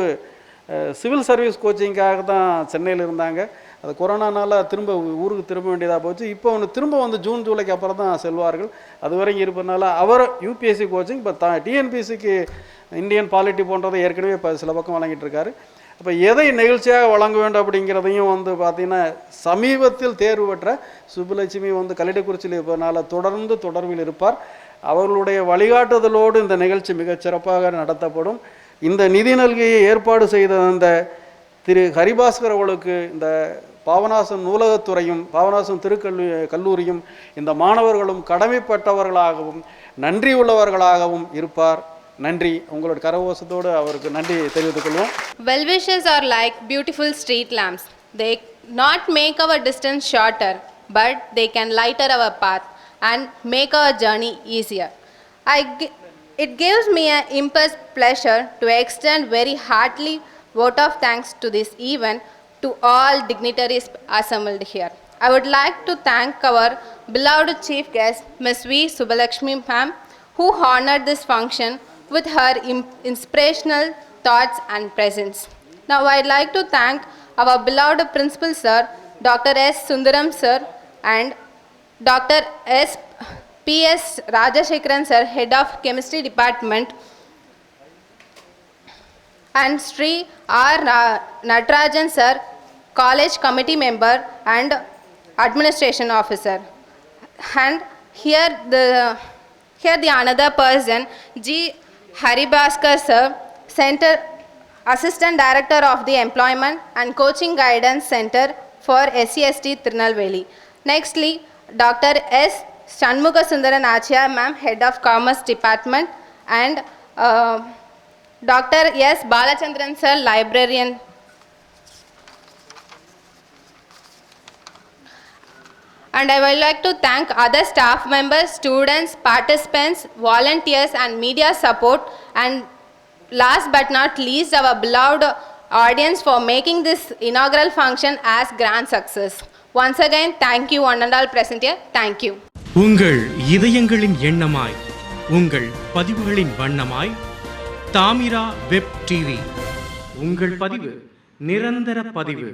Speaker 3: சிவில் சர்வீஸ் கோச்சிங்காக தான் சென்னையில் இருந்தாங்க. அது கொரோனானால் திரும்ப ஊருக்கு திரும்ப வேண்டியதாக போச்சு. இப்போ திரும்ப வந்து ஜூன் ஜூலைக்கு அப்புறம் தான் செல்வார்கள். அது வரைக்கும் இருப்பதுனால அவர் யூபிஎஸ்சி கோச்சிங், இப்போ டிஎன்பிஎஸ்சிக்கு இந்தியன் பாலிட்டி போன்றதை ஏற்கனவே இப்போ சில பக்கம் வழங்கிட்டு இருக்காரு. இப்போ எதை நிகழ்ச்சியாக வழங்க வேண்டும் அப்படிங்கிறதையும் வந்து பார்த்திங்கன்னா சமீபத்தில் தேர்வு பெற்ற சுப்புலட்சுமி வந்து கல்லிடக்குறிச்சியில் இருப்பதனால தொடர்ந்து தொடர்பில் இருப்பார். அவர்களுடைய வழிகாட்டுதலோடு இந்த நிகழ்ச்சி மிகச்சிறப்பாக நடத்தப்படும். இந்த நிதி நல்கையை ஏற்பாடு செய்த அந்த திரு ஹரிபாஸ்கர் அவர்களுக்கு இந்த பாபநாசம் நூலகத்துறையும் பாபநாசம் கல்லூரியும் இந்த மாணவர்களும் கடமைப்பட்டவர்களாகவும் நன்றி உள்ளவர்களாகவும் இருப்பார். நன்றி. உங்களோட கரகோஷத்தோடு அவருக்கு நன்றி தெரிவித்துக் கொள்வோம்.
Speaker 2: Well wishes are like beautiful street lamps. They not make our distance shorter, but they can lighter our path and make our journey easier. It gives me an immense pleasure to extend very heartily vote of thanks to this event to all dignitaries assembled here. I would like to thank our beloved chief guest, Ms. V. Subbalakshmi ma'am, who honored this function with her inspirational thoughts and presence. Now I'd like to thank our beloved principal sir, Dr. S. Sundaram sir, and Dr. P.S. Rajashekharan sir, head of chemistry department, and Sri R. Natarajan sir, college committee member and administration officer. And here the another person, G. Haribhaskar sir, Center Assistant Director of the Employment and Coaching Guidance Center for SCST Tirunelveli. Nextly, Dr. S. Shanmuga Sundaran Achya ma'am, Head of Commerce Department, and Dr. S. Balachandran sir, Librarian. And I would like to thank other staff members, students, participants, volunteers and media support, and last but not least our beloved audience for making this inaugural function as grand success. Once again, thank you one and all present here. Thank you.
Speaker 7: உங்கள் இதயங்களின் எண்ணமாய், உங்கள் பதிவுகளின் வண்ணமாய், Thamira web TV. உங்கள் பதிவு நிரந்தர பதிவு.